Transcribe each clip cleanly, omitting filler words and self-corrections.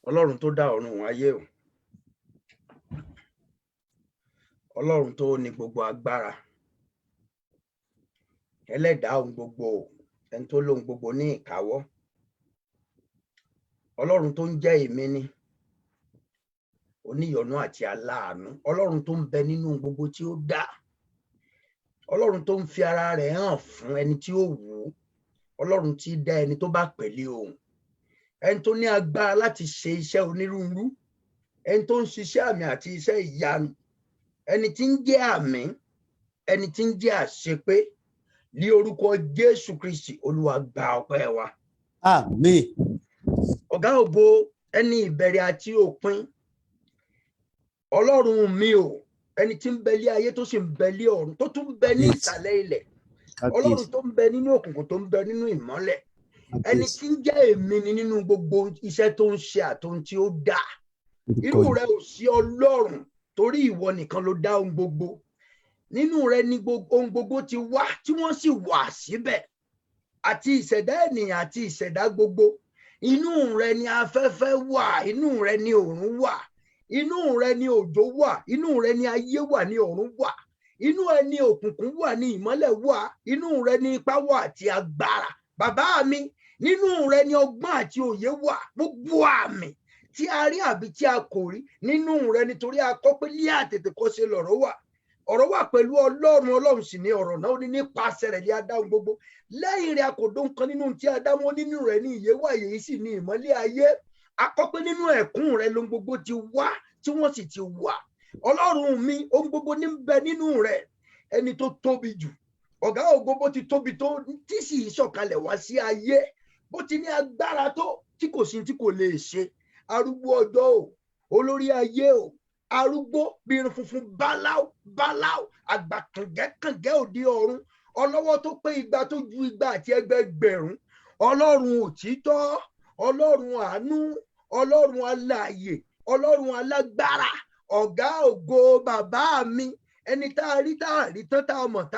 Ọlọ́run tó dá ọ̀run ayé o. Ọlọ́run tó ní gbogbo agbára. Ẹlẹ́dàá ohun gbogbo, ẹni tó lóhun gbogbo ní ìkáwọ́. Ọlọ́run tó ń jẹ́ èmi ni. Oníyọ̀nú àti aláàánú. Ọlọ́run tó ń bẹ nínú gbogbo tí ó dá. Ọlọ́run tó ń fi ara rẹ̀ hàn fún ẹni tí ó wù ú. Ọlọ́run tí dá ẹni tó bá pẹ̀lú òun. Ẹni tó ní agbára láti ṣe iṣẹ́ onírúurú. Ẹni tó ń ṣiṣẹ́ àmì àti iṣẹ́ ìyanu. Ẹni tí ń jẹ́ àmì, ẹni tí ń jẹ́ àṣepé. Ní orúkọ Jésù Kristi, Olúwa gba ọpẹ́ wa. Àmín. Ọ̀gá ògo, ẹni ìbẹ̀rẹ̀ àti òpin. Ọlọ́run mi o, ẹni tí ń bẹ lé ayé tó sì ń bẹ lé ọ̀run, tó tún ń bẹ ní ìsàlẹ̀ ilẹ̀. Ọlọ́run tó ń bẹ nínú òkùnkùn, tó ń bẹ nínú ìmọ́lẹ̀. Ẹni tí ń jẹ́ èmi ni nínú gbogbo iṣẹ́ tó ń ṣe àtohun tí ó dá. Irú rẹ̀ ò sí Ọlọ́run, torí ìwọ nìkan ló dá ohun gbogbo. Nínú rẹ̀ ni ohun gbogbo ti wá, tí wọ́n sì wà síbẹ̀. Àti ìṣẹ̀dá ènìyàn àti ìṣẹ̀dá gbogbo. Inú rẹ̀ ni afẹ́fẹ́ wà, inú rẹ̀ ni òòrùn wà. Inú rẹ̀ ni òjò wà, inú rẹ̀ ni ayé wà, ni ọ̀run wà. Inú rẹ̀ ni òkùnkùn wà, ni ìmọ́lẹ̀ wà. Inú rẹ̀ ni ipá wà àti agbára. Bàbá mi, nínú rẹ̀ ni ọgbọ́n àti òye wà. Gbogbo àmì tí a rí àbí tí a kò rí nínú rẹ̀, nítorí a kọ pé ní àtètèkọ́ṣe lọ̀rọ̀ wà. Ọ̀rọ̀ wà pẹ̀lú Ọlọ́run, Ọlọ́run sì ni ọ̀rọ̀ náà. Ó ní nípasẹ̀ rẹ̀ ni a dá ohun gbogbo. Lẹ́yìn rẹ̀ a kò dóhun kan nínú tí a dá mọ́. Nínú rẹ̀ ni ìyè wà, ìyè sì ni ìmọ́lẹ̀ ayé. A kọ pé nínú ẹ̀kún rẹ̀ lohun gbogbo ti wá, tí wọ́n sì ti wà. Ọlọ́run mi, ohun gbogbo ní ń bẹ nínú rẹ̀. Ẹni tó tóbi jù. Ọ̀gá ògo, bó ti tóbi tó, tí sì sọ̀kalẹ̀ wá sí ayé. Bó ti ní agbára tó, tí kò sí tí kò lè ṣe. Arúgbó ọjọ́ o, olórí ayé o. Arúgbó bí irun funfun báláú báláú, àgbà kàngẹ́kàngẹ́ òde ọ̀run. Ọlọ́wọ́ tó pé igba tó ju igba àti ẹgbẹgbẹ̀rún. Ọlọ́run òtítọ́, Ọlọ́run àánú, Ọlọ́run alààyè, Ọlọ́run alágbára. Ọ̀gá ògo, bàbá mi, ẹni tá a rí tán, tá a mọ̀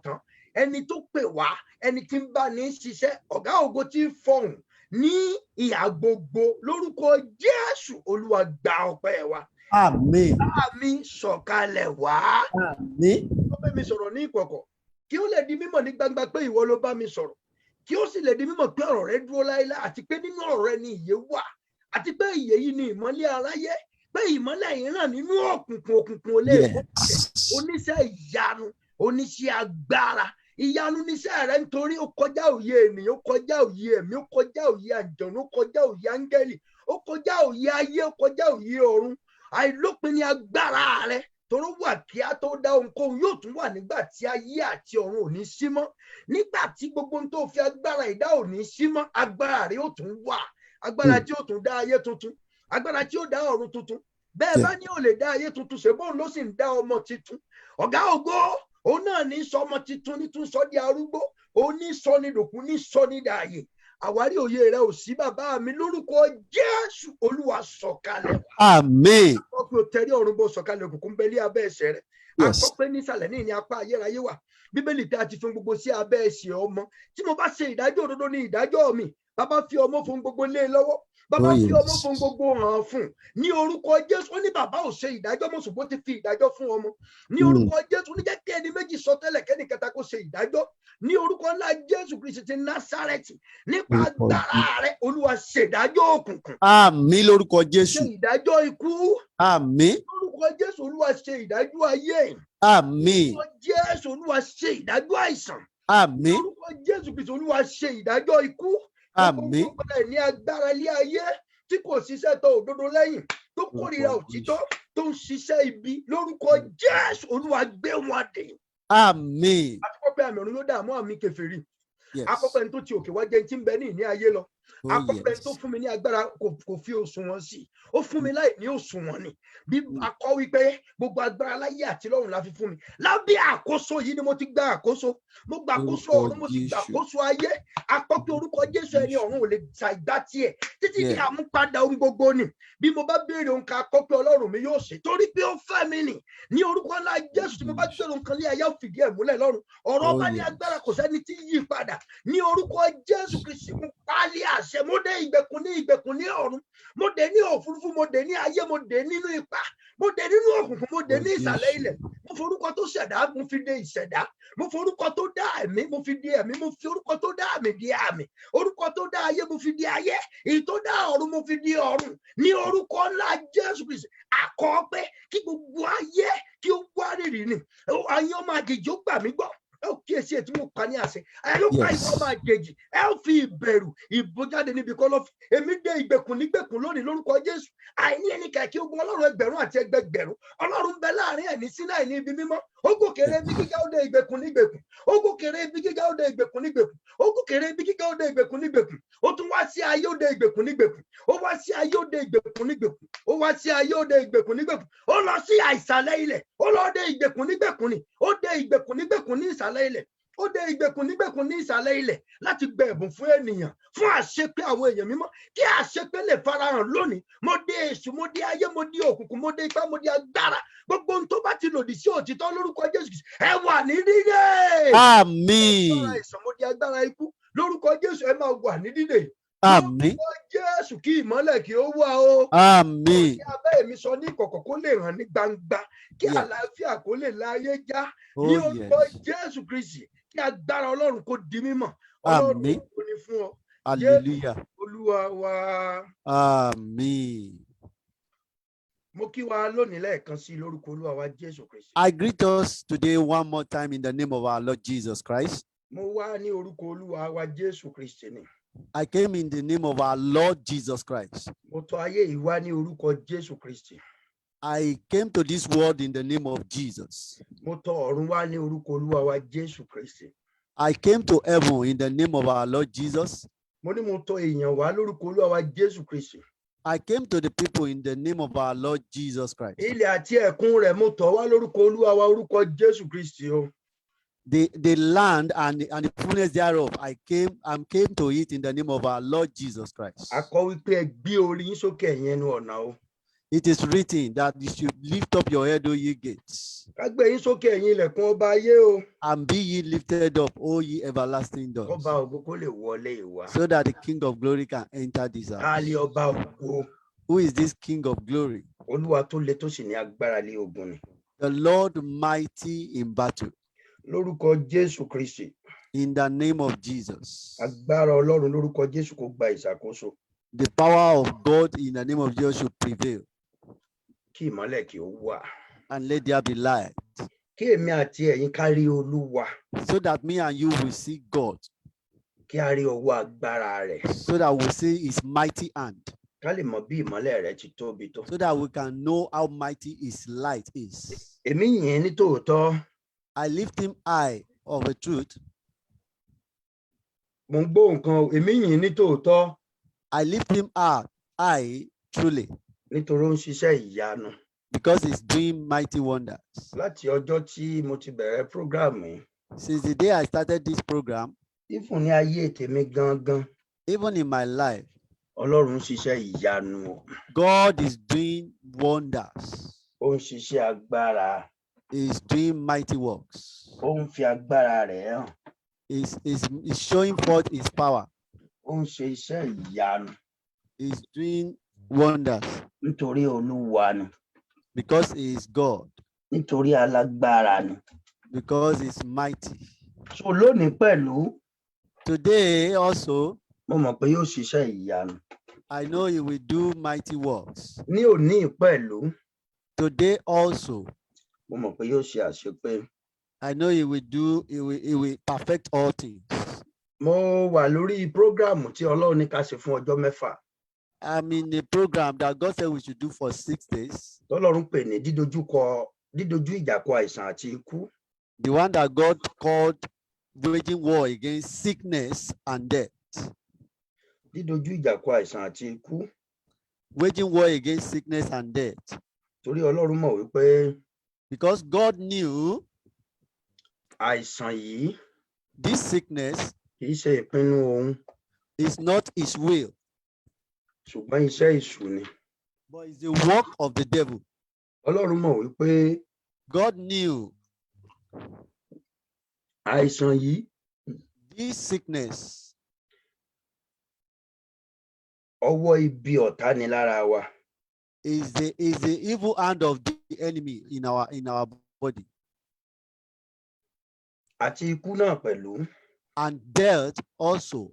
tán. Ẹni tó pè wá, ẹni tí ń bá ní ṣiṣẹ́. Ọ̀gá ògo tí ń fọhùn ní ìhà gbogbo. Lórúkọ Jésù, Olúwa gba ọpẹ́ wa. Àmín. Àmín, sọ̀kalẹ̀ wá. Àmín. Ó bá mi sọ̀rọ̀ ní ìkọ̀kọ̀, kí ó lè di mímọ̀ ní gbangba pé ìwọ ló bá mi sọ̀rọ̀. Kí ó sì lè di mímọ̀ pé ọ̀rọ̀ rẹ dúró láéláé, àti pé nínú ọ̀rọ̀ rẹ ni ìyè wà. Àti pé ìyè yìí ni ìmọ́lẹ̀ aráyé. Pé ìmọ́lẹ̀ yìí ràn nínú òkùnkùn ò lè kó tẹ̀. Oníṣẹ́ ìyanu, oníṣẹ́ agbára. Ìyanu níṣẹ́ rẹ, nítorí ó kọjá òye ènìyàn, ó kọjá òye ẹ̀mí, ó kọjá òye àjọ̀nú, ó kọjá òye áńgẹ́lì, ó kọjá òye ayé, ó kọjá òye ọ̀run. Àìlópin ni agbára rẹ, torí wà kí a tó dá ohunkóhun, yóò tún wà nígbà tí ayé àti ọ̀run ò ní sí mọ́. Nígbà tí gbogbo ohun tó fi agbára ìdá ò ní sí mọ́, agbára rẹ yóò tún wà. Agbára tí yóò tún dá ayé tuntun, agbára tí yóò dá ọ̀run tuntun. Bẹ́ẹ̀ bá ní ò lè dá ayé tuntun, ṣe bóun ló sì ń dá ọmọ tuntun. Ọ̀gá ògo, òun náà ní sọ ọmọ tuntun, ní tún sọ di arúgbó. Òun ní sọ ní dòkú, ní sọ ní dààyè. Àwárí òye rẹ ò sí, bàbá mi. Lórúkọ Jésù, Olúwa sọ̀kalẹ̀ wá. Àmín. Àkọ́pẹ́ òtẹ́rí ọ̀run bó sọ̀kalẹ̀, òkùnkùn bẹ ní abẹ́ ẹsẹ̀ rẹ̀. Àkọ́pẹ́ nísàlẹ̀ ní apá ayérayé wà. Bíbélì tí a ti fún gbogbo sí abẹ́ ẹsẹ̀ ọmọ. Tí mo bá ṣe ìdájọ́ òdodo ní ìdájọ́ mi, bàbá fi ọmọ fún gbogbo lé lọ́wọ́. Bàbá fi ọmọ fún gbogbo hàn fún. Ní orúkọ Jésù, ó ní bàbá ò ṣe ìdájọ́ mọ́, ṣùgbọ́n ti fi ìdájọ́ fún ọmọ. Ní orúkọ Jésù, ní jẹ́ kí ẹni méjì sọ tẹ́lẹ̀, kẹ́ni kẹta kó ṣe ìdájọ́. Ní orúkọ ńlá Jésù Kristi ti Násárẹ́tì, nípa agbára rẹ̀, Olúwa ṣe ìdájọ́ òkùnkùn. Àmín lórúkọ Jésù. Ṣe ìdájọ́ ikú. Àmín. Lórúkọ Jésù, Olúwa ṣe ìdájọ́ ayé. Àmín. Lórúkọ Jésù, Olúwa ṣe ìdájọ́ àìsàn. Àmín. Lórúkọ Jésù Kristi, Olúwa ṣe ìdájọ́ ikú. Àmín. Gbogbo ọ̀pọ̀lọpọ̀ ní agbára ilé ayé tí kò ṣiṣẹ́ tó òdodo lẹ́yìn, tó kórìíra òtítọ́, tó ń ṣiṣẹ́ ibi. Lórúkọ Jésù, Olúwa gbé wọn dè. Àmín. Àkọ́pẹ́ àmì ọ̀run yóò dààmú àmì kèfèrí. Àkọ́pẹ́ tó ti òkè wá jẹ́ tí ń bẹ ní ìní ayé lọ. Àkọ́pẹ́ tó fún mi ní agbára kò fi òṣùwọ̀n sí. Ó fún mi láì ní òṣùwọ̀n ni. Bí akọ wípé gbogbo agbára láyé àti lọ́run la fi fún mi. Lábẹ́ àkóso yìí ni mo ti gba àkóso. Mo gba àkóso ọ̀run, mo sì gba àkóso ayé. Àkọ́pẹ́ orúkọ Jésù, ẹni ọ̀run ò lè ta ìgbà tiẹ̀. Títí di àmúpadà ohun gbogbo ni. Bí mo bá béèrè ohun kan, àkọ́pẹ́ Ọlọ́run mi yóò ṣe. Torí pé ó fẹ́ mi nì. Ní orúkọ ńlá Jésù, tí mo bá gbèrò nǹkan lé ayé, ó fìdí ẹ̀ múlẹ̀ lọ́run. Ọ̀rọ̀ bá ní agbára, kò sẹ́ni tí yí padà. Ní orúkọ Jésù Kristi, mo pálí àṣẹ, mo dé ìgbèkùn ní ọ̀run, mo dé ní òfurufú, mo dé ní ayé, mo dé nínú ipá, mo dé nínú òkùnkùn, mo dé ní ìsàlẹ̀ ilẹ̀. Mo forúkọ tó ṣẹ̀dá, mo fi dé ìṣẹ̀dá. Mo forúkọ tó dá ẹ̀mí, mo fi dé ẹ̀mí. Mo fi orúkọ tó dá àmì dé àmì. Orúkọ tó dá ayé, mo fi dé ayé. Èyí tó dá ọ̀run, mo fi dé ọ̀run. Ní orúkọ ńlá Jésù Kristi, àkọ́ pé kí gbogbo ayé kí ó wá rírì ni. Ayé ọmọ àjèjì ó gbà mí gbọ́. Ẹ ó kíyèsí ẹ̀ tí mo pa ní àṣẹ. Ẹ ló pa ìwọ ọmọ àjèjì. Ẹ ó fi ìbẹ̀rù ìbòjáde níbi kọ́lọ́fín. Èmi dé ìgbèkùn nígbèkùn lónìí lórúkọ Jésù. Àìní ẹni kẹ̀kẹ́ ogun Ọlọ́run ẹgbẹ̀rún àti ẹgbẹgbẹ̀rún. Ọlọ́run ń bẹ láàrin ẹ̀ní sínú àìní ibi mímọ́. Ó gòkèrè ibi gíga ó dé ìgbèkùn nígbèkùn. Ó gòkèrè ibi gíga ó dé ìgbèkùn nígbèkùn. Ó gòkèrè ibi gíga ó dé ìgbèkùn nígbèkùn. Ó tún wá sí ayé ó dé ìgbèkùn nígbèkùn. Ó wá sí ayé ó dé ìgbèkùn nígbèkùn. Ó wá sí ayé ó dé ìgbèkùn nígbèkùn. Ó lọ sí àìsàlẹ̀ ilẹ̀. Ó lọ dé ìgbèkùn nígbèkùn ni. Ó dé ìgbèkùn nígbèkùn ní ìsàlẹ̀ ilẹ̀. Ó dé ìgbèkùn nígbèkùn ní ìsàlẹ̀ ilẹ̀ láti gba ẹ̀bùn fún ènìyàn, fún àṣepé àwọn èèyàn mímọ́, kí àṣepé lè farahàn lónìí. Mo dé èṣù, mo dé ayé, mo dé òkùnkùn, mo dé ipá, mo dé agbára. Gbogbo ohun tó bá ti lòdì sí òtítọ́ lórúkọ Jésù, ẹ wà ní dídè. Àmín. Mo dé agbára ikú lórúkọ Jésù, ẹ máa wà ní dídè. Àmín. Lórúkọ Jésù, kí ìmọ́lẹ̀ kí ó wà o. Àmín. Kí abẹ́ èmi sọ ní ìkọ̀kọ̀ kó lè hàn ní gbangba, kí àlàáfíà kó lè láyé já. Ní orúkọ Jésù Kristi, kí agbára Ọlọ́run kó di mímọ̀. Ọlọ́run kò ní fún ọ. Hallelujah. Olúwa wa. Àmín. Mo kí wa lónìí lẹ́ẹ̀kan sí lórúkọ Olúwa wa Jésù Kristi. I greet us today one more time in the name of our Lord Jesus Christ. Mo wá ní orúkọ Olúwa wa Jésù Kristi ni. I came in the name of our Lord Jesus Christ. Mo tọ̀ ayé yìí wá ní orúkọ Jésù Kristi. I came to this world in the name of Jesus. Mo tọ̀ ọ̀run wá ní orúkọ Olúwa wa Jésù Kristi. I came to heaven in the name of our Lord Jesus. Mo ní mo tọ̀ èèyàn wá lórúkọ Olúwa wa Jésù Kristi. I came to the people in the name of our Lord Jesus Christ. Ilẹ̀ àti ẹ̀kún rẹ̀ mo tọ̀ wá lórúkọ Olúwa wa orúkọ Jésù Kristi o. The land and the fullness thereof, I came to it in the name of our Lord Jesus Christ. A kọ wípé ẹ gbé orí yín sókè ẹ̀yin ẹnu ọ̀nà o. It is written that you should lift up your head, O ye gates. Ká gbé yín sókè ẹ̀yin ilẹ̀kùn ọba ayé o. And be ye lifted up, O ye everlasting doors. Ọba ògo kó lè wọlé ìwà. So that the King of glory can enter this house. Ká lé ọba ògo. Who is this King of glory? Olúwa tó le tó sì ní agbára lé ogun ni. The Lord mighty in battle. Lórúkọ Jésù Kristi. In the name of Jesus. Agbára Ọlọ́run lórúkọ Jésù kó gba ìṣàkóso. The power of God in the name of Jesus should prevail. Kí ìmọ́lẹ̀ kí ó wà. And let there be light. Kí èmi àti ẹ̀yin ká rí Olúwa. So that me and you will see God. Kí a rí ọwọ́ agbára rẹ̀. So that we see his mighty hand. Ká lè mọ̀ bí ìmọ́lẹ̀ rẹ̀ ti tóbi tó. So that we can know how mighty his light is. Èmi yìn ní tòótọ́. I lift him high of a truth. Mo ń gbọ́ nǹkan, èmi yìn ní tòótọ́. I lift him high truly. Nítorí ó ń ṣiṣẹ́ ìyanu. Because he's doing mighty wonders. Láti ọjọ́ tí mo ti bẹ̀rẹ̀ program yìí. Since the day I started this program. Even ní ayé tèmi gangan. Even in my life. Ọlọ́run ń ṣiṣẹ́ ìyanu. God is doing wonders. Ó ń ṣiṣẹ́ agbára. He is doing mighty works. Ó ń fi agbára rẹ̀ hàn. He's showing forth his power. Ó ń ṣe iṣẹ́ ìyanu. He's doing wonders. Nítorí Olúwa ni. Because he is God. Nítorí alágbára ni. Because he's mighty. So lónìí pẹ̀lú. Today also. Mo mọ̀ pé yóò ṣiṣẹ́ ìyanu. I know he will do mighty works. Ní òní pẹ̀lú. Today also. Mo mọ̀ pé yóò ṣe àṣepé. I know he will perfect all things. Mo wà lórí prógrámù tí Ọlọ́run ní ká ṣe fún ọjọ́ mẹ́fà. I'm in a program that God said we should do for 6 days. Tọ́lọ́run pè ní dídojú ìjà kọ àìsàn àti ikú. The one that God called waging war against sickness and death. Dídojú ìjà kọ àìsàn àti ikú. Waging war against sickness and death. Torí Ọlọ́run mọ̀ wípé. Because God knew. Àìsàn yìí. This sickness. Kì í ṣe ìpinnu òun. Is not his will. Ṣùgbọ́n iṣẹ́ èṣù ni. But it's the work of the devil. Ọlọ́run mọ̀ wípé. God knew. Àìsàn yìí. This sickness. ọwọ́ ibi ọ̀tá ni lára wa. Is the evil hand of the enemy in our body. Àti ikú náà pẹ̀lú. And death also.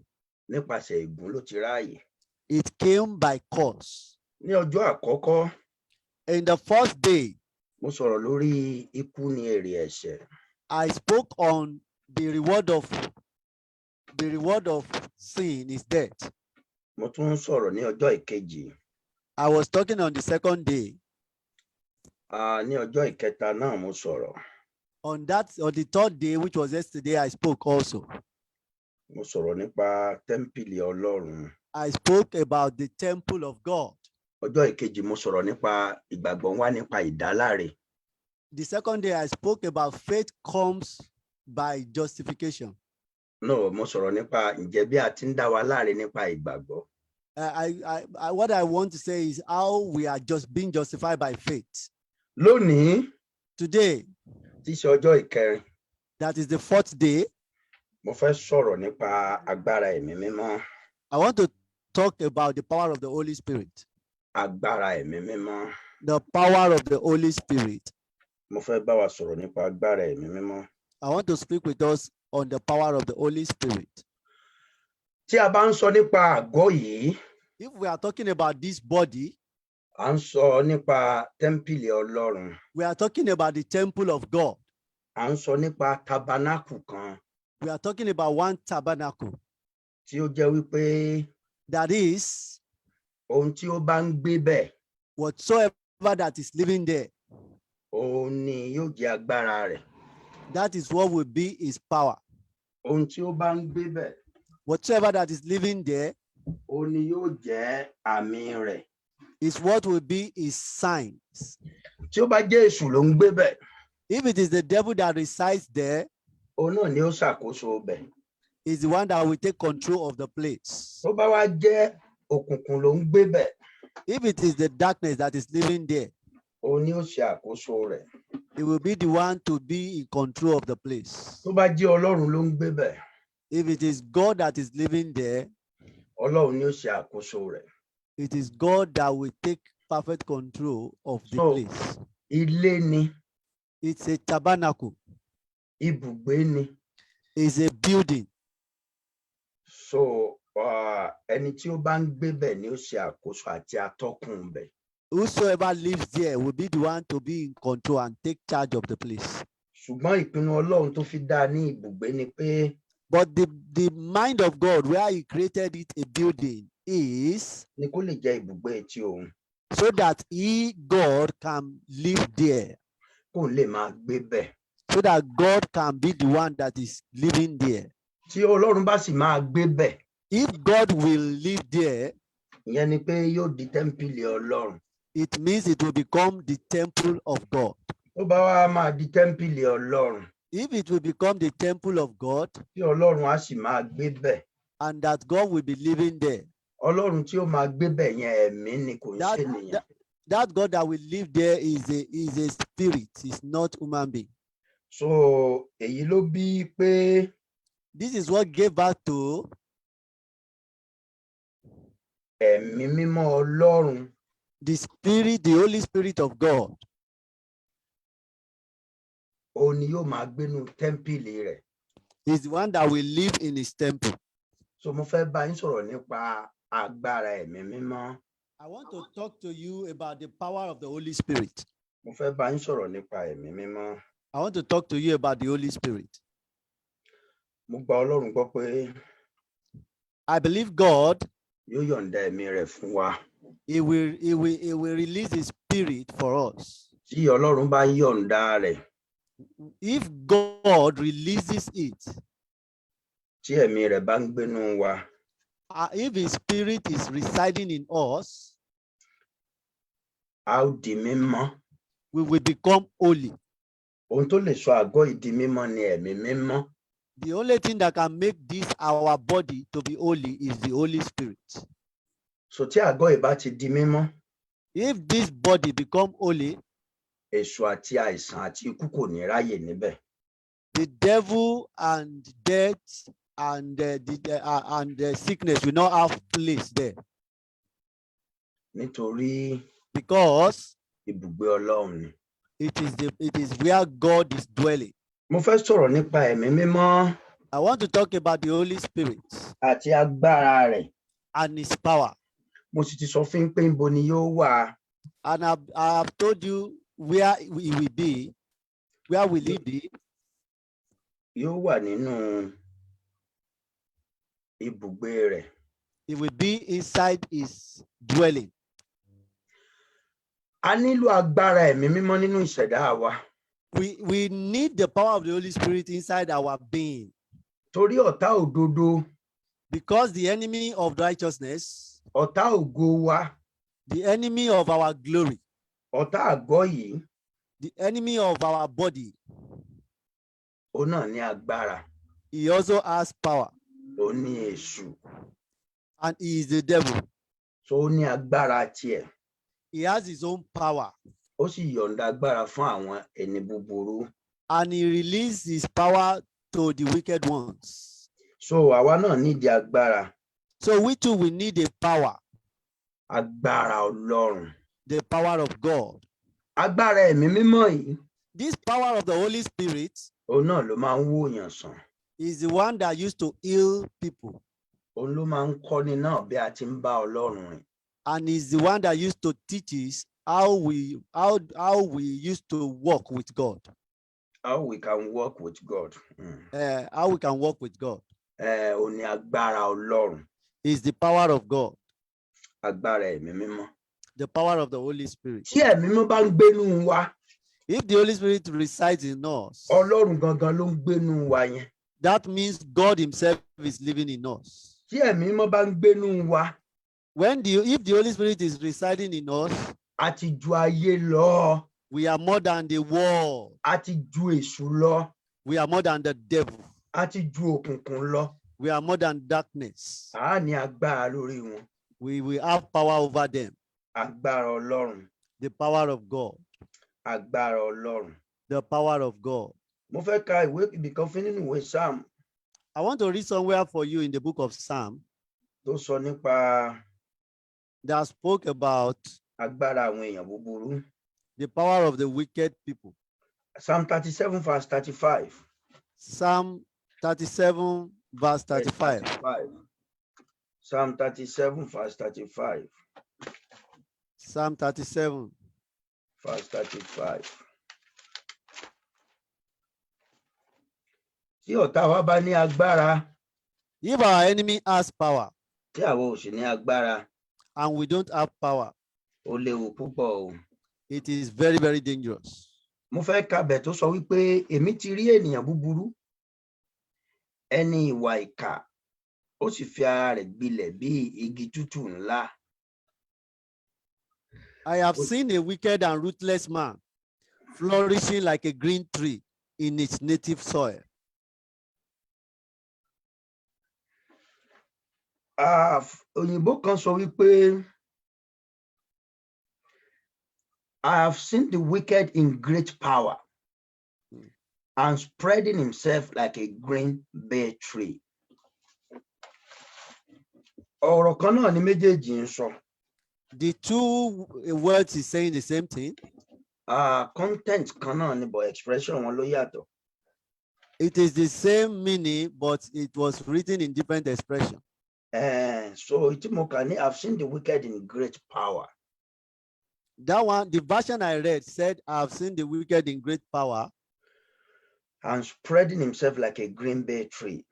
Nípasẹ̀ ègún ló ti ráàyè. It came by curse. Ní ọjọ́ àkọ́kọ́. In the first day. Mo sọ̀rọ̀ lórí ikú ni èrè ẹ̀ṣẹ̀. I spoke on the reward of sin is death. Mo tún sọ̀rọ̀ ní ọjọ́ ìkejì. I was talking on the second day. Ní ọjọ́ ìkẹta náà mo sọ̀rọ̀. On the third day, which was yesterday, I spoke also. Mo sọ̀rọ̀ nípa tẹ́ḿpìlì Ọlọ́run. I spoke about the temple of God. Ọjọ́ ìkejì mo sọ̀rọ̀ nípa ìgbàgbọ́ wa nípa ìdáláre. The second day, I spoke about faith comes by justification. No, mo sọ̀rọ̀ nípa ǹjẹ́ bí a ti ń dá wa láre nípa ìgbàgbọ́. What I want to say is how we are just being justified by faith. Lónìí. Today. Tí í ṣe ọjọ́ ìkẹrin. That is the fourth day. Mo fẹ́ sọ̀rọ̀ nípa agbára ẹ̀mí mímọ́. I want to talk about the power of the Holy Spirit. Agbára ẹ̀mí mímọ́. The power of the Holy Spirit. Mo fẹ́ bá wa sọ̀rọ̀ nípa agbára ẹ̀mí mímọ́. I want to speak with us on the power of the Holy Spirit. Tí a bá ń sọ nípa àgọ́ yìí. If we are talking about this body. À ń sọ nípa tẹ́ḿpìlì Ọlọ́run. We are talking about the temple of God. À ń sọ nípa tabernacle kan. We are talking about one tabernacle. Tí ó jẹ́ wípé. That is. Ohun tí ó bá ń gbé bẹ̀. Whatsoever that is living there. Òun ni yóò jẹ́ agbára rẹ̀. That is what will be his power. Ohun tí ó bá ń gbé bẹ̀. Whatsoever that is living there. Òun ni yóò jẹ́ àmì rẹ̀. Is what will be his signs. Tí ó bá jẹ́ èṣù ló ń gbé bẹ̀. If it is the devil that resides there. Òun náà ni ó ṣàkóso bẹ̀. Is the one that will take control of the place. Tó bá wá jẹ́ òkùnkùn ló ń gbé bẹ̀. If it is the darkness that is living there. Òun ni ó ṣe àkóso rẹ̀. It will be the one to be in control of the place. Tó bá jẹ́ Ọlọ́run ló ń gbé bẹ̀. If it is God that is living there. Ọlọ́run ni ó ṣe àkóso rẹ̀. It is God that will take perfect control of the place. Ilé ni. It's a tabernacle. Ibùgbé ni. It's a building. So ẹni tí ó bá ń gbé bẹ̀ ni ó ṣe àkóso àti atọ́kùn bẹ̀. Whosoever lives there will be the one to be in control and take charge of the place. Ṣùgbọ́n ìpinnu Ọlọ́run tó fi dá ní ibùgbé ni pé. But the mind of God where he created it a building is. Ni kó lè jẹ́ ibùgbé ti òun. So that God can live there. Kó lè máa gbé bẹ̀. So that God can be the one that is living there. Tí Ọlọ́run bá sì máa gbé bẹ̀. If God will live there. Ìyẹn ni pé yóò di tẹ́ḿpìlì Ọlọ́run. It means it will become the temple of God. Ó bá wá máa di tẹ́ḿpìlì Ọlọ́run. If it will become the temple of God. Tí Ọlọ́run á sì máa gbé bẹ̀. And that God will be living there. Ọlọ́run tí ó máa gbé bẹ̀ yẹn ẹ̀mí ni kò ń ṣe nìyẹn. That God that will live there is a spirit, is not human being. So èyí ló bí pé. This is what gave birth to. Ẹ̀mí mímọ́ Ọlọ́run. The Spirit, the Holy Spirit of God. Òun ni yóò máa gbénú tẹ́ḿpìlì rẹ̀. Is the one that will live in his temple. So mo fẹ́ bá yín sọ̀rọ̀ nípa agbára ẹ̀mí mímọ́. I want to talk to you about the power of the Holy Spirit. Mo fẹ́ bá yín sọ̀rọ̀ nípa ẹ̀mí mímọ́. I want to talk to you about the Holy Spirit. Mo gba Ọlọ́run gbọ́ pé. I believe God. Yóò yọ̀ǹda ẹ̀mí rẹ̀ fún wa. He will release his spirit for us. Tí Ọlọ́run bá yọ̀ǹda rẹ̀. If God releases it. Tí ẹ̀mí rẹ̀ bá ń gbénú wa. If his spirit is residing in us. A ó di mímọ́. We will become holy. Ohun tó lè sọ àgọ́ ìdí mímọ́ ni ẹ̀mí mímọ́. The only thing that can make this our body to be holy is the Holy Spirit. So tí àgọ́ ìbá ti di mímọ́. If this body become holy. Èṣù àti àìsàn àti ikú kò ní ráyè níbẹ̀. The devil and death and the sickness will not have place there. Nítorí because ibùgbé Ọlọ́run ni. it is where God is dwelling. Mo fẹ́ sọ̀rọ̀ nípa ẹ̀mí mímọ́ I want to talk about the Holy Spirit àti agbára rẹ̀. and his power. Mo sì ti sọ fún yín pé níbo ni yóò wà. And I have told you where he will be. Where will he be? Yóò wà nínú ibùgbé rẹ̀. He will be inside his dwelling. A nílò agbára ẹ̀mí mímọ́ nínú ìṣẹ̀dá wa. We need the power of the Holy Spirit inside our being. Torí ọ̀tá òdodo. Because the enemy of righteousness, Ọ̀tá ògo wa. the enemy of our glory, Ọ̀tá àgọ́ yìí. the enemy of our body, Òun náà ní agbára. he also has power. Ó ní èṣù. And he is the devil. So ó ní agbára tiẹ̀. He has his own power. Ó sì yọ̀ǹda agbára fún àwọn ẹni búburú. And he released his power to the wicked ones. So àwa náà nídìí agbára. So we too will need a power. Agbára Ọlọ́run. The power of God. Agbára ẹ̀mí mímọ́ yìí. This power of the Holy Spirit Òun náà ló máa ń wòyàn sàn. is the one that used to heal people. Òun ló máa ń kọ́ni náà bí a ti ń bá Ọlọ́run rìn. And is the one that used to teach us how we used to walk with God. How we can work with God. How we can walk with God. Ó ní agbára Ọlọ́run. Is the power of God. Agbára ẹ̀mí mímọ́. The power of the Holy Spirit. Tí ẹ̀mí mímọ́ bá ń gbénú wa. If the Holy Spirit resides in us, Ọlọ́run gangan ló ń gbénú wa yẹn. that means God himself is living in us. Tí ẹ̀mí mímọ́ bá ń gbénú wa. If the Holy Spirit is residing in us, A ti ju ayé lọ. we are more than the world. A ti ju èṣù lọ. We are more than the devil. A ti ju òkùnkùn lọ. We are more than darkness. A ní agbára lórí wọn. We will have power over them. Agbára Ọlọ́run. The power of God. Agbára Ọlọ́run. The power of God. Mo fẹ́ ka ìwé ibìkan fún nínú ìwé Psalm I want to read somewhere for you in the book of Psalm tó sọ nípa that spoke about agbára àwọn èèyàn búburú. the power of the wicked people. Psalm 37 verse 35. Psalm 37 verse 35. Psalm 37 verse 35. Psalm 37. Verse 35. Tí ọ̀tá wa bá ní agbára. If our enemy has power, Tí àwa ò sì ní agbára. and we don't have power, Ó léwu púpọ̀ o. it is very, very dangerous. Mo fẹ́ ka bẹ̀ tó sọ wípé èmi ti rí ènìyàn búburú. Ẹni ìwà ìkà. Ó sì fi ara rẹ̀ gbilẹ̀ bí igi tútù ńlá. I have seen a wicked and ruthless man flourishing like a green tree in its native soil. Òyìnbó kan sọ wípé I have seen the wicked in great power and spreading himself like a green bay tree. Ọ̀rọ̀ kan náà ni méjèèjì ń sọ. The two words is saying the same thing. Content kan náà ni but expression wọn ló yàtọ̀. It is the same meaning, but it was written in different expression. So tí mo kà ní I've seen the wicked in great power. That one, the version I read said, I've seen the wicked in great power And spreading himself like a green bay tree.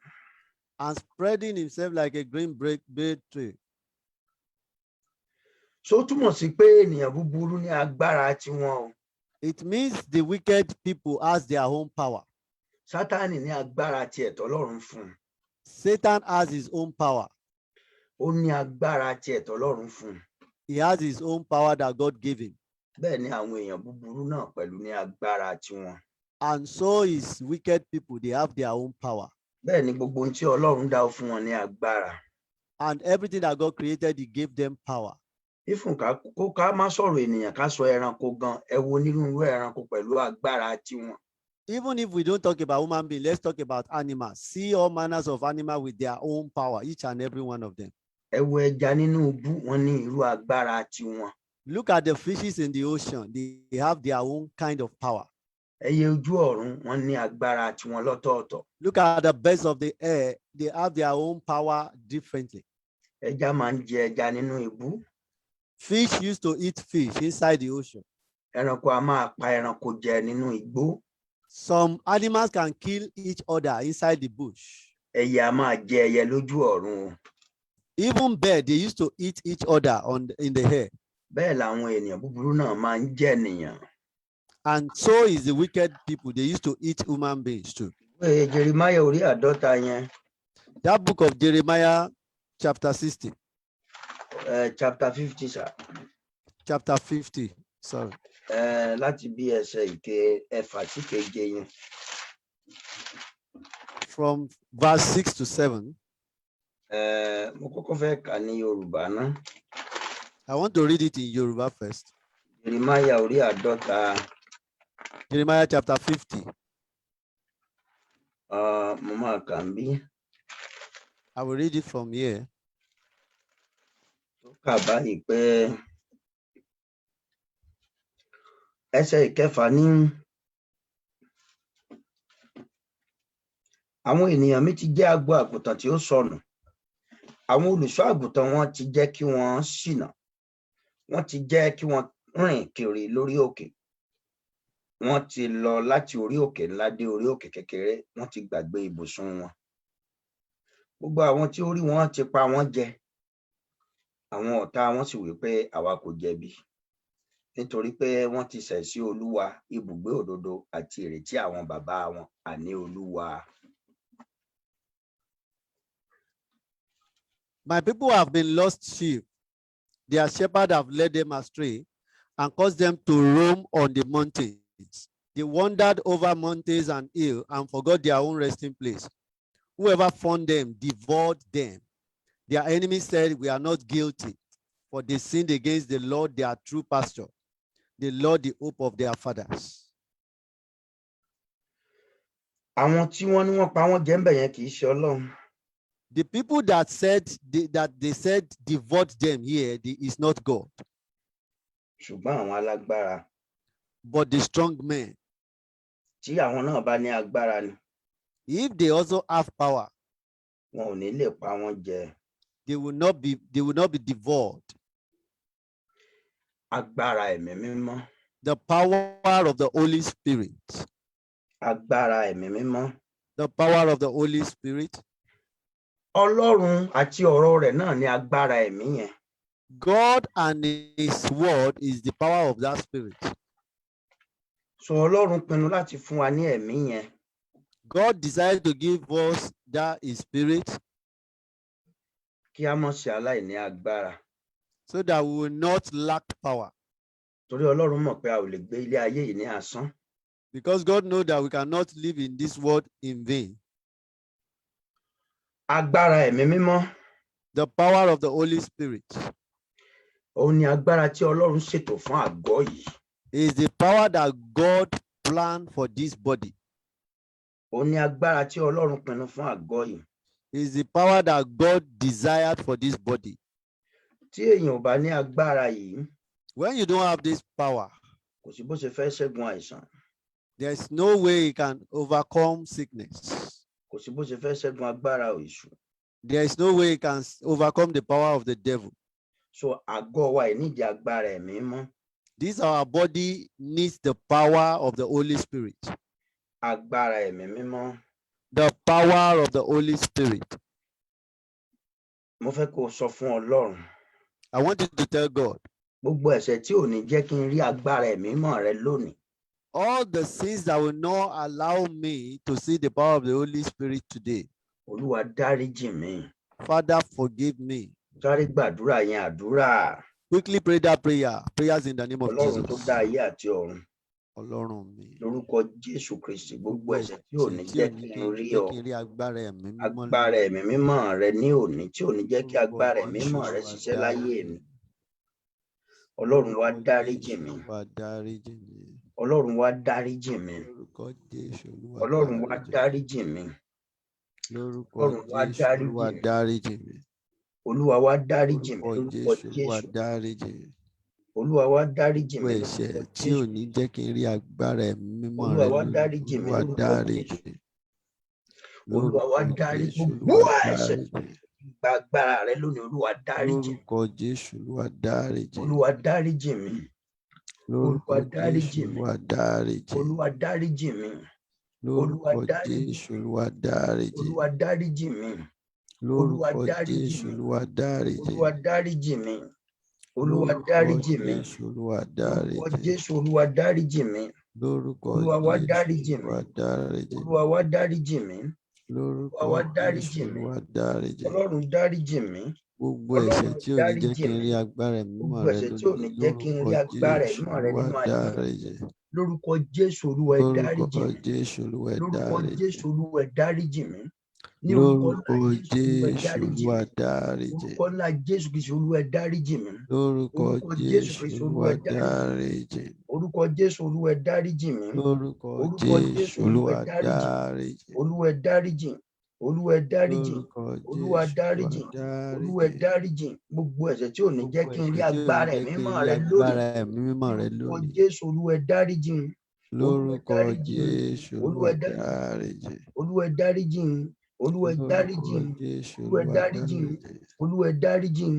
and spreading himself like a green bay tree. So túmọ̀ sí pé ènìyàn búburú ní agbára tiwọn o. It means the wicked people has their own power. Sátánì ní agbára tiẹ̀ tọ́lọ́run fún un. Satan has his own power. Ó ní agbára tiẹ̀ tọ́lọ́run fún un. He has his own power that God gave him. Bẹ́ẹ̀ ni àwọn èèyàn búburú náà pẹ̀lú ní agbára tiwọn. And so is wicked people, they have their own power. Bẹ́ẹ̀ ni gbogbo ohun tí Ọlọ́run dá fún wọn ní agbára. And everything that God created, he gave them power. Ifun ká má sọ̀rọ̀ ènìyàn ká sọ ẹranko gan, ẹ wo onírúurú ẹranko pẹ̀lú agbára tiwọn. Even if we don't talk about human beings, let's talk about animals. See all manners of animals with their own power, each and every one of them. ẹ wo ẹja nínú ibú, wọ́n ní irú agbára tiwọn. Look at the fishes in the ocean. They have their own kind of power. Ẹyẹ ojú ọ̀run, wọ́n ní agbára tiwọn lọ́tọ̀ọ̀tọ̀. Look at the birds of the air. They have their own power differently. Ẹja máa ń jẹ ẹja nínú ibú. Fish used to eat fish inside the ocean. Ẹranko a máa pa ẹranko jẹ nínú igbó. Some animals can kill each other inside the bush. Ẹyẹ a máa jẹ ẹyẹ lójú ọ̀run. Even birds, they used to eat each other in the air. Bẹ́ẹ̀ làwọn ènìyàn búburú náà máa ń jẹ ènìyàn. And so is the wicked people. They used to eat human beings too. Jeremiah orí àádọ́ta yẹn. That book of Jeremiah, chapter 60. Chapter 50, sir. Chapter 50, sorry. Láti bí ẹsẹ̀ ẹ̀fà sí keje yẹn. From verse 6 to 7. Mo kọ́kọ́ fẹ́ kà ní Yorùbá náà. I want to read it in Yoruba first. Jeremiah orí àádọ́ta. Jeremiah chapter 50. Mo máa kà ń bí. I will read it from here. Tó kà báyìí pé ẹsẹ̀ ìkẹfà ní àwọn ènìyàn mi ti jẹ́ agbo àgùntàn tí ó sọnù. Àwọn olùṣọ́ àgùntàn wọn ti jẹ́ kí wọ́n ṣìnà. Wọ́n ti jẹ́ kí wọ́n rìn kiri lórí òkè. Wọ́n ti lọ láti orí òkè ńlá dé orí òkè kékeré. Wọ́n ti gbàgbé ibùsùn wọn. Gbogbo àwọn tí ó rí wọn ti pa wọ́n jẹ. Àwọn ọ̀tá wọn sì wí pé àwa kò jẹ̀bi. Nítorí pé wọ́n ti ṣẹ̀ sí Olúwa, ibùgbé òdodo àti ìrètí àwọn bàbá wọn, àní Olúwa. My people have been lost sheep. Their shepherd have led them astray and caused them to roam on the mountains. They wandered over mountains and hills and forgot their own resting place. Whoever found them devoured them. Their enemies said, we are not guilty, for they sinned against the Lord, their true pasture, the Lord, the hope of their fathers. Àwọn tí wọ́n ní wọ́n pa wọ́n jẹ ńbẹ̀ yẹn kì í ṣe Ọlọ́run. The people that they said devoured them here is not God, Ṣùgbọ́n àwọn alágbára. but the strong men. Tí àwọn náà bá ní agbára ni, If they also have power, wọn ò ní lè pa wọ́n jẹ. they will not be devoured. Agbára ẹ̀mí mímọ́. The power of the Holy Spirit. Agbára ẹ̀mí mímọ́. The power of the Holy Spirit. Ọlọ́run àti ọ̀rọ̀ rẹ̀ náà ní agbára ẹ̀mí yẹn. God and his word is the power of that spirit. So Ọlọ́run pinnu láti fún wa ní ẹ̀mí yẹn. God decided to give us that his spirit Kí a má ṣe aláìní agbára. so that we will not lack power. Torí Ọlọ́run mọ̀ pé a ò lè gbé ilé ayé yìí ní asán. Because God knows that we cannot live in this world in vain. Agbára ẹ̀mí mímọ́. The power of the Holy Spirit Òun ni agbára tí Ọlọ́run ṣètò fún àgọ́ yìí. is the power that God planned for this body. Òun ni agbára tí Ọlọ́run pinnu fún àgọ́ yìí. Is the power that God desired for this body. Tí èèyàn ò bá ní agbára yìí, When you don't have this power, kò sí bó ṣe fẹ́ ṣẹ́gun àìsàn. there's no way you can overcome sickness. Kò sí bó ṣe fẹ́ ṣẹ́gun agbára èṣù. There is no way you can overcome the power of the devil. So àgọ́ wa yìí nídìí agbára ẹ̀mí mímọ́. This our body needs the power of the Holy Spirit. Agbára ẹ̀mí mímọ́. The power of the Holy Spirit. Mo fẹ́ kó o sọ fún Ọlọ́run. I want you to tell God, Gbogbo ẹ̀ṣẹ̀ tí ò ní jẹ́ kí n rí agbára ẹ̀mí mímọ́ rẹ lónìí. all the sins that will not allow me to see the power of the Holy Spirit today. Olúwa dáríjì mi. Father, forgive me. Sáré gbàdúrà yẹn àdúrà. Quickly pray that prayer. Prayers in the name of Ọlọ́run tó Jesus. dá ayé àti ọ̀run. Ọlọ́run mi. Lórúkọ Jésù Kristi, gbogbo ẹ̀ṣẹ̀ tí ò ní jẹ́ kí n rí ọ. agbára ẹ̀mí mímọ́ Agbára ẹ̀mí mímọ́ rẹ ní òní tí ò ní jẹ́ kí agbára ẹ̀mí mímọ́ rẹ ṣiṣẹ́ láyé mi. Ọlọ́run wá dáríjì mi. Wá dáríjì mi. Ọlọ́run wá dáríjì mi. Lórúkọ Jésù, Olúwa Ọlọ́run wá dáríjì mi. dáríjì mi. Lórúkọ Ọlọ́run wá Jésù, dáríjì Olúwa mi. dáríjì mi. Olúwa wá dáríjì mí lórúkọ Olúwa Jésù. dáríjì. Olúwa wá dáríjì mí lórúkọ Ẹ̀ṣẹ̀ tí Jésù. ò ní jẹ́ kí n rí agbára ẹ̀mí mímọ́ Olúwa rẹ wá lónìí. dáríjì mí Olúwa lórúkọ dáríjì. Jésù. Olúwa wá dáríjì Jésù, gbogbo Olúwa ẹ̀ṣẹ̀ dáríjì. gba agbára rẹ lónìí. Olúwa dáríjì. Lórúkọ Jésù, Olúwa dáríjì. Olúwa dáríjì mí. Lórúkọ Olúwa Jésù, dáríjì mí. Olúwa dáríjì. Olúwa dáríjì mí. Lórúkọ Jésù, Olúwa dáríjì. Olúwa dáríjì mí. Lórúkọ Jésù, Olúwa dáríjì. Olúwa dáríjì mí. Olúwa Lórúkọ dáríjì mí. Jésù, Olúwa Lórúkọ dáríjì. Jésù, Olúwa dáríjì mí. Lórúkọ Olúwa wá Jésù, dáríjì mí. Olúwa dáríjì. Olúwa wá dáríjì mí. Lórúkọ Olúwa wá Jésù, dáríjì mí. Olúwa dáríjì. Ọlọ́run dáríjì mí. Gbogbo ẹ̀ṣẹ̀ tí ò ní jẹ́ kí n rí agbára ẹ̀mí mímọ́ Gbogbo rẹ ẹ̀ṣẹ̀ tí ò ní jẹ́ kí n rí agbára ẹ̀mí mímọ́ rẹ Olúwa nínú ayé mi. dáríjì. Lórúkọ Jésù, Olúwa ẹ dáríjì Lórúkọ mí. Jésù, Olúwa Lórúkọ dáríjì. Jésù, Olúwa ẹ dáríjì mí. Ní orúkọ Lórúkọ ńlá Jésù, Olúwa ẹ Jésù, dáríjì Olúwa mí. dáríjì. Orúkọ ńlá Jésù Kristi, Olúwa ẹ dáríjì mí. Lórúkọ Orúkọ Jésù Jésù, Kristi, Olúwa Olúwa ẹ dáríjì mí. dáríjì. Orúkọ Jésù, Olúwa ẹ dáríjì mí. Lórúkọ Orúkọ Jésù, Jésù, Olúwa Olúwa ẹ dáríjì. dáríjì. Olúwa ẹ dáríjì. Olúwa ẹ dáríjì. Lórúkọ Olúwa Jésù, dáríjì. Olúwa ẹ dáríjì. dáríjì. Gbogbo ẹ̀ṣẹ̀ tí ò ní jẹ́ kí n rí Gbogbo ẹ̀ṣẹ̀ tí ò ní agbára jẹ́ ẹ̀mí kí n mímọ́ rí rẹ agbára lónìí. ẹ̀mí mímọ́ rẹ Orúkọ lónìí. Jésù, Olúwa ẹ dáríjì. Lórúkọ Olúwa ẹ dáríjì. Jésù, Olúwa Olúwa ẹ dáríjì. dáríjì. Olúwa ẹ dáríjì. Olúwa ẹ dáríjì. Lórúkọ Jésù, Olúwa ẹ Olúwa dáríjì. dáríjì. Olúwa ẹ dáríjì.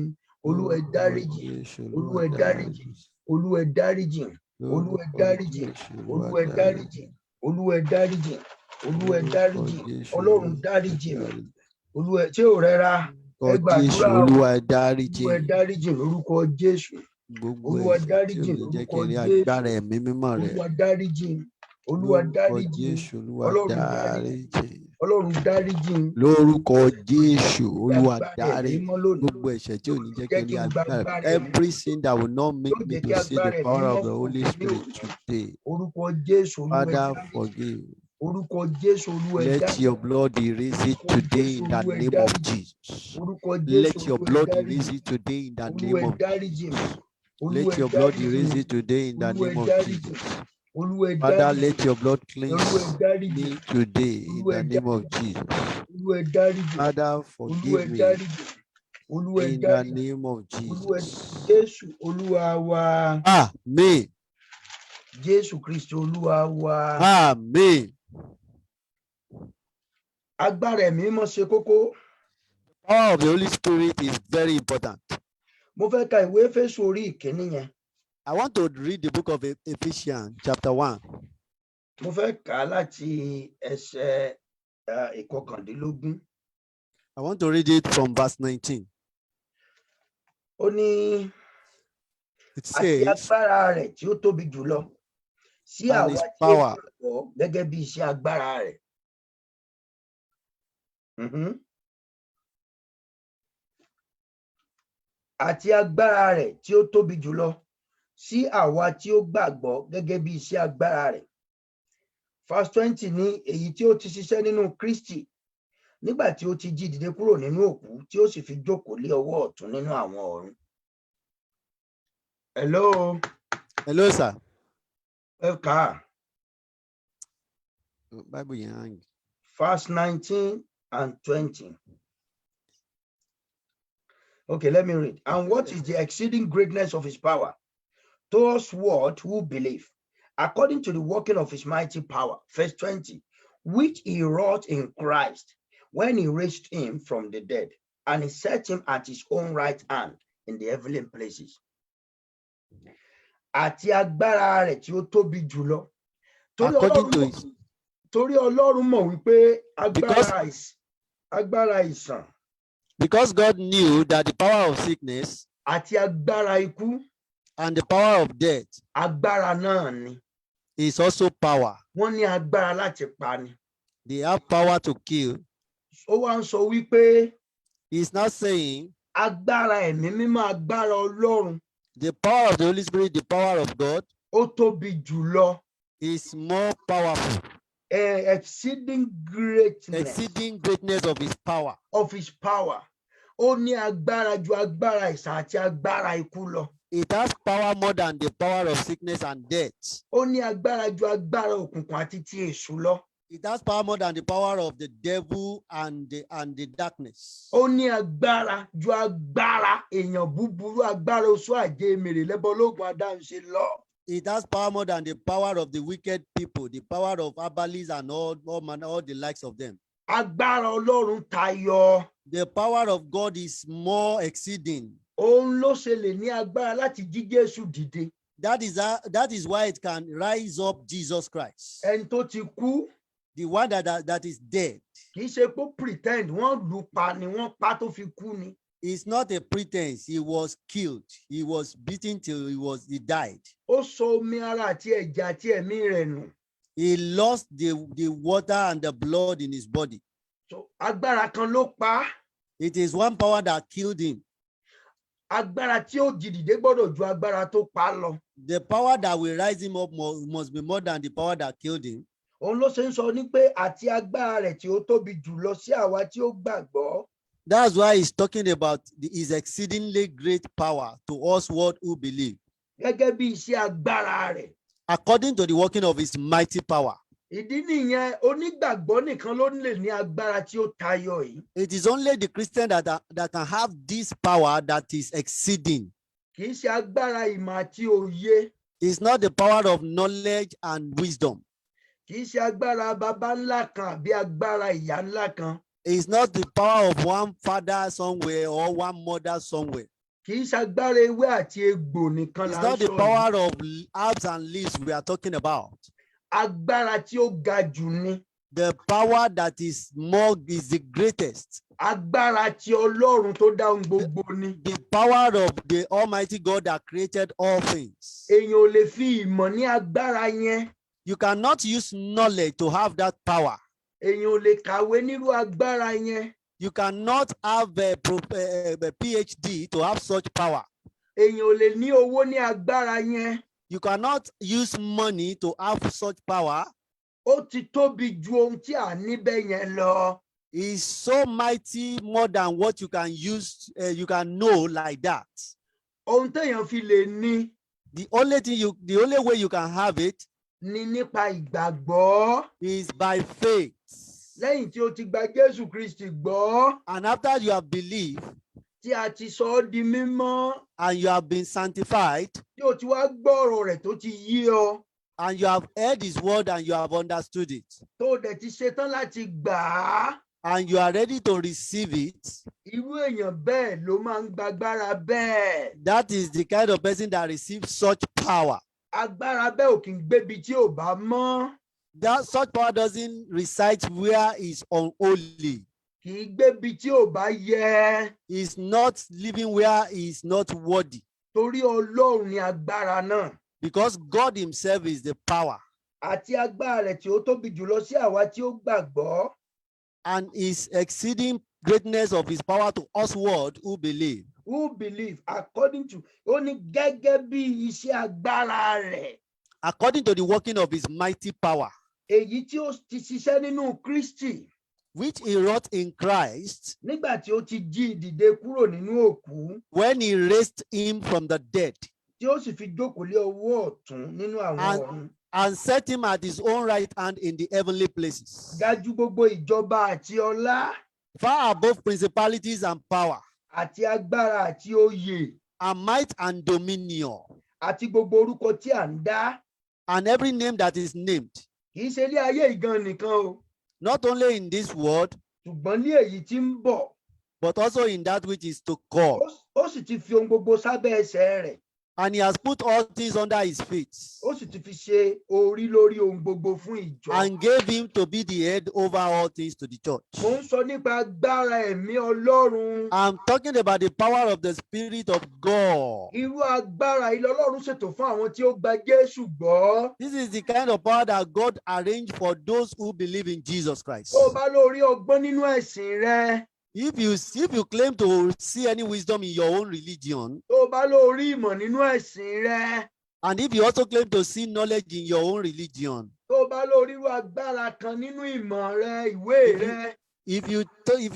Olúwa ẹ Lórúkọ dáríjì. Jésù, Olúwa Olúwa ẹ dáríjì. dáríjì. Olúwa ẹ dáríjì. Olúwa ẹ Lórúkọ dáríjì. Jésù, Olúwa Olúwa ẹ dáríjì. dáríjì. Olúwa ẹ dáríjì. Olúwa ẹ Lórúkọ dáríjì. Jésù, Ọlọ́run Olúwa dáríjì mi. dáríjì. Olúwa tí ò rẹra ẹ Lórúkọ Jésù, gbàdúrà o. Olúwa dáríjì. Olúwa ẹ dáríjì lórúkọ Jésù. Gbogbo Olúwa ẹ̀ṣẹ̀ tí dáríjì ò ní jẹ́ kí lórúkọ n rí Jésù. agbára ẹ̀mí mímọ́ rẹ. Olúwa dáríjì. Olúwa Lórúkọ dáríjì. Jésù, Olúwa Ọlọ́run dáríjì. dáríjì. Ọlọ́run dáríjì. Lórúkọ Jésù, Olúwa Agbára ẹ̀mí dáríjì. mímọ́ lónìí. Gbogbo ẹ̀ṣẹ̀ tí ò ní jẹ́ kí Jẹ́ n kí rí n gba agbára. agbára ẹ̀mí. Every sin that will not make Yóò me jẹ́ to kí see the agbára ẹ̀mí power of mímọ́ the Holy fún mi ní Spirit òní. today. Orúkọ Jésù, Olúwa ẹ Father, dáríjì. forgive. Orúkọ Jésù, Olúwa ẹ Let dáríjì. your blood erase it today in the Olúwa ẹ name of dáríjì. Jesus. Orúkọ Jésù, Let your Olúwa ẹ blood dáríjì. erase it today in the Olúwa name ẹ of dáríjì mi. Jesus. Olúwa Let ẹ your blood dáríjì erase mi. it today in the Olúwa ẹ name of dáríjì. Jesus. Olúwa ẹ Father, dáríjì. let your blood Olúwa ẹ cleanse dáríjì. me today in Olúwa ẹ the name of dáríjì. Jesus. Olúwa ẹ dáríjì. Father, Olúwa ẹ forgive me dáríjì. Olúwa ẹ in the dáríjì. name of Olúwa ẹ Jesus. Jésù Olúwa wa. Amen. Jésù Kristi Olúwa wa. Amen. Agbára ẹ̀mí mímọ́ ṣe kókó. Power of the Holy Spirit is very important. Mo fẹ́ ka ìwé Éfésù orí ìkíní yẹn. I want to read the book of Ephesians, chapter 1. Mo fẹ́ kà á láti ẹsẹ̀ ìkọkàndínlógún. I want to read it from verse 19. Ó ní It àti says, agbára rẹ̀ tí ó tóbi jùlọ sí And àwa his tí ó power. gbàgbọ́ gẹ́gẹ́ bí iṣẹ́ agbára rẹ̀. Àti agbára rẹ̀ tí ó tóbi jùlọ sí àwa tí ó gbàgbọ́ gẹ́gẹ́ bí iṣẹ́ agbára rẹ̀. Verse 20 ní èyí tí ó ti ṣiṣẹ́ nínú Kristi nígbà tí ó ti jí dìde kúrò nínú òkú tí ó sì fi jókòó lé ọwọ́ ọ̀tún nínú àwọn ọ̀run. Hello. Hello, sir. Ẹ kà á. Bible hang. Verse 19 and 20. Okay, let me read. And what is the exceeding greatness of his power towards what who believe, according to the working of his mighty power, verse 20, which he wrought in Christ when he raised him from the dead, and he set him at his own right hand in the heavenly places. Àti agbára rẹ̀ tí ó tóbi jùlọ. Torí Ọlọ́run mọ̀ wípé agbára ìsàn. Because God knew that the power of sickness àti agbára ikú and the power of death agbára náà ni. is also power. Wọ́n ní agbára láti pa ni. They have power to kill. Ó wá ń sọ wípé He's not saying agbára ẹ̀mí mímọ́, agbára Ọlọ́run. The power of the Holy Spirit, the power of God, ó tóbi jùlọ. is more powerful. Exceeding greatness of his power. Of his power. Ó ní agbára ju agbára ìsàn àti agbára ikú lọ. It has power more than the power of sickness and death. Ó ní agbára ju agbára òkùnkùn àti ti èṣù lọ. It has power more than the power of the devil and the darkness. Ó ní agbára ju agbára èèyàn búburú, agbára oṣó àjẹ́ mèrè lẹ́bọ̀lógún adáhunṣe lọ. It has power more than the power of the wicked people, the power of Abalis and all the likes of them. Agbára Ọlọ́run tayọ. The power of God is more exceeding. Òun ló ṣe lè ní agbára láti jí Jésù dìde. That is why it can rise up Jesus Christ. Ẹni tó ti kú. The one that is dead. Kì í ṣe pé pretend wọ́n lù pa ni wọ́n pa tó fi kú ni. It's not a pretense. He was killed. He was beaten till he died. Ó sọ omi ara àti ẹ̀jẹ̀ àti ẹ̀mí rẹ̀ nù. He lost the water and the blood in his body. So agbára kan ló pa. It is one power that killed him. Agbára tí ó jí dìde gbọ́dọ̀ ju agbára tó pa lọ. The power that will rise him up must be more than the power that killed him. Òun ló ṣe ń sọ ní pé àti agbára rẹ̀ tí ó tóbi jù lọ sí àwa tí ó gbàgbọ́. That's why he's talking about his exceedingly great power to us who believe. Gẹ́gẹ́ bí iṣẹ́ agbára rẹ̀. According to the working of his mighty power. Ìdí nìyẹn onígbàgbọ́ nìkan ló lè ní agbára tí ó tayọ yìí. It is only the Christian that can have this power that is exceeding. Kì í ṣe agbára ìmọ̀ àti òye. It's not the power of knowledge and wisdom. Kì í ṣe agbára baba ńlá kan àbí agbára ìyá ńlá kan. It's not the power of one father somewhere or one mother somewhere. Kì í ṣe agbára ewé àti egbò nìkan là ń sọ. It's not the power of herbs and leaves we are talking about. Agbára tí ó ga jù ni. The power that is the greatest. Agbára tí Ọlọ́run tó dá ohun gbogbo ni. The power of the Almighty God that created all things. Èèyàn ò lè fi ìmọ̀ ní agbára yẹn. You cannot use knowledge to have that power. Èèyàn ò lè kàwé nírú agbára yẹn. You cannot have a PhD to have such power. Èèyàn ò lè ní owó ní agbára yẹn. You cannot use money to have such power. Ó ti tóbi ju ohun tí à níbẹ̀ yẹn lọ. Is so mighty more than what you can use, you can know like that. Ohun téèyàn fi lè ní. The only way you can have it ni nípa ìgbàgbọ́. Is by faith. Lẹ́yìn tí o ti gba Jésù Kristi gbọ́. And after you have believed. Tí a ti sọ ọ́ di mímọ́. And you have been sanctified. Tí o ti wá gbọ́ ọ̀rọ̀ rẹ̀ tó ti yé ọ. And you have heard his word and you have understood it. Tó o dẹ̀ ti ṣetán láti gbà á. And you are ready to receive it. Irú èèyàn bẹ́ẹ̀ ló máa ń gbàgbára bẹ́ẹ̀. That is the kind of person that receives such power. Agbára bẹ́ẹ̀ ò kì í gbébi tí ò bá mọ́. That such power doesn't reside where is unholy. Kì í gbébi tí ò bá yẹ. Is not living where he is not worthy. Torí Ọlọ́run ni agbára náà. Because God himself is the power. Àti agbára rẹ̀ tí ó tóbi jùlọ sí àwa tí ó gbàgbọ́. And his exceeding greatness of his power to us who believe. Who believe according to ó ní gẹ́gẹ́ bí iṣẹ́ agbára rẹ̀. According to the working of his mighty power. Èyí tí ó ti ṣiṣẹ́ nínú Kristi. Which he wrought in Christ. Nígbà tí ó ti jí dìde kúrò nínú òkú. When he raised him from the dead. Tí ó sì fi jókòó lé ọwọ́ ọ̀tún nínú àwọn ọ̀run. And set him at his own right hand in the heavenly places. Dájú gbogbo ìjọba àti ọlá. Far above principalities and power. Àti agbára àti oyè. And might and dominion. Àti gbogbo orúkọ tí à ń dá. And every name that is named. Kì í ṣe ilé ayé ìgan nìkan o. Not only in this world. Ṣùgbọ́n ní èyí tí ń bọ̀. But also in that which is to come. Ó sì ti fi ohun gbogbo sábẹ́ ẹsẹ̀ rẹ̀. And he has put all things under his feet. Ó sì ti fi ṣe orí lórí ohun gbogbo fún ìjọ. And gave him to be the head over all things to the church. Mo ń sọ nípa agbára ẹ̀mí Ọlọ́run. I'm talking about the power of the Spirit of God. Irú agbára ilé Ọlọ́run ṣètò fún àwọn tí ó gba Jésù gbọ́. This is the kind of power that God arranged for those who believe in Jesus Christ. Tó o bá lórí ọgbọ́n nínú ẹ̀sìn rẹ. If you claim to see any wisdom in your own religion. Tó o bá lórí ìmọ̀ nínú ẹ̀sìn rẹ. And if you also claim to see knowledge in your own religion. Tó o bá lórí irú agbára kan nínú ìmọ̀ rẹ, ìwé rẹ. If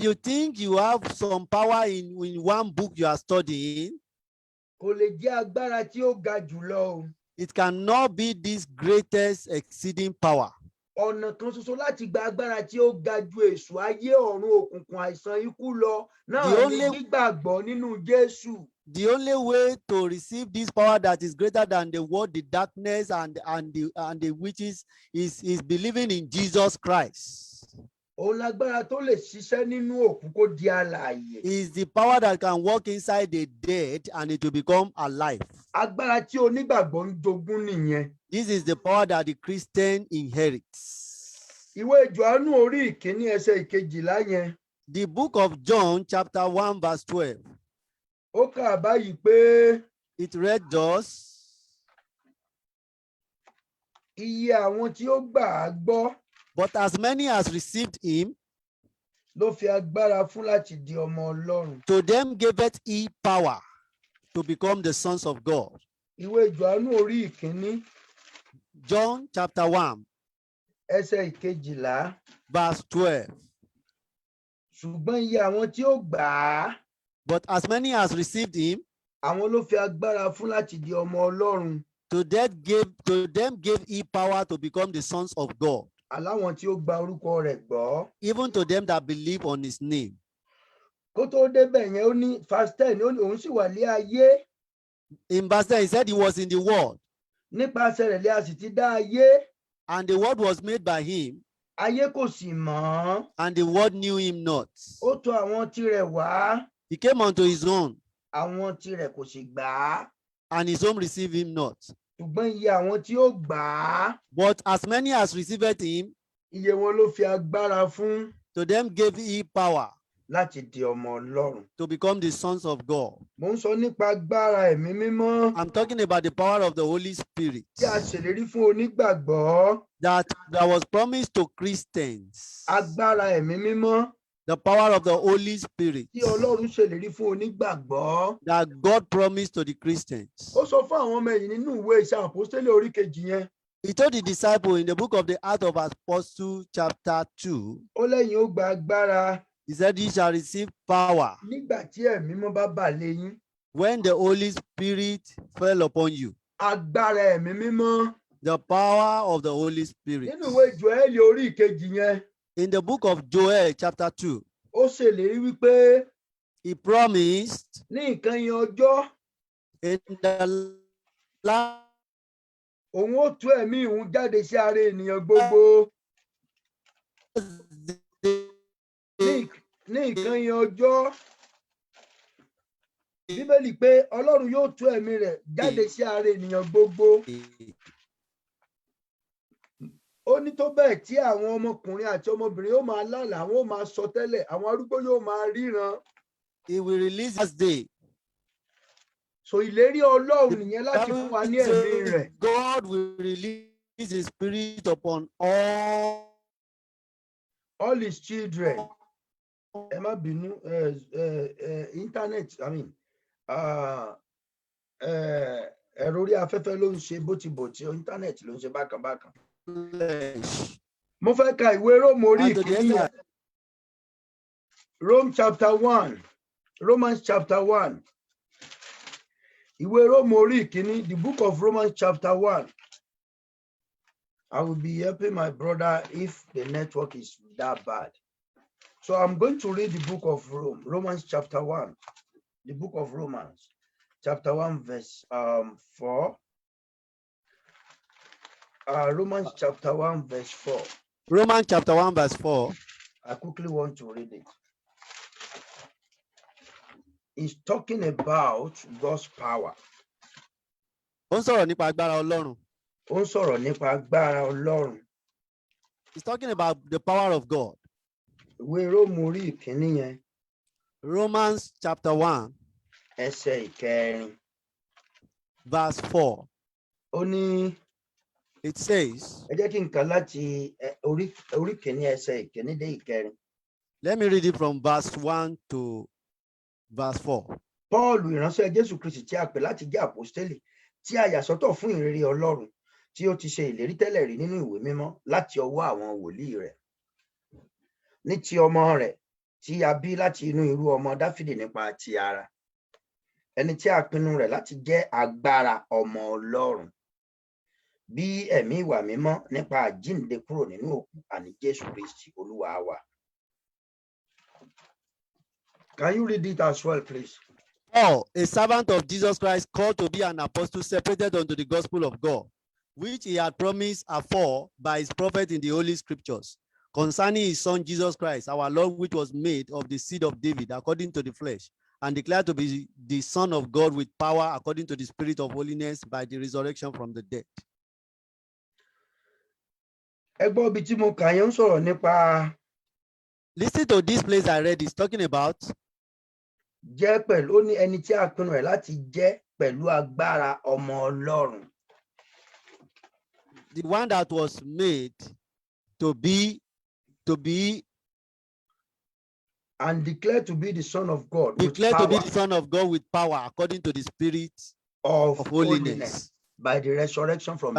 you think you have some power in one book you are studying. Kò lè jẹ́ agbára tí ó ga jùlọ o. It cannot be this greatest exceeding power. ọ̀nà kan ṣoṣo láti gba agbára tí ó ga ju èṣù ayé ọ̀run òkùnkùn àìsàn ikú lọ náà ni gbígbàgbọ́ nínú Jésù. The only way to receive this power that is greater than the world, the darkness, and the witches is believing in Jesus Christ. Òun lágbára tó lè ṣiṣẹ́ nínú òkú kó di alààyè. Is the power that can walk inside the dead and it will become alive. Agbára tí onígbàgbọ́ ń jogún nìyẹn. This is the power that the Christian inherits. Ìwé Jòhánù orí ìkíní ẹsẹ̀ ìkejìlá yẹn. The book of John chapter 1 verse 12. Ó kà báyìí pé. It read thus. Iye àwọn tí ó gbà á gbọ́. But as many as received him, ló fi agbára fún láti di ọmọ Ọlọ́run. To them giveth he power to become the sons of God. Ìwé Jòhánù orí ìkíní. John chapter 1. Ẹsẹ̀ ìkejìlá. Verse 12. Ṣùgbọ́n iye àwọn tí ó gbà á. But as many as received him, àwọn ló fi agbára fún láti di ọmọ Ọlọ́run. To them gave he power to become the sons of God. Aláwọn tí ó gba orúkọ rẹ̀ gbọ́. Even to them that believe on his name. Kó tó débẹ̀ yẹn ó ní verse 10 ó ní òun sì wà lé ayé. In verse 10 he said he was in the world. Nípasẹ̀ rẹ̀ lé a sì ti dá ayé. And the word was made by him. Ayé kò sì mọ̀. And the word knew him not. Ó tọ̀ àwọn tirẹ̀ wá. He came unto his own. Àwọn tirẹ̀ kò sì gbà á. And his own received him not. Ṣùgbọ́n iye àwọn tí ó gbà á. But as many as received him, iye wọn ló fi agbára fún. To them gave he power. Láti di ọmọ Ọlọ́run. To become the sons of God. Mo ń sọ nípa agbára ẹ̀mí mímọ́. I'm talking about the power of the Holy Spirit. Tí a ṣèlérí fún onígbàgbọ́. That was promised to Christians. Agbára ẹ̀mí mímọ́. The power of the Holy Spirit. Tí Ọlọ́run ṣèlérí fún onígbàgbọ́. That God promised to the Christians. Ó sọ fún àwọn ọmọ ẹ̀yìn nínú ìwé Iṣẹ́ Àpọ́stélì orí kejì yẹn. He told the disciple in the book of the Acts of Apostles chapter 2. Ó lẹ́yìn ó gba agbára. He said ye shall receive power. Nígbà tí ẹ̀mí mímọ́ bá bà lé yín. When the Holy Spirit fell upon you. Agbára ẹ̀mí mímọ́. The power of the Holy Spirit. Nínú ìwé Jóẹ́lì orí ìkejì yẹn. In the book of Joel chapter 2. Ó ṣèlérí wípé. He promised. Ní ìkẹyìn ọjọ́. In the last. Òun ó tú ẹ̀mí ìhun jáde sí ara ènìyàn gbogbo. Ní ìkẹyìn ọjọ́. Bíbélì pé Ọlọ́run yóò tú ẹ̀mí rẹ̀ jáde sí ara ènìyàn gbogbo. Ó ní tó bẹ́ẹ̀ tí àwọn ọmọkùnrin àti ọmọbìnrin yóò máa lálàá, àwọn ó máa sọ tẹ́lẹ̀, àwọn arúgbó yóò máa ríran. He will release this day. So ìlérí Ọlọ́run nìyẹn láti fún wa ní ẹ̀mí rẹ̀. God will release his spirit upon all his children. Ẹ má bínú, internet, ẹ̀rọ orí afẹ́fẹ́ ló ń ṣe bótibòtì, internet ló ń ṣe bákan bákan. Mo fẹ́ ka ìwé Róòmù orí ìkíní. Romans chapter 1. Ìwé Róòmù orí ìkíní, the book of Romans chapter 1. I will be helping my brother if the network is that bad. So I'm going to read the book of Romans chapter 1. The book of Romans chapter 1 verse 4. Romans chapter 1 verse 4. Romans chapter 1 verse 4. I quickly want to read it. He's talking about God's power. Ó ń sọ̀rọ̀ nípa agbára Ọlọ́run. Ó ń sọ̀rọ̀ nípa agbára Ọlọ́run. He's talking about the power of God. Ìwé Róòmù orí ìkíní yẹn. Romans chapter 1. Ẹsẹ̀ ìkẹrin. Verse 4. Ó ní. It says. Ẹ jẹ́ kí n kà láti orí ìkíní ẹsẹ̀ ìkíní dé ìkẹrin. Let me read it from verse 1 to verse 4. Paul, ìránṣẹ́ Jésù Kristi tí a pè láti jẹ́ àpọ́stélì, tí a yà sọ́tọ̀ fún ìrere Ọlọ́run, tí ó ti ṣe ìlérí tẹ́lẹ̀ rí nínú ìwé mímọ́ láti ọwọ́ àwọn wòlíì rẹ̀. Ní ti ọmọ rẹ̀ tí a bí láti inú irú ọmọ Dáfídì nípa ti ara. Ẹni tí a pinnu rẹ̀ láti jẹ́ agbára ọmọ Ọlọ́run. bí ẹ̀mí ìwà mímọ́ nípa àjíǹde kúrò nínú òkú àní Jésù Kristi Olúwa wa. Can you read it as well, please? Paul, a servant of Jesus Christ, called to be an apostle, separated unto the gospel of God, which he had promised afore by his prophet in the Holy Scriptures, concerning his son Jesus Christ, our Lord, which was made of the seed of David according to the flesh, and declared to be the Son of God with power according to the Spirit of holiness by the resurrection from the dead. Ẹ gbọ́ bí tí mo kà yẹn ń sọ̀rọ̀ nípa Listen to this place I read. It's talking about jẹ́ pẹ̀lú, ó ní ẹni tí a pinnu rẹ̀ láti jẹ́ pẹ̀lú agbára ọmọ Ọlọ́run. the one that was made to be and declared to be the Son of God declared to be the Son of God with power according to the Spirit of holiness by the resurrection from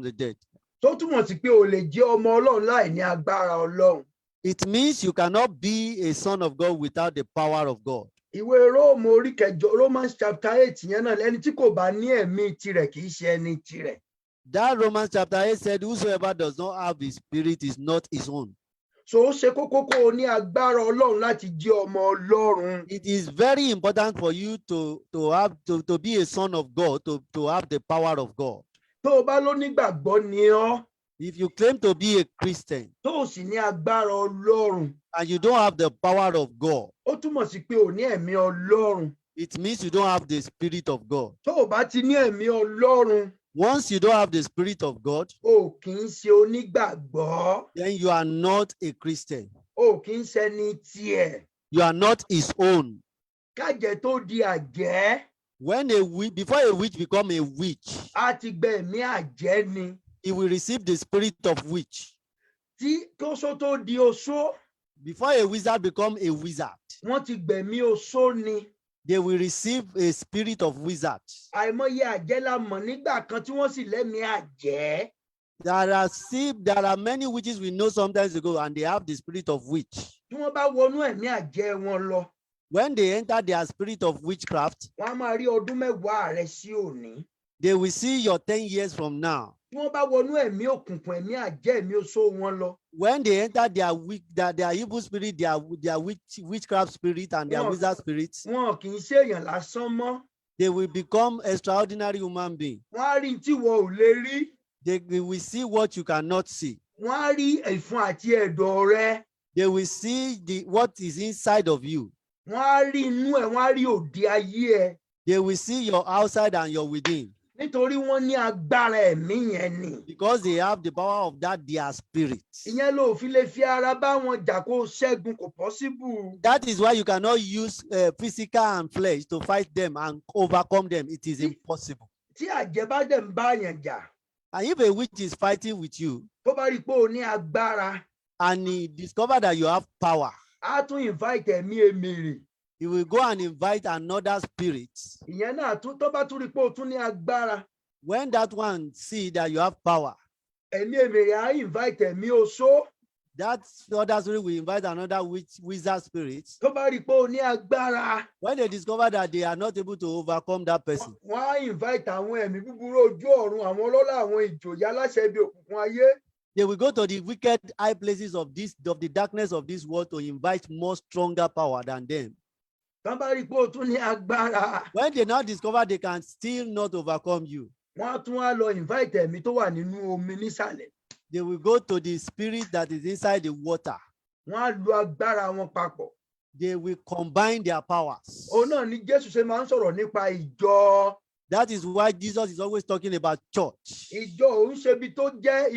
the dead. Tó túmọ̀ sí pé o lè jẹ́ ọmọ Ọlọ́run láì ní agbára Ọlọ́run. It means you cannot be a son of God without the power of God. Ìwé Róòmù orí kẹjọ, Romans chapter 8 yẹn náà, ẹni tí kò bá ní ẹ̀mí tirẹ̀ kì í ṣe ẹni tirẹ̀. That Romans chapter 8 said, whosoever does not have his spirit is not his own. So ó ṣe kókó kó o ní agbára Ọlọ́run láti jẹ́ ọmọ Ọlọ́run. It is very important for you to be a son of God, to have the power of God. Tó o bá ló nígbàgbọ́ ni ọ́. If you claim to be a Christian tó o sì ní agbára Ọlọ́run, and you don't have the power of God, ó túmọ̀ sí pé o ní ẹ̀mí Ọlọ́run. it means you don't have the Spirit of God. Tó o bá ti ní ẹ̀mí Ọlọ́run, once you don't have the Spirit of God, o kì í ṣe onígbàgbọ́. then you are not a Christian. O kì í ṣe ní tiẹ̀. You are not his own. Kájẹ tó di àjẹ́. When before a witch become a witch, A ti gbẹ ẹ̀mí àjẹ́ ni. he will receive the spirit of witch. Tí kóṣó tó di oṣó. Before a wizard become a wizard, Wọ́n ti gbẹ̀mí oṣó ni. they will receive a spirit of wizard. Àìmọye àjẹ́ la mọ̀ nígbà kan tí wọ́n sì lẹ́mí àjẹ́. There are many witches we know sometimes ago, and they have the spirit of witch. Tí wọ́n bá wọnú ẹ̀mí àjẹ́ wọn lọ. When they enter their spirit of witchcraft, Wọ́n á máa rí ọdún mẹ́wàá rẹ̀ sí òní. they will see your 10 years from now. Tí wọ́n bá wọnú ẹ̀mí òkùnkùn, ẹ̀mí àjẹ́, ẹ̀mí oṣó wọn lọ. When they enter their evil spirit, their witchcraft spirit and their wizard spirits, wọn kì í ṣèèyàn lásán mọ́. they will become extraordinary human beings. Wọ́n á rí tí wọn ò lè rí. They will see what you cannot see. Wọ́n á rí ìfun àti ẹ̀dọ̀ rẹ. They will see what is inside of you. Wọ́n á rí inú ẹ̀, wọ́n á rí òde ayé ẹ. They will see your outside and your within. Nítorí wọ́n ní agbára ẹ̀mí yẹn ni. Because they have the power of their spirit. Ìyẹn ló fi lè fi ara bá wọn jà kó ṣẹ́gun, kò possible. That is why you cannot use physical and flesh to fight them and overcome them. It is impossible. Tí àjẹ́ bá dẹ̀ ń bá yàn jà. And if a witch is fighting with you, tó bá rí pé o ní agbára. and he discover that you have power, á tún invite ẹ̀mí èmèrè. he will go and invite another spirit. Ìyẹn náà tó bá tún rí pé o tún ní agbára. When that one see that you have power, ẹ̀mí èmèrè á invite ẹ̀mí oṣó. that other spirit will invite another wizard spirit. Tó bá rí pé o ní agbára. When they discover that they are not able to overcome that person, wọ́n á invite àwọn ẹ̀mí búburú ojú ọ̀run, àwọn ọlọ́lá, àwọn ìjòyè aláṣẹ ibi òkùnkùn ayé. they will go to the wicked high places of the darkness of this world to invite more stronger power than them. Tán bá rí pé o tún ní agbára. When they now discover they can still not overcome you, wọ́n á tún wá lọ invite ẹ̀mí tó wà nínú omi nísàlẹ̀. they will go to the spirit that is inside the water. Wọ́n á lo agbára wọn papọ̀. They will combine their powers. Òun náà ni Jésù ṣe máa ń sọ̀rọ̀ nípa ìjọ. That is why Jesus is always talking about church. Ìjọ òun ṣe ibi tó jẹ́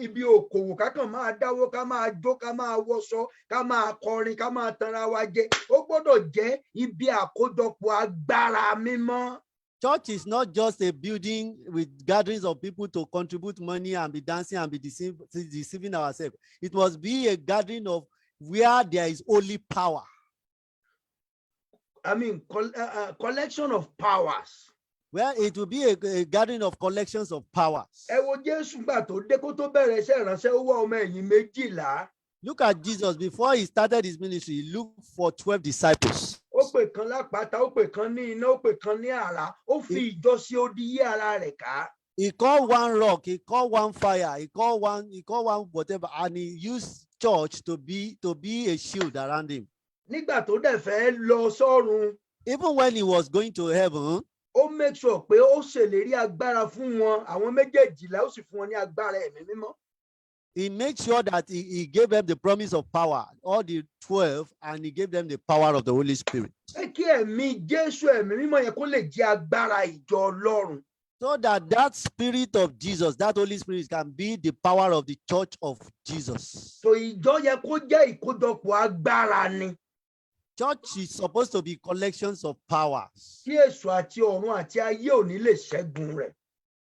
ibi òkòwò, ká kàn máa dáwó, ká máa jó, ká máa wọṣọ, ká máa kọrin, ká máa tanra wa jẹ. Ó gbọ́dọ̀ jẹ́ ibi àkójọpọ̀ agbára mímọ́. Church is not just a building with gatherings of people to contribute money and be dancing and be deceiving ourselves. It must be a gathering of where there is holy power. I mean, collection of powers. Well, it will be a gathering of collections of powers. Ẹ wo Jésù gbà tó dé, kó tó bẹ̀rẹ̀ iṣẹ́ ìránṣẹ́, ó wá ọmọ ẹ̀yìn 12. Look at Jesus. Before he started his ministry, he looked for 12 disciples. Ó pè kan lápáta, ó pè kan ní iná, ó pè kan ní àrá. Ó fi ìjọ sí odi yí ara rẹ̀ ká. He called one rock, he called one fire, he called one whatever, and he used church to be a shield around him. Nígbà tó dẹ̀ fẹ́ lọ sọ́run, Even when he was going to heaven, ó make sure pé ó ṣèlérí agbára fún wọn, àwọn méjèèjìlá ó sì fún wọn ní agbára ẹ̀mí mímọ́. he made sure that he gave them the promise of power, all the 12, and he gave them the power of the Holy Spirit. Pé kí ẹ̀mí Jésù ẹ̀mí mímọ́ yẹn kó lè jẹ́ agbára ìjọ Ọlọ́run. So that spirit of Jesus, that Holy Spirit can be the power of the church of Jesus. So ìjọ yẹ kó jẹ́ ìkójọpọ̀ agbára ni. Church is supposed to be collections of powers. Tí èṣù àti ọ̀run àti ayé ò ní lè ṣẹ́gun rẹ̀.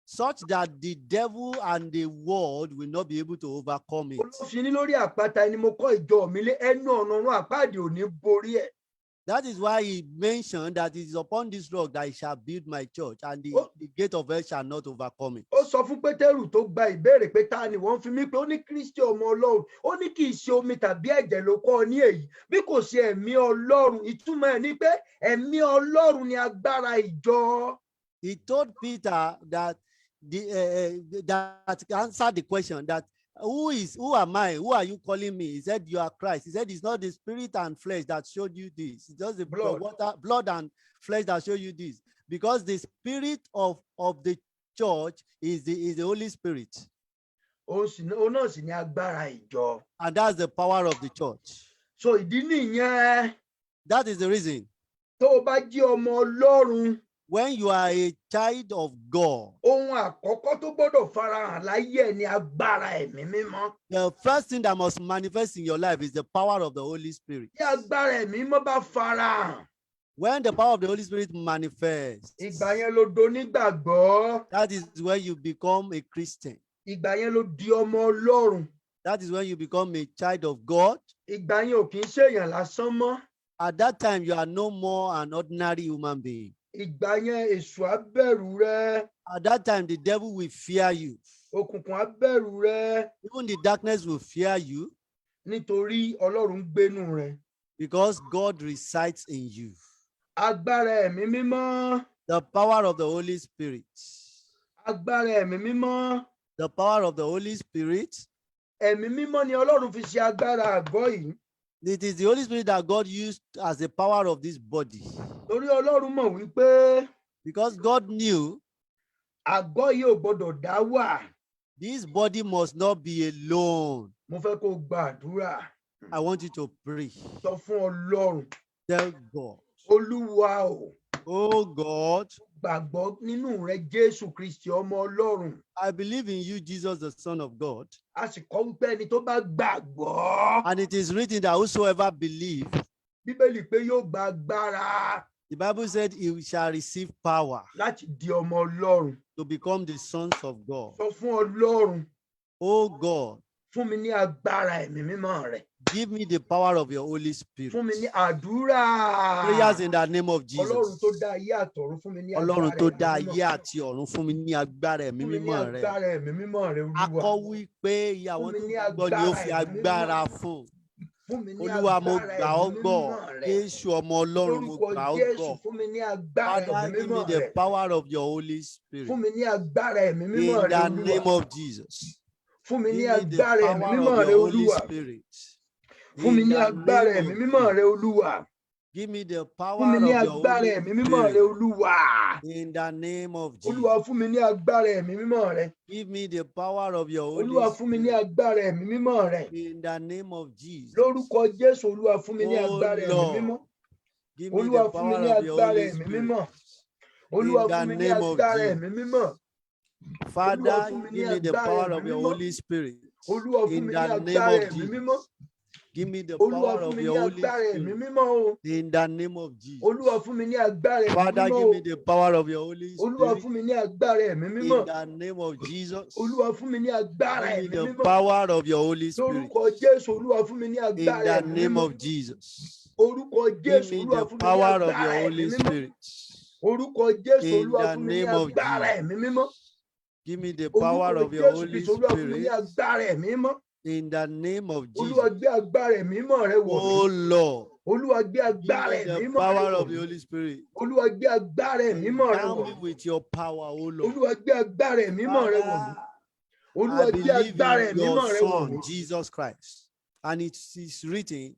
Such that the devil and the world will not be able to overcome it. Olófin ní lórí àpáta ẹni mo kọ́ ìjọ mi lé, ẹnu ọ̀nà ọ̀run àpáàdì ò ní borí ẹ̀. That is why he mentioned that it is upon this rock that I shall build my church, and the gate of hell shall not overcome it. Ó sọ fún Pétérù tó gba ìbéèrè pé ta ni wọ́n fi mí pé ó ní Kristi ọmọ Ọlọ́run, ó ní kì í ṣe omi tàbí ẹ̀jẹ̀ ló kọ́ ọ ní èyí bí kò ṣe ẹ̀mí Ọlọ́run. Ìtumọ̀ ẹ̀ ni pé ẹ̀mí Ọlọ́run ni agbára ìjọ. He told Peter that that answered the question that who am I? Who are you calling me? He said, you are Christ. He said, it's not the spirit and flesh that showed you this. It's just the blood and flesh that showed you this. Because the spirit of the church is the Holy Spirit. And that's the power of the church. So that is the reason. When you are a child of God, the first thing that must manifest in your life is the power of the Holy Spirit. When the power of the Holy Spirit manifests, that is when you become a Christian. That is when you become a child of God. At that time, you are no more an ordinary human being. At that time, the devil will fear you. Even the darkness will fear you. Because God resides in you. The power of the Holy Spirit. The power of the Holy Spirit. It is the Holy Spirit that God used as the power of this body. Because God knew this body must not be alone. I want you to pray. Tell God. Oh God, I believe in you, Jesus, the Son of God. And it is written that whosoever believes, the Bible said he shall receive power to become the sons of God. Oh God, give me the power of your Holy Spirit. Prayers in the name of Jesus. Ọlọ́run tó dá ayé àti ọ̀run fún mi ní agbára ẹ̀mí mímọ́ rẹ̀. Akọ wí pé ìyàwó tó gbọ́ ni ó fi agbára fún. Olúwa mo gbà ọ́ gbọ́. Jésù ọmọ Ọlọ́run mo gbà ọ́ gbọ́. Father, give me the power of your Holy Spirit. In the name of Jesus. Give me the power of your Holy Spirit. Give me the power of your Holy Spirit. In the name of Jesus. Give me the power of your Holy Spirit. In the name of Jesus. Oh Lord, give me the power of your Holy Spirit. In the name of Jesus. Father, give me the power of your Holy Spirit. In the name of Jesus. Give me the power of your Holy Spirit. In the name of Jesus. Father, give me the power of your Holy Spirit. In the name of Jesus. Give me the power of your Holy Spirit. In the name of Jesus. Give me the power of your Holy Spirit. In the name of Jesus. Give me the power of your Holy Spirit. In the name of Jesus. Oh Lord, Olúwa gbé Give agbára me the ẹ̀mí mímọ́ rẹ power wọ̀ of the mí. Holy Spirit. Olúwa gbé agbára ẹ̀mí mímọ́ rẹ Endow wọ̀ me mí. with your power, O Lord. Olúwa gbé agbára ẹ̀mí mímọ́ rẹ wọ̀ mí. Father, Olúwa I gbé believe agbára in ẹ̀mí your mímọ́ rẹ wọ̀ mí. Son, Jesus Christ. And it is written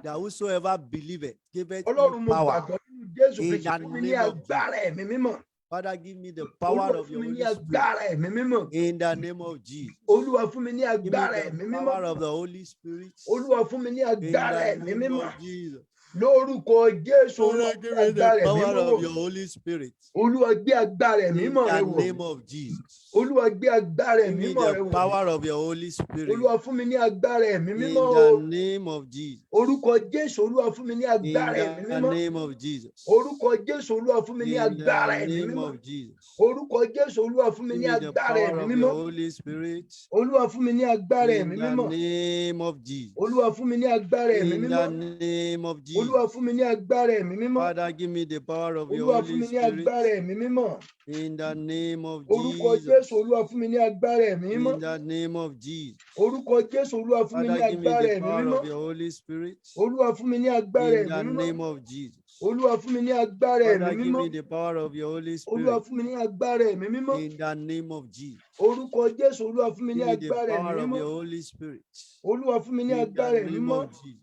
that whosoever believeth giveth Ọlọ́run him mo power. gbàgbọ́ nínú Jésù In Kristi, the fún mi ní name of agbára ẹ̀mí mímọ́. Father, give me the power Olúwa of fún your mi ní Holy Spirit. agbára ẹ̀mí mímọ́. In the name of Jesus. Olúwa fún mi ní Give me agbára ẹ̀mí the mímọ́. power of the Holy Spirit. Olúwa fún mi ní In agbára the ẹ̀mí name mímọ́. of Jesus. Lórúkọ Jésù, Olúwa Father, gbé give me the agbára ẹ̀mí power mímọ́ of wọ̀ your mí. Holy Spirit. Olúwa gbé agbára ẹ̀mí In mímọ́ rẹ the wọ̀ name mí. of Jesus. Olúwa gbé agbára Give ẹ̀mí me mímọ́ rẹ the wọ̀ mí. power of your Holy Spirit. Olúwa fún mi ní agbára ẹ̀mí mímọ́ In o. the name of Jesus. Orúkọ Jésù, Olúwa fún mi ní In agbára ẹ̀mí the mímọ́. name of Jesus. Orúkọ Jésù, Olúwa fún mi ní In the agbára ẹ̀mí name mímọ́. of Jesus. Orúkọ Jésù, Olúwa fún mi Give ní me the agbára power ẹ̀mí of mímọ́. your Holy Spirit. Olúwa fún mi ní agbára In ẹ̀mí the mímọ́. name of Jesus. Olúwa fún mi ní agbára ẹ̀mí In mímọ́. the name of Olúwa Jesus. fún mi ní agbára ẹ̀mí mímọ́. Father, give me the power of your Olúwa fún Holy mi ní Spirit. agbára ẹ̀mí mímọ́. In the name of Orúkọ Jesus. Jésù, Olúwa fún mi ní agbára ẹ̀mí mímọ́. In the name of Jesus. Orúkọ Jésù, Olúwa fún mi ní Father, give me agbára the ẹ̀mí power mímọ́. of your Holy Spirit. Olúwa fún mi ní agbára In ẹ̀mí the mímọ́. name of Jesus. Olúwa fún mi ní agbára ẹ̀mí Father, give mímọ́. me the power of your Holy Olúwa Spirit. fún mi ní agbára ẹ̀mí mímọ́. In the name of Jesus. Orúkọ Jésù, Olúwa fún mi ní Give me the agbára ẹ̀mí power of mímọ́. your Holy Spirit. Olúwa fún mi ní In the agbára ẹ̀mí name mímọ́. of Jesus.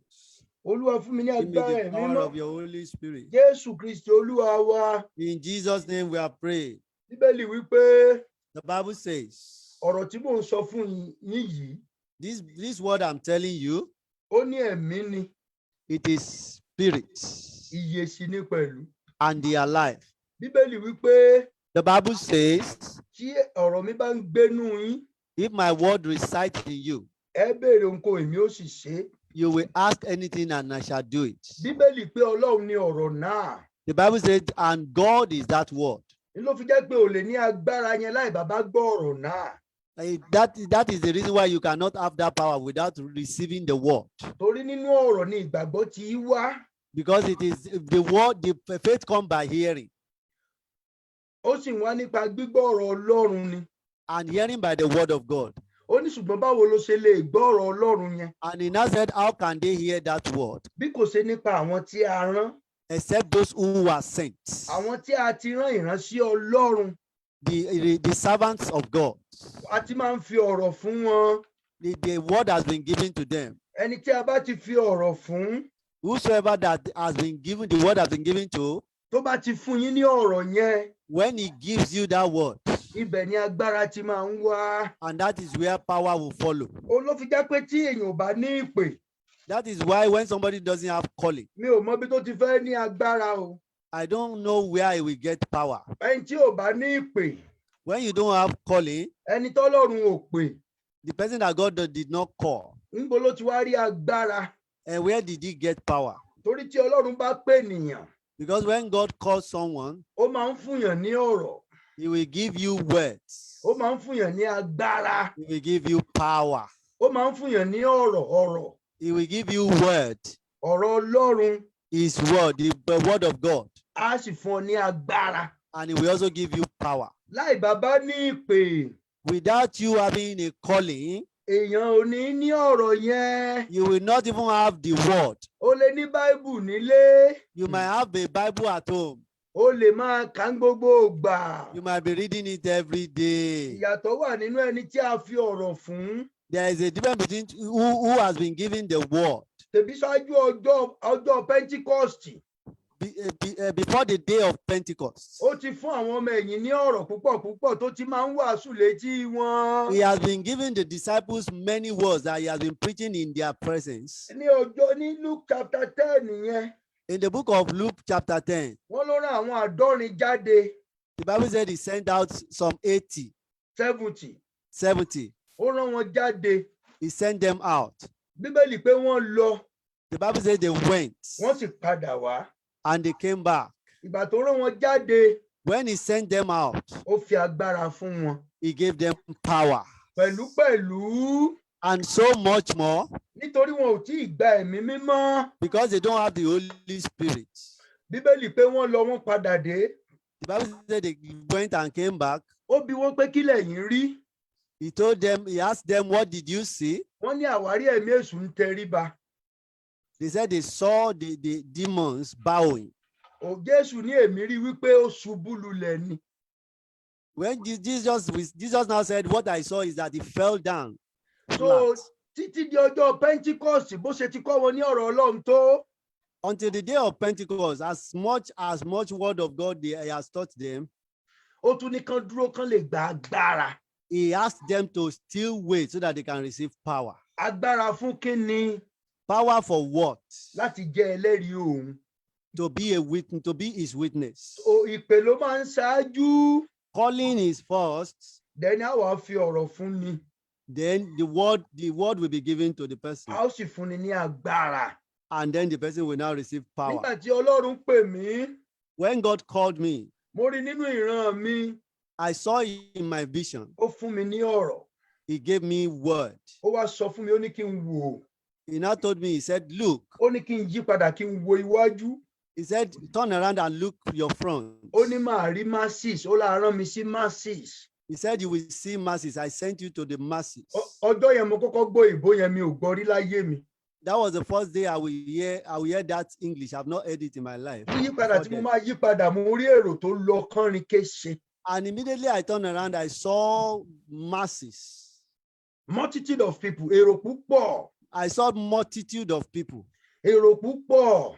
Olúwa fún mi ní Give me agbára the ẹ̀mí power mímọ́. of your Holy Spirit. Jésù Kristi Olúwa wa. In Jesus' name we are praying. Bíbélì wípé The Bible says, ọ̀rọ̀ tí mò ń sọ fún yín yìí, this word I'm telling you, ó ní ẹ̀mí ni, it is spirit ìyè sì ni pẹ̀lú. and they are alive. Bíbélì wípé The Bible says, tí ọ̀rọ̀ mi bá ń gbénú yín, if my word resides in you, ẹ béèrè ohunkóhun èmi ó sì ṣe é. you will ask anything and I shall do it. Bíbélì pé Ọlọ́run ni ọ̀rọ̀ náà. The Bible says, and God is that word. Ní ló fi jẹ́ pé o lè ní agbára yẹn láì bàbá gbọ́ ọ̀rọ̀ náà. That is the reason why you cannot have that power without receiving the word. Torí nínú ọ̀rọ̀ ni ìgbàgbọ́ ti wá. Because it is the word, the faith comes by hearing. Ó sì wá nípa gbígbọ́ ọ̀rọ̀ Ọlọ́run ni. And hearing by the word of God. Ó ní ṣùgbọ́n báwo ló ṣe lè gbọ́ ọ̀rọ̀ Ọlọ́run yẹn? And he now said, how can they hear that word? Bí kò ṣe nípa àwọn tí a rán. Except those who were sent. Àwọn tí a ti rán ìránṣẹ́ Ọlọ́run. The servants of God. A ti máa ń fi ọ̀rọ̀ fún wọn. The word has been given to them. Ẹni tí a bá ti fi ọ̀rọ̀ fún. Whosoever that has been given, the word has been given to. Tó bá ti fún yín ní ọ̀rọ̀ yẹn. When he gives you that word. Ibẹ̀ ni agbára ti máa ń wá. And that is where power will follow. Ó ló fi jẹ́ pé tí èèyàn ò bá ní ìpè. That is why when somebody doesn't have calling. Mi ò mọ bí tó ti fẹ́ ní agbára o. I don't know where he will get power. Ẹni tí ò bá ní ìpè. When you don't have calling. Ẹni tọ́lọ́run ò pè. The person that God did not call. Níbo ló ti wá rí agbára? And where did he get power? Torí tí Ọlọ́run bá pè nìyàn. Because when God calls someone. Ó máa ń fúnyàn ní ọ̀rọ̀. He will give you words. Ó máa ń fúnyàn ní agbára. He will give you power. Ó máa ń fúnyàn ní ọ̀rọ̀. He will give you word. Ọ̀rọ̀ Ọlọ́run. His word, the word of God. Á sì fún ọ ní agbára. And he will also give you power. Láì bàbá ní ìpè. Without you having a calling. Èèyàn ò ní ní ọ̀rọ̀ yẹn. You will not even have the word. O lè ní Báíbù nílé. You might have a Bible at home. O lè máa kà ń gbogbo ìgbà. You might be reading it every day. Ìyàtọ̀ wà nínú ẹni tí a fi ọ̀rọ̀ fún. There is a difference between who has been given the word. Tèbí ṣáájú ọjọ́ Pentecost. Before the day of Pentecost. Ó ti fún àwọn ọmọ ẹ̀yìn ní ọ̀rọ̀ púpọ̀ tó ti máa ń wàásù létí wọn. He has been giving the disciples many words that he has been preaching in their presence. Ní Luke chapter 10 nìyẹn. In the book of Luke chapter 10. Wọ́n ló rán àwọn àádọ́rin jáde. The Bible said he sent out some 80. 70. Ó rán wọn jáde. He sent them out. Bíbélì pé wọ́n lọ. The Bible said they went. Wọ́n sì padà wá. And they came back. Ìgbà tó rán wọn jáde. When he sent them out. Ó fi agbára fún wọn. He gave them power. Pẹ̀lú. And so much more. Nítorí wọn ò tí ì gba ẹ̀mí mímọ́. Because they don't have the Holy Spirit. Bíbélì pé wọ́n lọ wọ́n padà dé. The Bible said they went and came back. Ó bi wọ́n pé kí lẹ̀yin rí. He asked them, what did you see? Wọ́n ní àwárí ẹ̀mí èṣù ń tẹríba. They said they saw the demons bowing. Ò Jésù ní èmi rí wípé ó ṣubú lulẹ̀ ni. When Jesus now said, what I saw is that he fell down So flat. títí di ọjọ́ Pentecost bó ṣe ti kọ́ wọn ní ọ̀rọ̀ Ọlọ́run tó. Until the day of Pentecost, as much word of God he has taught them, Ó tún ní kán dúró kán lè gba agbára. he asked them to still wait so that they can receive power. Agbára fún kíni? Power for what? Láti jẹ́ ẹlẹ́rìí òun. To be a witness, to be his witness. Ìpè ló máa ń ṣáájú. Calling is first. Then a wá fi ọ̀rọ̀ fún ni. Then the word will be given to the person. A ó sì fún ni ní agbára. And then the person will now receive power. Nígbà tí Ọlọ́run pè mí. When God called me, mo rí nínú ìran mi. I saw in my vision. Ó fún mi ní ọ̀rọ̀. He gave me word. Ó wá sọ fún mi, ó ní kí n wò. He now told me, he said, look. Ó ní kí n yí padà kí n wo iwájú. He said, turn around and look your front. Ó ní màá rí masses, ó lá rán mi sí masses. He said, you will see masses. I sent you to the masses. Ọjọ́ yẹn mo kọ́kọ́ gbọ́ ìbò yẹn mi ò gbọ́ rí láyé mi. That was the first day I will hear that English. I've not heard it in my life. Yí padà tí mo máa yí padà, mo rí èrò tó lọ kánrin kéṣe. And immediately I turned around, I saw masses. Multitude of people, èrò púpọ̀. I saw multitude of people. Èrò púpọ̀.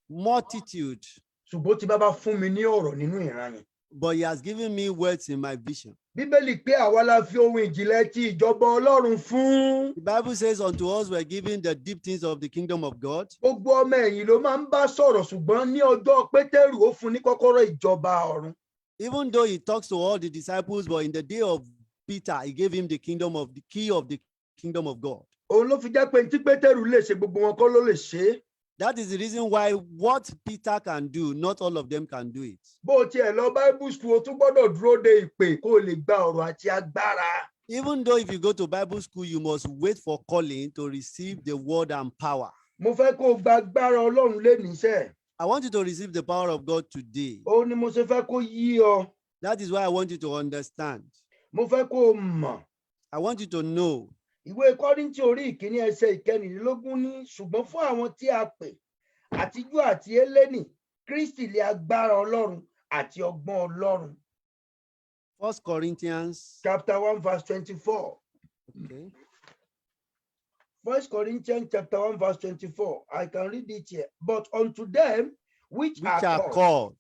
Multitude. Ṣùgbọ́n tí bàbá fún mi ní ọ̀rọ̀ nínú ìran yẹn. But he has given me words in my vision. Bíbélì pé àwa la fi ohun ìjìnlẹ̀ ti ìjọba Ọlọ́run fún. The Bible says unto us we're given the deep things of the kingdom of God. Gbogbo ọmọ ẹ̀yìn ló máa ń bá sọ̀rọ̀ ṣùgbọ́n ní ọjọ́ Pétérù ó fún ní kọ́kọ́rọ́ ìjọba ọ̀run. Even though he talks to all the disciples, but in the day of Peter, he gave him the key of the kingdom of God. Òun ló fi jẹ́ pé tí Pétérù lè ṣe gbogbo wọn kọ́ ló lè ṣe. That is the reason why what Peter can do, not all of them can do it. Bó tiẹ̀ lọ Bible school, o tún gbọ́dọ̀ dúró de ìpè kó o lè gba ọ̀rọ̀ àti agbára. Even though if you go to Bible school, you must wait for calling to receive the word and power. Mo fẹ́ kó o gba agbára Ọlọ́run lénìíṣẹ́. I want you to receive the power of God today. Ó ní mo ṣe fẹ́ kó yí ọ. That is why I want you to understand. Mo fẹ́ kó o mọ̀. I want you to know. Ìwé Kọ́ríńtì orí ìkíní ẹsẹ̀ ìkẹrìnlélógún ní ṣùgbọ́n fún àwọn tí a pè àti Júù àti Hélénì, Kristi lé agbára Ọlọ́run àti ọgbọ́n Ọlọ́run. 1 Corinthians chapter 1 verse 24. Okay. 1 Corinthians chapter 1 verse 24. I can read it here. But unto them which are called,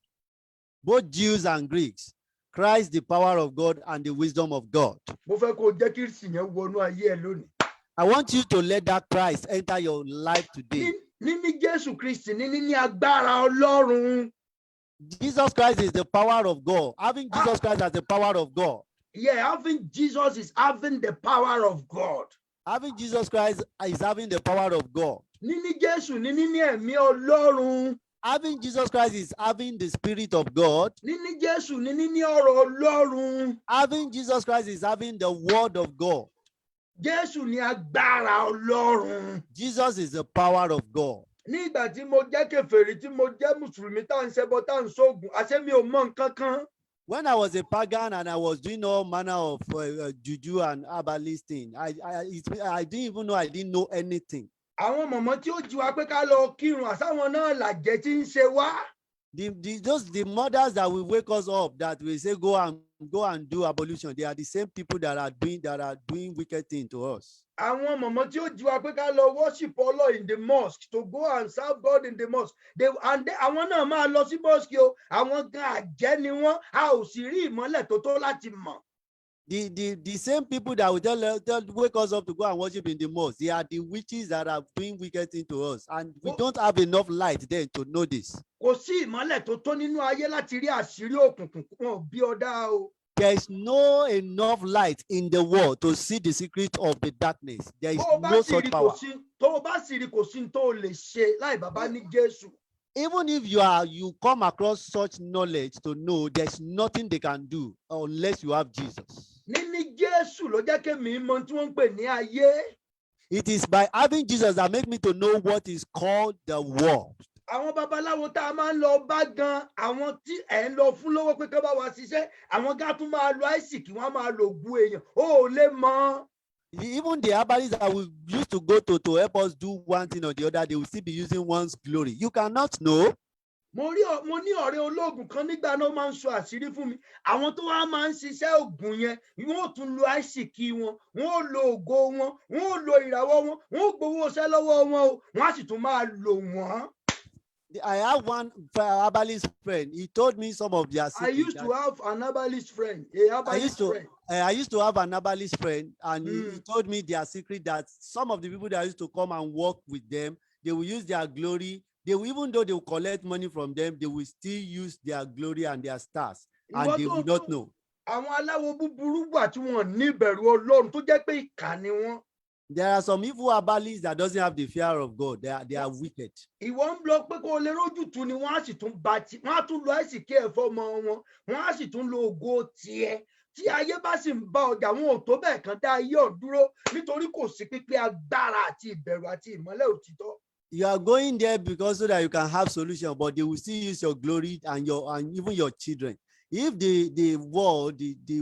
both Jews and Greeks, Christ the power of God and the wisdom of God. Mo fẹ́ kó jẹ́ kí ìsìn yẹn wọnú ayé ẹ lónìí. I want you to let that Christ enter your life today. Níní Jésù Kristi ní agbára Ọlọ́run. Jesus Christ is the power of God. Having Jesus Christ as the power of God. Yeah, having Jesus is having the power of God. Having Jesus Christ is having the power of God. Níní Jésù níní ẹ̀mí Ọlọ́run. Having Jesus Christ is having the Spirit of God. Níní Jésù níní ọ̀rọ̀ Ọlọ́run. Having Jesus Christ is having the word of God. Jésù ní agbára Ọlọ́run. Jesus is the power of God. Ní ìgbà tí mo jẹ́ kèfèrí tí mo jẹ́ Mùsùlùmí tá ń ṣẹbọ tá ń ṣoògùn, àṣé mi ò mọ nǹkan kan. When I was a pagan and I was doing all manner of juju and herbalist thing, I didn't even know, I didn't know anything. Àwọn mọ̀mọ́ tí ó jí wa pé ká lọ kírun àsáwọn náà làjẹ́ tí ń ṣe wá. The mothers that will wake us up that will say go and do ablution, they are the same people that are doing wicked things to us. Àwọn mọ̀mọ́ tí ó jí wa pé ká lọ worship Allah in the mosque, to go and serve God in the mosque. Àwọn náà máa lọ sí mosque o. Àwọn gan àjẹ́ ni wọ́n, a ò sì rí ìmọ́lẹ̀ tó tó láti mọ̀. The same people that will wake us up to go and worship in the mosque, they are the witches that are doing wicked things to us, and we don't have enough light then to know this. Kò sí ìmọ́lẹ̀ tó tó nínú ayé láti rí àṣírí òkùnkùn wọn bí ọ̀dá o. There is no enough light in the world to see the secret of the darkness. There is no such power. Tó o bá sì rí kò sí tó o lè ṣe láì bàbá ní Jésù. Even if you come across such knowledge to know, there's nothing they can do unless you have Jesus. Níní Jésù ló jẹ́ kémi mọ̀ tí wọ́n ń pè ní ayé. It is by having Jesus that make me to know what is called the world. Àwọn babaláwo tá a máa ń lọ bá gan, àwọn tí ẹ̀ ń lọ fún lówó pé kí wọ́n bá wa ṣiṣẹ́, àwọn gá tún máa lo àìsíkì, wọ́n máa lo ògùn èèyàn, ó ò lè mọ̀. Even the herbalists that we used to go to help us do one thing or the other, they will still be using one's glory. You cannot know. Mo ní ọ̀rẹ́ ológun kan nígbà náà máa ń sọ àṣírí fún mi. Àwọn tó wá máa ń ṣiṣẹ́ ògùn yẹn, wọ́n ò tún lo àìsìkí wọn, wọ́n ò lo ògo wọn, wọ́n ò lo ìràwọ̀ wọn, wọ́n ò gbowó iṣẹ́ lọ́wọ́ wọn o, wọ́n á sì tún máa lò wọ́n. I have one herbalist friend. He told me some of their secrets. I used to have an herbalist friend. I used to have an herbalist friend, and he told me their secret that some of the people that used to come and work with them, they will use their glory. They will, even though they will collect money from them, they will still use their glory and their stars, and they will not know. There are some evil herbalists that doesn't have the fear of God. They are wicked. Tí ayé bá sì ń bá ọjà, wọn ò tó bẹ́ẹ̀ kan dá ayé ọ̀ dúró nítorí kò sí pípé agbára àti ìbẹ̀rù àti ìmọ́lẹ̀ òtítọ́. You are going there because so that you can have solution, but they will still use your glory and even your children. If the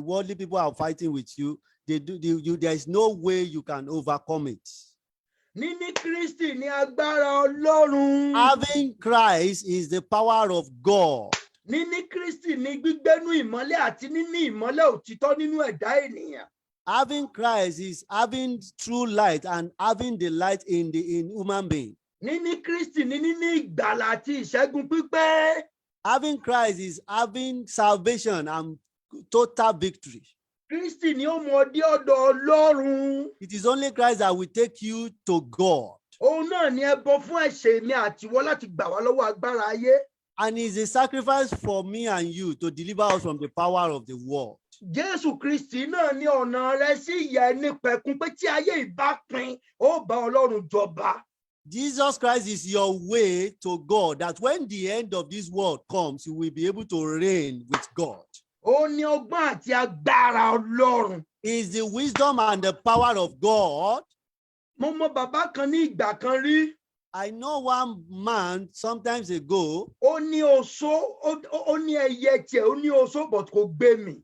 worldly people are fighting with you, there is no way you can overcome it. Níní Kristi ní agbára Ọlọ́run. Having Christ is the power of God. Níní Kristi ní gbígbénú ìmọ́lẹ̀ àti níní ìmọ́lẹ̀ òtítọ́ nínú ẹ̀dá ènìyàn. Having Christ is having true light and having the light in human being. Níní Kristi ní níní ìgbàlà àti ìṣẹ́gun pípé. Having Christ is having salvation and total victory. Kristi ni ó mú ọ dé ọ̀dọ̀ Ọlọ́run. It is only Christ that will take you to God. Òun náà ni ẹbọ fún ẹ̀ṣẹ̀ mi àtiwọ́ láti gbà wá lọ́wọ́ agbára ayé. And is a sacrifice for me and you to deliver us from the power of the world. Jésù Kristi náà ní ọ̀nà rẹ̀ sí ìyà ẹni pẹ̀kun pé tí ayé ìbá pin, ó bá Ọlọ́run jọba. Jesus Christ is your way to God, that when the end of this world comes, you will be able to reign with God. Ó ní ọgbọ́n àti agbára Ọlọ́run. Is the wisdom and the power of God. Mo mọ bàbá kan ní ìgbà kan rí. I know one man sometimes ago. Ó ní oṣó, ó ní ẹyẹ tiẹ̀, ó ní oṣó, but kò gbé mì.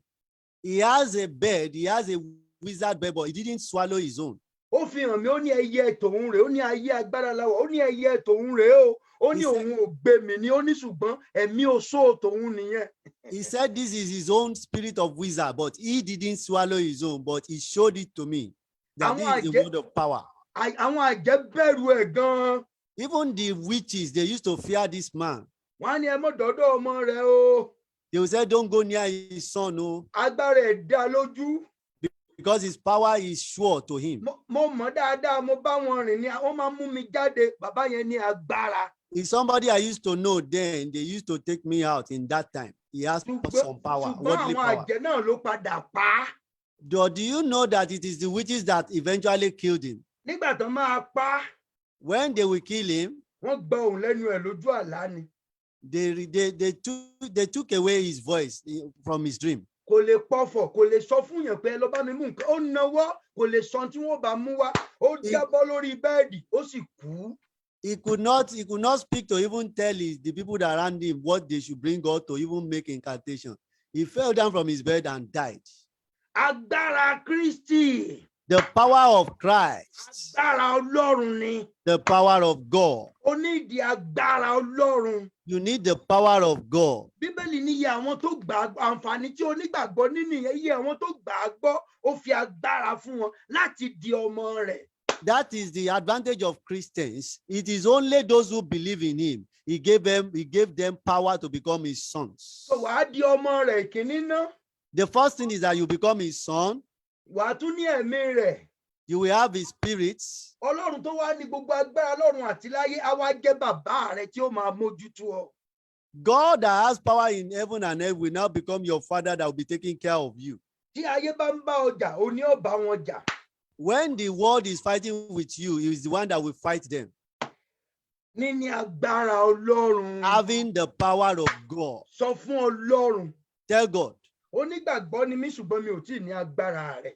He has a bird, he has a wizard bird, but he didn't swallow his own. Ó fi hàn mí, ó ní ẹyẹ tòun rèé, ó ní ayé agbára láwọ̀, ó ní ẹyẹ tòun rèé o, ó ní òun ò gbé mì ni, ó ní ṣùgbọ́n ẹ̀mí oṣó tòun nìyẹn. He said this is his own spirit of wizard, but he didn't swallow his own, but he showed it to me. That this is the word of power. Àwọn àjẹ́ bẹ̀rù ẹ̀ gan-an. Even the witches, they used to fear this man. Wọ́n á ní ẹ mọ́ dọ́dọ̀ ọmọ rẹ̀ o. They will say, don't go near his son. Oh. Agbára ẹ̀ dá lójú. Because his power is sure to him. Mo mọ̀ dáadáa, mo bá wọn rìn ní, wọ́n máa mú mi jáde, bàbá yẹn ní agbára. If somebody I used to know then, they used to take me out in that time. He has some power, worldly power. Ṣùgbọ́n àwọn àjẹ́ náà ló padà pa. Do you know that it is the witches that eventually killed him? Nígbà tó máa pa. When they will kill him, wọ́n gbọ́ òun lẹ́nu ẹ̀ lójú àlá ni. They took away his voice from his dream. Kò lè pọ̀fọ̀, kò lè sọ fún yàn pé ẹ lọ bá mi mú nǹkan. Ó nawọ́, kò lè sọ tí wọ́n bá mú wá. Ó jábọ́ lórí bẹ́ẹ̀dì, ó sì kú. He could not speak to even tell the people that around him what they should bring out to even make incantation. He fell down from his bed and died. Agbára Kristi. The power of Christ. Agbára Ọlọ́run ni. The power of God. O ní ìdí agbára Ọlọ́run. You need the power of God. Bíbélì ní iye àwọn tó gbà àǹfààní tí onígbàgbọ́ nínú ìyẹn, iye àwọn tó gbà á gbọ́, ó fi agbára fún wọn láti di ọmọ rẹ̀. That is the advantage of Christians. It is only those who believe in him. He gave them power to become his sons. So wàá di ọmọ rẹ̀ kìíní ná. The first thing is that you become his son. Wàá tún ní ẹ̀mí rẹ̀. You will have his spirits. Ọlọ́run tó wá ní gbogbo agbára lọ́run àti láyé, á wá jẹ́ bàbá rẹ̀ tí ó máa mójútó ọ. God that has power in heaven and earth will now become your father that will be taking care of you. Tí ayé bá ń bá ọjà, ó ní ó bá wọn jà. When the world is fighting with you, he is the one that will fight them. Níní agbára Ọlọ́run. Having the power of God. Sọ fún Ọlọ́run. Tell God. Onígbàgbọ́ ni mí ṣùgbọ́n mi ò tí ì ní agbára rẹ̀.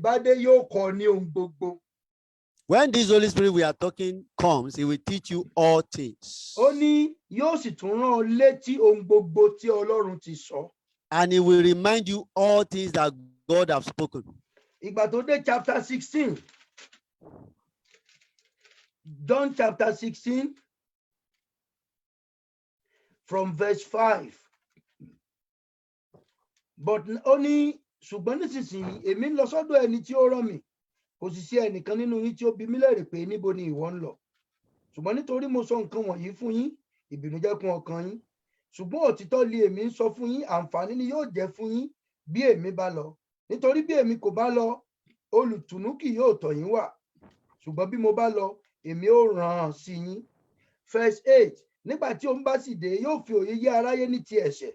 bá dé yóò kọ́ ní ohun gbogbo. When this Holy Spirit we are talking comes, he will teach you all things. Ó ní yóò sì tún rán ọ létí ohun gbogbo tí Ọlọ́run ti sọ. And he will remind you all things that God has spoken. Ìgbà tó dé chapter 16. John chapter 16 from verse 5. But ó ní ṣùgbọ́n nísinsìnyí èmi ń lọ sọ́dọ̀ ẹni tí ó rán mi. Kò sì sí ẹnìkan nínú yín tí ó bi mí léèrè pé níbo ni ìwọ ń lọ. Ṣùgbọ́n nítorí mo sọ nǹkan wọ̀nyí fún yín, ìbìnújẹ́ kún ọkàn yín. Ṣùgbọ́n òtítọ́ li èmi ń sọ fún yín, àǹfààní ni yóò jẹ́ fún yín bí èmi bá lọ. Nítorí bí èmi kò bá lọ, olùtùnú kì yóò tọ̀ yín wá. Ṣùgbọ́n bí mo bá lọ, èmi ó rán an sí yín. Verse 8. Nígbà tí òun bá sì dé, yóò fi òye yé aráyé ní ti ẹ̀ṣẹ̀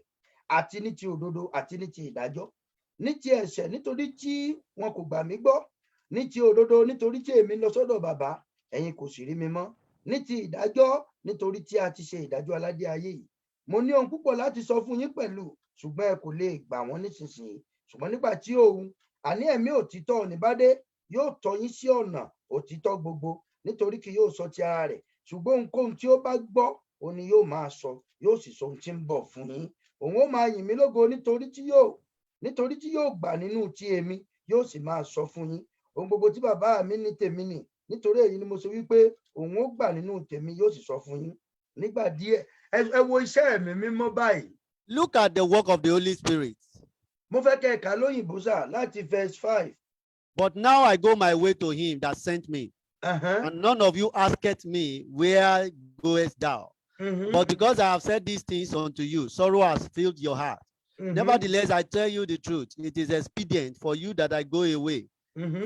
àti ní ti òdodo àti ní ti ìdájọ́. Ní ti ẹ̀ṣẹ̀ nítorí tí wọn kò gbà mí gbọ́. Ní ti òdodo nítorí tí èmi lọ sọ́dọ̀ bàbá, ẹ̀yin kò sì rí mi mọ́. Ní ti ìdájọ́ nítorí tí a ti ṣe ìdájọ́ aládé ayé yìí. Mo ní ohun púpọ̀ láti sọ fún yín pẹ̀lú, ṣùgbọ́n ẹ kò lè gbà wọ́n nísinsìnyí. Ṣùgbọ́n nígbà tí òun, àní ẹ̀mí òtítọ́ ní bá dé, yóò tọ́ yín sí ọ̀nà òtítọ́ gbogbo, nítorí kì yóò sọ ti ara rẹ̀. Ṣùgbọ́n ohunkóhun tí ó bá gbọ́, òun ni yóò máa sọ, yóò sì sọ ohun tí ń bọ̀ fún yín. Òun ó máa yìn mí lógo nítorí tí yóò gbà nínú ti èmi, yóò sì máa sọ fún yín. Ohun gbogbo tí bàbá mi ní tèmi nì. Nítorí èyí ni mo sọ wípé òun ó gbà nínú tèmi, yóò sì sọ fún yín. Nígbà díẹ̀, ẹ wo iṣẹ́ ẹ̀mí mímọ́ báyìí. Look at the work of the Holy Spirit. Mo fẹ́ kẹ́ ẹ̀ka lóyìnbó sà láti verse 5. But now I go my way to him that sent me. And none of you asketh me, where goest thou? But because I have said these things unto you, sorrow has filled your heart. Nevertheless, I tell you the truth, it is expedient for you that I go away.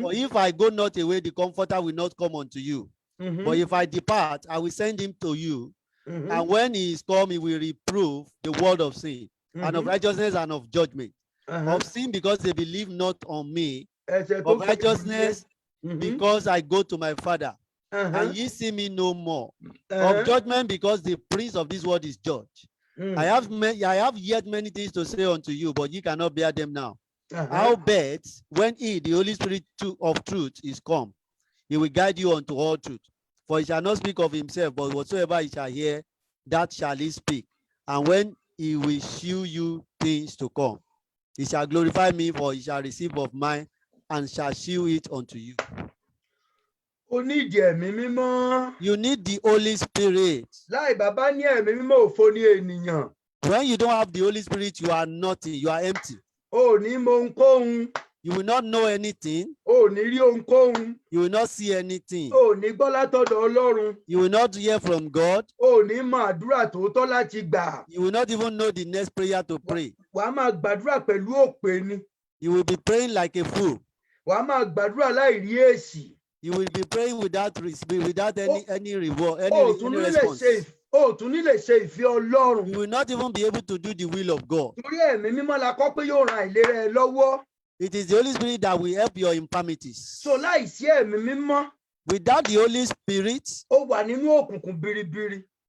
For if I go not away, the Comforter will not come unto you. But if I depart, I will send him to you. And when he is come, he will reprove the world of sin, and of righteousness, and of judgment. Of sin, because they believe not on me. Of righteousness, because I go to my Father, and ye see me no more. Of judgment, because the prince of this world is judged. I have yet many things to say unto you, but ye cannot bear them now. Howbeit, when he, the Holy Spirit of truth, is come, he will guide you unto all truth. For he shall not speak of himself, but whatsoever he shall hear, that shall he speak. And when he will shew you things to come, he shall glorify me, for he shall receive of mine, and shall shew it unto you. You need the Holy Spirit. When you don't have the Holy Spirit, you are nothing. You are empty. You will not know anything. You will not see anything. You will not hear from God. You will not even know the next prayer to pray. You will be praying like a fool. You will be praying without any reward, any response. You will not even be able to do the will of God. It is the Holy Spirit that will help your infirmities. Without the Holy Spirit,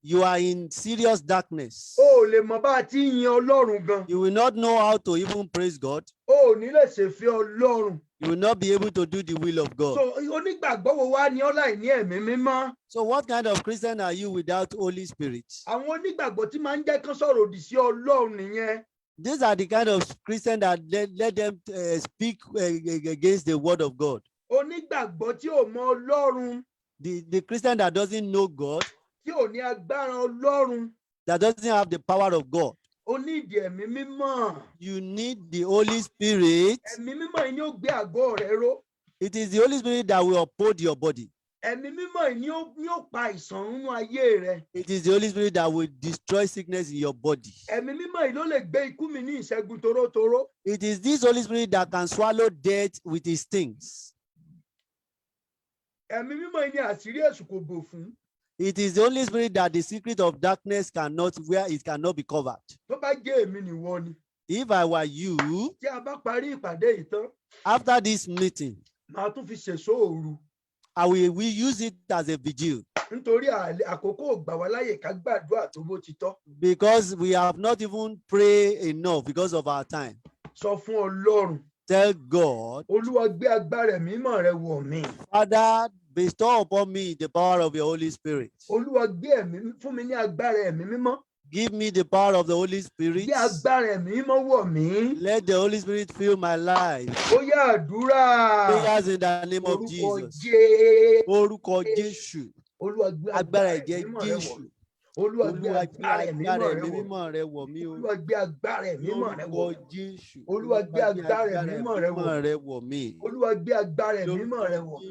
you are in serious darkness. You will not know how to even praise God. You will not be able to do the will of God. So what kind of Christian are you without Holy Spirit? These are the kind of Christians that let them speak against the word of God. The Christian that doesn't know God, that doesn't have the power of God. You need the Holy Spirit. It is the Holy Spirit that will uphold your body. It is the Holy Spirit that will destroy sickness in your body. It is this Holy Spirit that can swallow death with his stings. It is the Holy Spirit that the secret of darkness cannot be covered. If I were you, after this meeting, I will use it as a vigil. Because we have not even prayed enough because of our time. Tell God, Father, bestow upon me the power of your Holy Spirit. Give me the power of the Holy Spirit. Let the Holy Spirit fill my life. Prayers in the name of Jesus. Orúkọ Jésù. Agbára ẹ̀jẹ̀ Jésù. Olúwa gbé agbára ẹ̀mí mímọ́ rẹ wọ̀ mí o. Olúwa gbé agbára ẹ̀mí mímọ́ rẹ wọ̀ mí. Lórúkọ Jésù. Olúwa gbé agbára ẹ̀mí mímọ́ rẹ wọ̀ mí. Olúwa gbé agbára ẹ̀mí mímọ́ rẹ wọ̀ mí.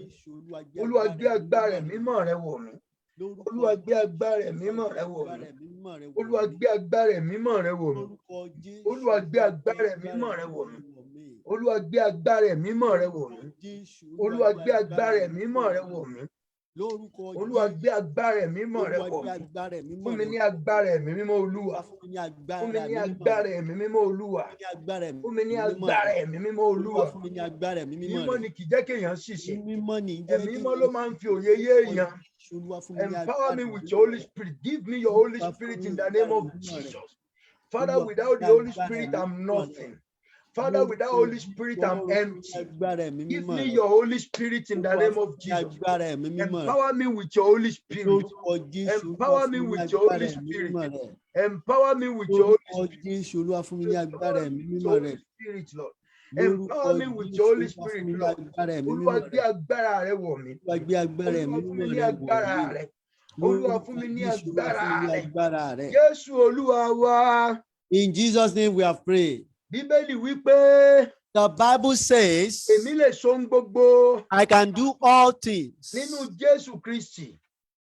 Olúwa gbé agbára ẹ̀mí mímọ́ rẹ wọ̀ mí. Olúwa gbé agbára ẹ̀mí mímọ́ rẹ wọ̀ mí. Olúwa gbé agbára ẹ̀mí mímọ́ rẹ wọ̀ mí. Olúwa gbé agbára ẹ̀mí mímọ́ rẹ wọ̀ mí. Olúwa gbé agbára ẹ̀mí mímọ́ rẹ wọ̀ mí. Olúwa gbé agbára ẹ̀mí mímọ́ rẹ wọ̀ mí. Olúwa gbé agbára ẹ̀mí mímọ́ rẹ wọ̀ mí. Fún mi ní agbára ẹ̀mí mímọ́ Olúwa. Fún mi ní agbára ẹ̀mí mímọ́ Olúwa. Fún mi ní agbára ẹ̀mí mímọ́ Olúwa. Mímọ́ ni kì í jẹ́ kéèyàn ṣìṣe. Ẹ̀mí mímọ́ ló máa ń fi òye yé èèyàn. Empower me with your Holy Spirit. Give me your Holy Spirit in the name of Jesus. Father, without the Holy Spirit, I'm nothing. Father, without Holy Spirit, I'm empty. Give me your Holy Spirit in the name of Jesus. Empower me with your Holy Spirit. Empower me with your Holy Spirit. Empower me with your Holy Spirit, Lord. Empower me with your Holy Spirit, Lord. Olúwa gbé agbára rẹ wọ̀ mí. Olúwa fún mi ní agbára rẹ. Olúwa fún mi ní agbára rẹ. Jésù Olúwa wa. In Jesus' name we have prayed. Bíbélì wípé. The Bible says, èmi lè ṣe ohun gbogbo. I can do all things. Nínú Jésù Kristi.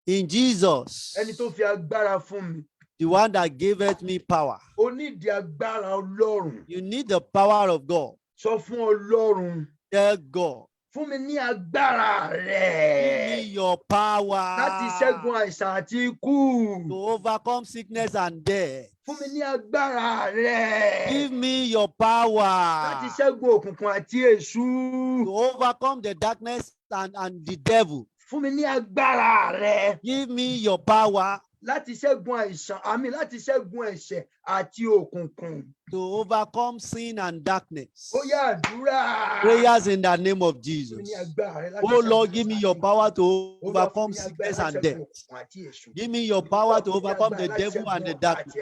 In Jesus. Ẹni tó fi agbára fún mi. The one that giveth me power. O need the agbára Ọlọ́run. You need the power of God. Sọ fún Ọlọ́run. Tell God. Fún mi ní agbára rẹ̀. Give me your power. Láti ṣẹ́gun àìsàn àti ikú. To overcome sickness and death. Fún mi ní agbára rẹ̀. Give me your power. Láti ṣẹ́gun òkùnkùn àti èṣù. To overcome the darkness and the devil. Fún mi ní agbára rẹ̀. Give me your power. Láti ṣẹ́gun àìsàn, láti ṣẹ́gun ẹ̀ṣẹ̀ àti òkùnkùn. To overcome sin and darkness. Ó yá àdúrà. Prayers in the name of Jesus. Oh Lord, give me your power to overcome sickness and death. Give me your power to overcome the devil and the darkness.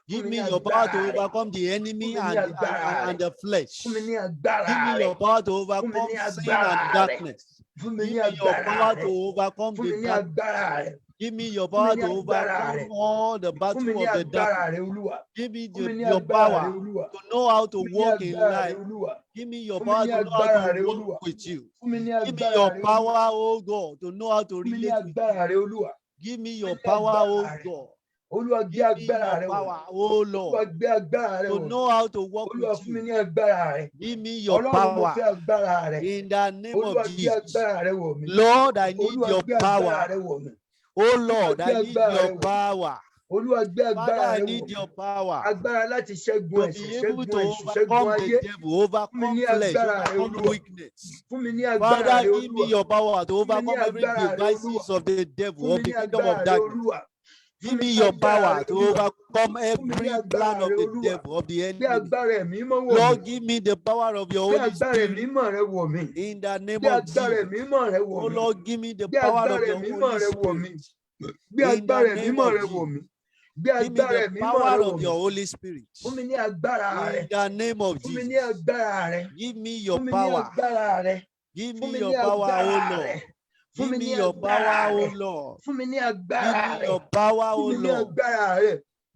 Give me your power to overcome the enemy and the flesh. Give me your power to overcome sin and darkness. Give me your power to overcome the darkness. Give me your power to overcome all the battle of the devil. Give me your power to know how to walk in life. Give me your power to know how to walk with you. Give me your power, oh God, to know how to relate with you. Give me your power, oh God. Give me your power, oh Lord, to know how to walk with you. Give me your power in the name of Jesus. Lord, I need your power. Oh Lord, I need your power. Father, I need your power to be able to overcome the devil, overcome flesh, overcome weakness. Father, give me your power to overcome every devices of the devil, of the kingdom of darkness. Give me your power to overcome every plan of the devil, of the enemy. Lord, give me the power of your Holy Spirit. In the name of Jesus. Oh Lord, give me the power of your Holy Spirit. In the name of Jesus. Give me the power of your Holy Spirit. In the name of Jesus. Give me your power. Give me your power, oh Lord. Give me your power, oh Lord. Give me your power, oh Lord.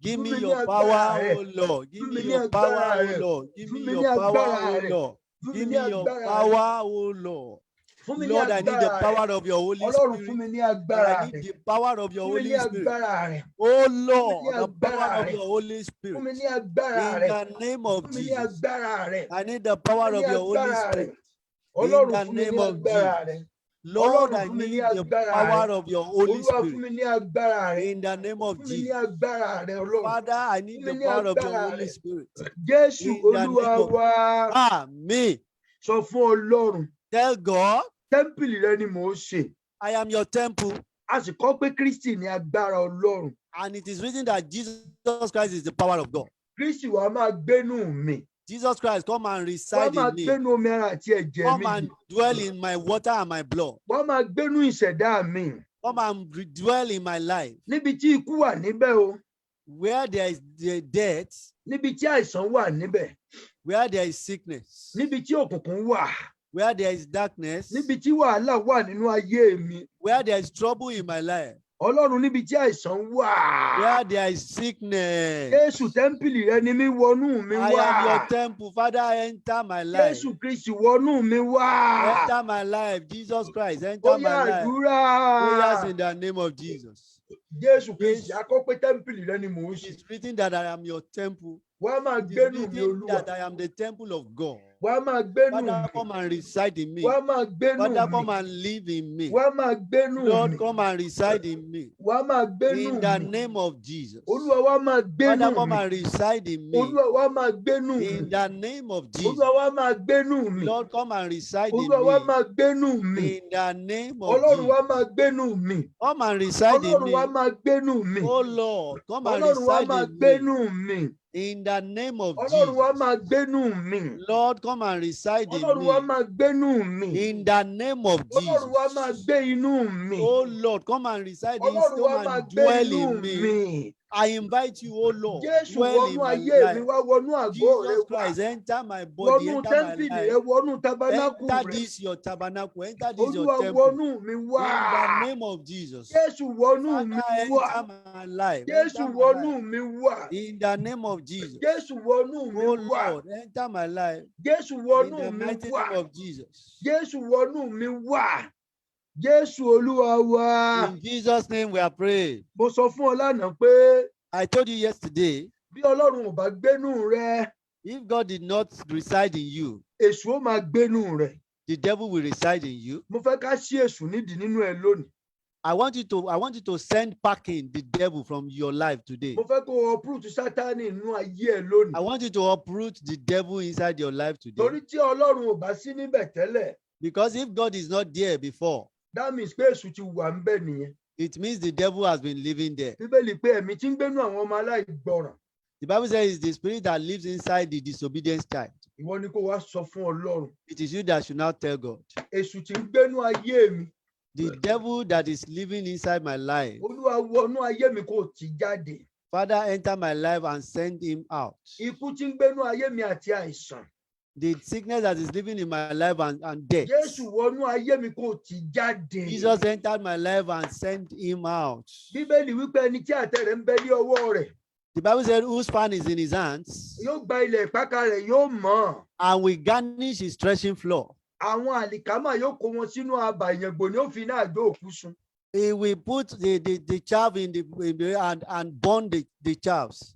Give me your power, oh Lord. Give me your power, oh Lord. Give me your power, oh Lord. Give me your power, oh Lord. Lord, I need the power of your Holy Spirit. I need the power of your Holy Spirit. Oh Lord, the power of your Holy Spirit. In the name of Jesus. I need the power of your Holy Spirit. In the name of Jesus. Lord, I need the power of your Holy Spirit. In the name of Jesus. Father, I need the power of your Holy Spirit. In the name of Amen. So for Lord, tell God, I am your temple. And it is written that Jesus Christ is the power of God. Jesus Christ, come and reside in me. Come and dwell in my water and my blood. Come and dwell in my life. Where there is the death, where there is sickness, where there is darkness, where there is trouble in my life, Ọlọ́run níbi tí àìsàn wà. Where there is sickness. Jésù tẹ́ḿpìlì rẹ ni mí, wọnú mi wá. I am your temple. Father, enter my life. Jésù Kristi wọnú mi wá. Enter my life. Jesus Christ, enter Ó my yá life. àdúrà. Prayers in the name of Jesus. Jésù Kristi akọ́pẹ́ tẹ́ḿpìlì rẹ ni mò ń ṣe. It's written that I am your temple. Wá máa It is gbénú mi written Olúwa. that I am the temple of God. Wá máa gbénú Father, mi. come and reside in me. Wá máa gbénú Father, mi. come and live in me. Wá máa gbénú Lord, mi. come and reside in me. Wá máa gbénú In the mi. name of Jesus. Olúwa wá máa gbénú Father, come mi. and reside in me. Olúwa wá máa gbénú mi. In the name of Jesus. Olúwa wá máa gbénú mi. Lord, come and reside in Olúwa wá me. máa gbénú mi. In the name of Ọlọ́run wá Jesus. máa gbénú mi. Come and reside in Ọlọ́run me. wá máa gbénú mi. Oh Lord, come and Ọlọ́run wá reside máa in me. gbénú mi. In the name of Ọlọ́run wá Jesus. máa gbénú mi. Lord, come and reside in Ọlọ́run wá me. máa gbénú mi. In the name of Ọlọ́run wá máa Jesus. gbé inú mi. Oh Lord, come and reside in, Ọlọ́run wá come máa and gbé dwell inú in me. mi. I invite you, oh Lord, Jésù dwell in wọnú my ayé mi life. wá, wọnú àgọ́ rẹ Jesus wá. Christ, enter my body, Wọnú enter my tẹ́ḿpìlì life. rẹ, wọnú tabernákù Enter rẹ. this your tabernacle, enter this your Olúwa temple. wọnú mi wá. In the name of Jesus. Jésù wọnú mi Father, wá. enter my life. Jésù Enter my wọnú life. mi wá. In the name of Jesus. Jésù wọnú mi Oh wá. Lord, enter my life. Jésù In wọnú the mi mighty wá. name of Jesus. Jésù wọnú mi wá. Jésù Olúwa wá. In Jesus' name we are praying. Mo sọ fún ọ lánàá pé I told you yesterday, bí Ọlọ́run ò bá gbénú rẹ, if God did not reside in you, èṣù ó máa gbénú rẹ. the devil will reside in you. Mo fẹ́ ká ṣí èṣù nídìí nínú ẹ lónìí. I want you to send packing the devil from your life today. Mo fẹ́ kó o uproot Sátánì nínú ayé ẹ lónìí. I want you to uproot the devil inside your life today. Torí tí Ọlọ́run ò bá sí níbẹ̀ tẹ́lẹ̀, Because if God is not there before, that means pé èṣù ti wà ń bẹ̀ nìyẹn. it means the devil has been living there. Bíbélì pé ẹ̀mí tí ń gbénú àwọn ọmọ aláìgbọràn. The Bible says it's the spirit that lives inside the disobedient child. Ìwọ ni kó wá sọ fún Ọlọ́run. It is you that should now tell God. Èṣù tí ń gbénú ayé mi. The devil that is living inside my life, Olúwa wọnú ayé mi kó tì jáde. Father, enter my life and send him out. Ikú tí ń gbénú ayé mi àti àìsàn. The sickness that is living in my life and death. Jésù wọnú ayé mi kó tì jáde. Jesus entered my life and sent him out. Bíbélì wípé ẹni tí àtẹ rẹ̀ ń bẹ ní ọwọ́ rẹ̀. The Bible said, whose fan is in his hands, Yóò gba ilẹ̀ ìpáka rẹ̀ yóò mọ̀. and will garnish his threshing floor. Àwọn àlìkámà yóò kó wọn sínú abà ìyàngbò ní òfin náà àjò òkú sun. He will put the chaff in the and burn the chaffs.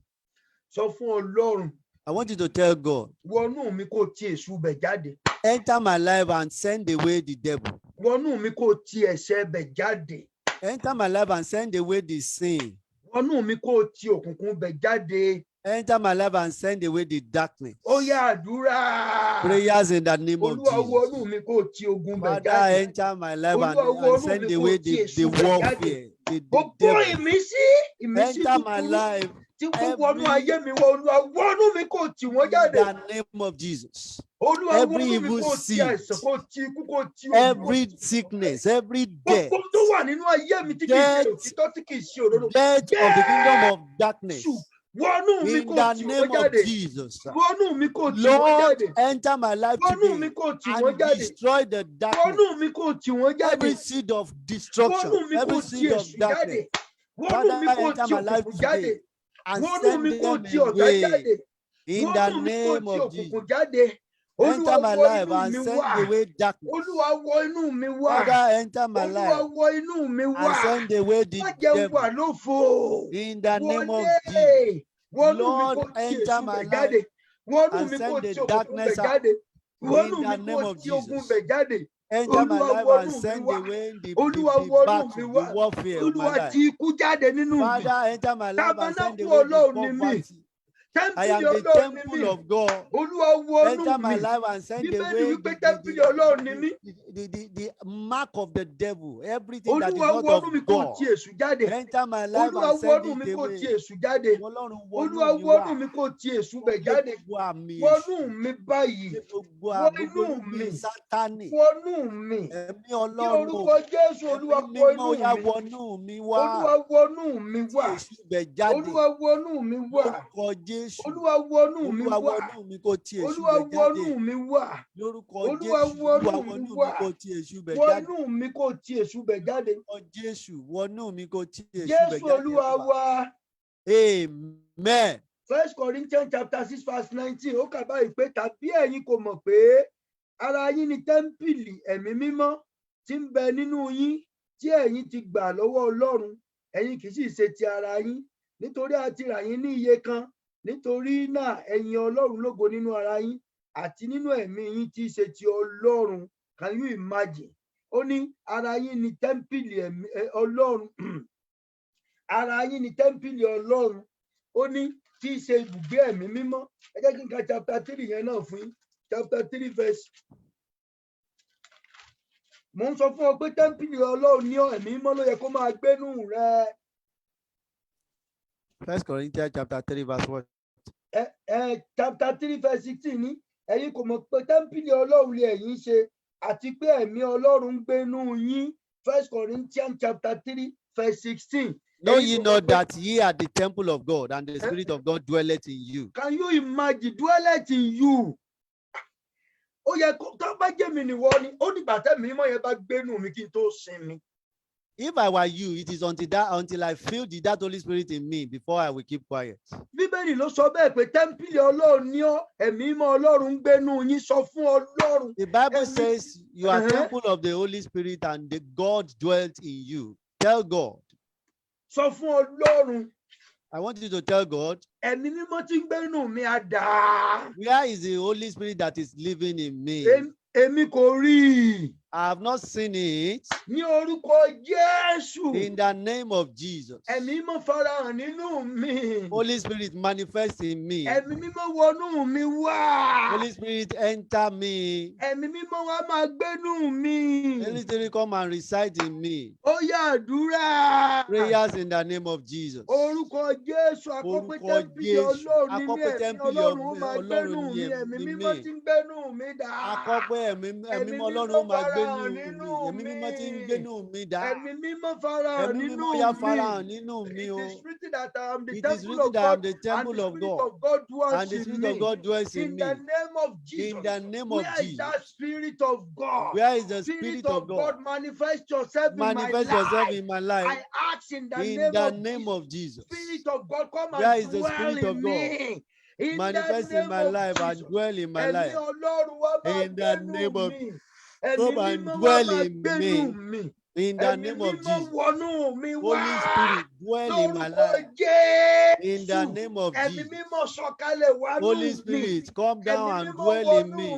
Sọ fún Ọlọ́run. I want you to tell God, Wọnú mi kó ti èṣù bẹ̀ jáde. enter my life and send away the devil. Wọnú mi kó ti ẹ̀ṣẹ̀ bẹ̀ jáde. Enter my life and send away the sin. Wọnú mi kó ti òkùnkùn bẹ̀ jáde. Enter my life and send away the darkness. Ó yá àdúrà. Prayers in the name of Olúwa wọnú Jesus. mi kó ti ogun bẹ̀ Father, jáde. enter my life Olúwa, and send wọnú mi away kó ti the èṣù bẹ̀ warfare, jáde. the Gbogbo devil. ìmísí Enter my búburú life tí kò wọnú every- ayé mi wọ Olúwa wọnú mi kó tì wọ́n in jáde. the name of Jesus. Olúwa every wọnú mi evil kó ti seed, àìsàn kó ti ikú kó ti ogun. Every sickness, every death, Gbogbo tó wà nínú ayé mi tí kì í ṣe death, òtítọ́ tí kì í ṣe òdodo. death of the kingdom of darkness, Jésù wọnú mi in kó the tì wọ́n name of jáde. Jesus. Wọnú mi kó tì wọ́n Lord, jáde. enter my life Wọnú mi today kó tì wọ́n and jáde. destroy the darkness. Wọnú mi kó tì wọ́n jáde. Every seed of destruction, Wọnú mi every kó tì seed of èṣù darkness. jáde. Wọnú Father, mi kó enter tì my life òkùnkùn jáde. today and Wọnú mi send kó them tì ọ̀tá away jáde. in the Wọnú mi kó name tì of Jesus. òkùnkùn jáde. Olúwa Enter my wọ life inú and mi send wá. away darkness. Olúwa wọ inú mi wá. Father, enter my Olúwa life wọ inú mi and wá. send away the Má jẹ́ devil wà lófo. in the name of Wọlé. Jesus. Wọnú mi Lord, kó tì enter èṣù my bẹ̀ jáde. life Wọnú and mi kó send tì the òkùnkùn bẹ̀ darkness out jáde. Wọnú in mi the kó name of tì ogun Jesus. bẹ̀ jáde. Enter my Olúwa life and wọnú mi send wá. away the Olúwa wọnú battle, mi the wá. warfare of my Olúwa life. tì ikú jáde nínú mi. Father, enter my life and send Tabernacle away the Ọlọ́run ni mí. poverty. I Tẹ́ḿpìlì am the Ọlọ́run ni mí. temple of God. Olúwa wọnú Enter my mi. life and send Bíbélì away wípé tẹ́ḿpìlì Ọlọ́run ni mí. the mark of the devil, everything that is Olúwa not of wọnú mi kó God. tì èṣù jáde. Enter my life Olúwa and send wọnú mi it kó tì away. èṣù jáde. Ọlọ́run Olúwa wọnú mi wọnú wá. mi kó tì èṣù bẹ̀ jáde. Gbogbo àmì Wọnú èṣù, mi báyìí. gbogbo Wọ gbogbo inú mi. irúgbìn Sátánì. Wọnú mi. Ẹ̀mí Ní Ọlọ́run, orúkọ Jésù, Olúwa ẹ̀mí wọ mímọ́ inú yá mi. wọnú mi wá. Olúwa wọnú mi Tí wá. èṣù bẹ̀ jáde. Olúwa wọnú mi wá. Lórúkọ Jésù. Olúwa wọnú mi Olúwa wá. wọnú mi kó ti èṣù Olúwa bẹ̀ jáde. wọnú mi wá. Lórúkọ Olúwa Jésù. Olúwa wọnú mi wọnú mi wá. kó ti èṣù bẹ̀ jáde. Wọnú mi kó ti èṣù bẹ̀ jáde. Lórúkọ Jésù. Wọnú mi kó ti èṣù bẹ̀ Jésù jáde. Olúwa wá. Amen. 1 Corinthians chapter 6 verse 19 ó kà báyìí pé tàbí ẹ̀yin kò mọ̀ pé ara yín ni tẹ́ḿpìlì ẹ̀mí mímọ́ tí ń bẹ nínú yín tí ẹ̀yin ti gbà lọ́wọ́ Ọlọ́run, ẹ̀yin kì í sì ṣe ti ara yín, nítorí a ti rà yín ní iye kan. Nítorí náà ẹ̀yin Ọlọ́run lógo nínú ara yín àti nínú ẹ̀mí yín tí í ṣe ti Ọlọ́run. Can you imagine? Ó ní ara yín ni tẹ́ḿpìlì ẹ̀mí Ọlọ́run. Ara yín ni tẹ́ḿpìlì Ọlọ́run. Ó ní tí í ṣe ibùgbé ẹ̀mí mímọ́. Ẹ jẹ́ kí n ka chapter 3 yẹn náà fún yín. Chapter 3 verse. Mo ń sọ fún ọ pé tẹ́ḿpìlì Ọlọ́run ní ẹ̀mí mímọ́ ló yẹ kó máa gbénú rẹ. 1 Corinthians chapter 3 verse 1. Chapter 3 verse 16 ní ẹ̀yin kò mọ̀ pé tẹ́ḿpìlì Ọlọ́run lè ẹ̀yin ṣe àti pé ẹ̀mí Ọlọ́run ń gbénú yín. 1 Corinthians chapter 3 verse 16. Know ye not that ye are the temple of God, and the Spirit of God dwelleth in you? Can you imagine? Dwelleth in you. Ó yẹ kó tó bá jẹ́ mi nìwọ ni, ó ní bàtẹ́ mi mọ́ yẹn bá gbénú mi kí n tó sinmi. If I were you, it is until I feel that Holy Spirit in me before I will keep quiet. Bíbélì ló sọ bẹ́ẹ̀ pé tẹ́ḿpìlì Ọlọ́run ní ọ́, ẹ̀mí mímọ́ Ọlọ́run ń gbénú yín. Sọ fún Ọlọ́run. The Bible says you are temple of the Holy Spirit and the God dwelt in you. Tell God. Sọ fún Ọlọ́run. I want you to tell God. Ẹ̀mí mímọ́ tí ń gbénú mi á dà. Where is the Holy Spirit that is living in me? Èmi kò rí i. I have not seen it. Ní orúkọ Jésù. In the name of Jesus. Ẹ̀mí mímọ́ farahàn nínú mi. Holy Spirit manifest in me. Ẹ̀mí mímọ́ wọnú mi wá. Holy Spirit enter me. Ẹ̀mí mímọ́ wá máa gbénú mi. Holy Spirit come and reside in me. Ó yá àdúrà. Prayers in the name of Jesus. Orúkọ Jésù àkọ́pẹ́ tẹ́ḿpìlì Ọlọ́run ní ẹ̀mí Ọlọ́run ó máa gbénú mi. Ẹ̀mí mímọ́ tí ń gbénú mi dà. Àkọ́pẹ́ ẹ̀mí mímọ́ Ọlọ́run ó máa gbénú mi. Ẹ̀mí mímọ́ tí ń gbénú mi dà. Ẹ̀mí mímọ́ farahàn Ẹ̀mí nínú mímọ́ yá farahàn nínú mi o. It is written that I am the It is temple written of that I am God, the temple of God, dwells and the in Spirit me. of God dwells in In me. the name of Jesus. In the name of Where is that Jesus. Spirit of God? Where is the Spirit of God? Manifest yourself Manifest in my yourself life. in my life. I ask in the name of Jesus. Spirit of God, come Where and is the dwell Spirit of in God? me. In Manifest the in my name life of and Jesus. dwell in my life. In the name of me. come and dwell in me. In the name of Jesus. Holy Spirit, dwell in my life. In the name of Jesus. Holy Spirit, come down and dwell in me.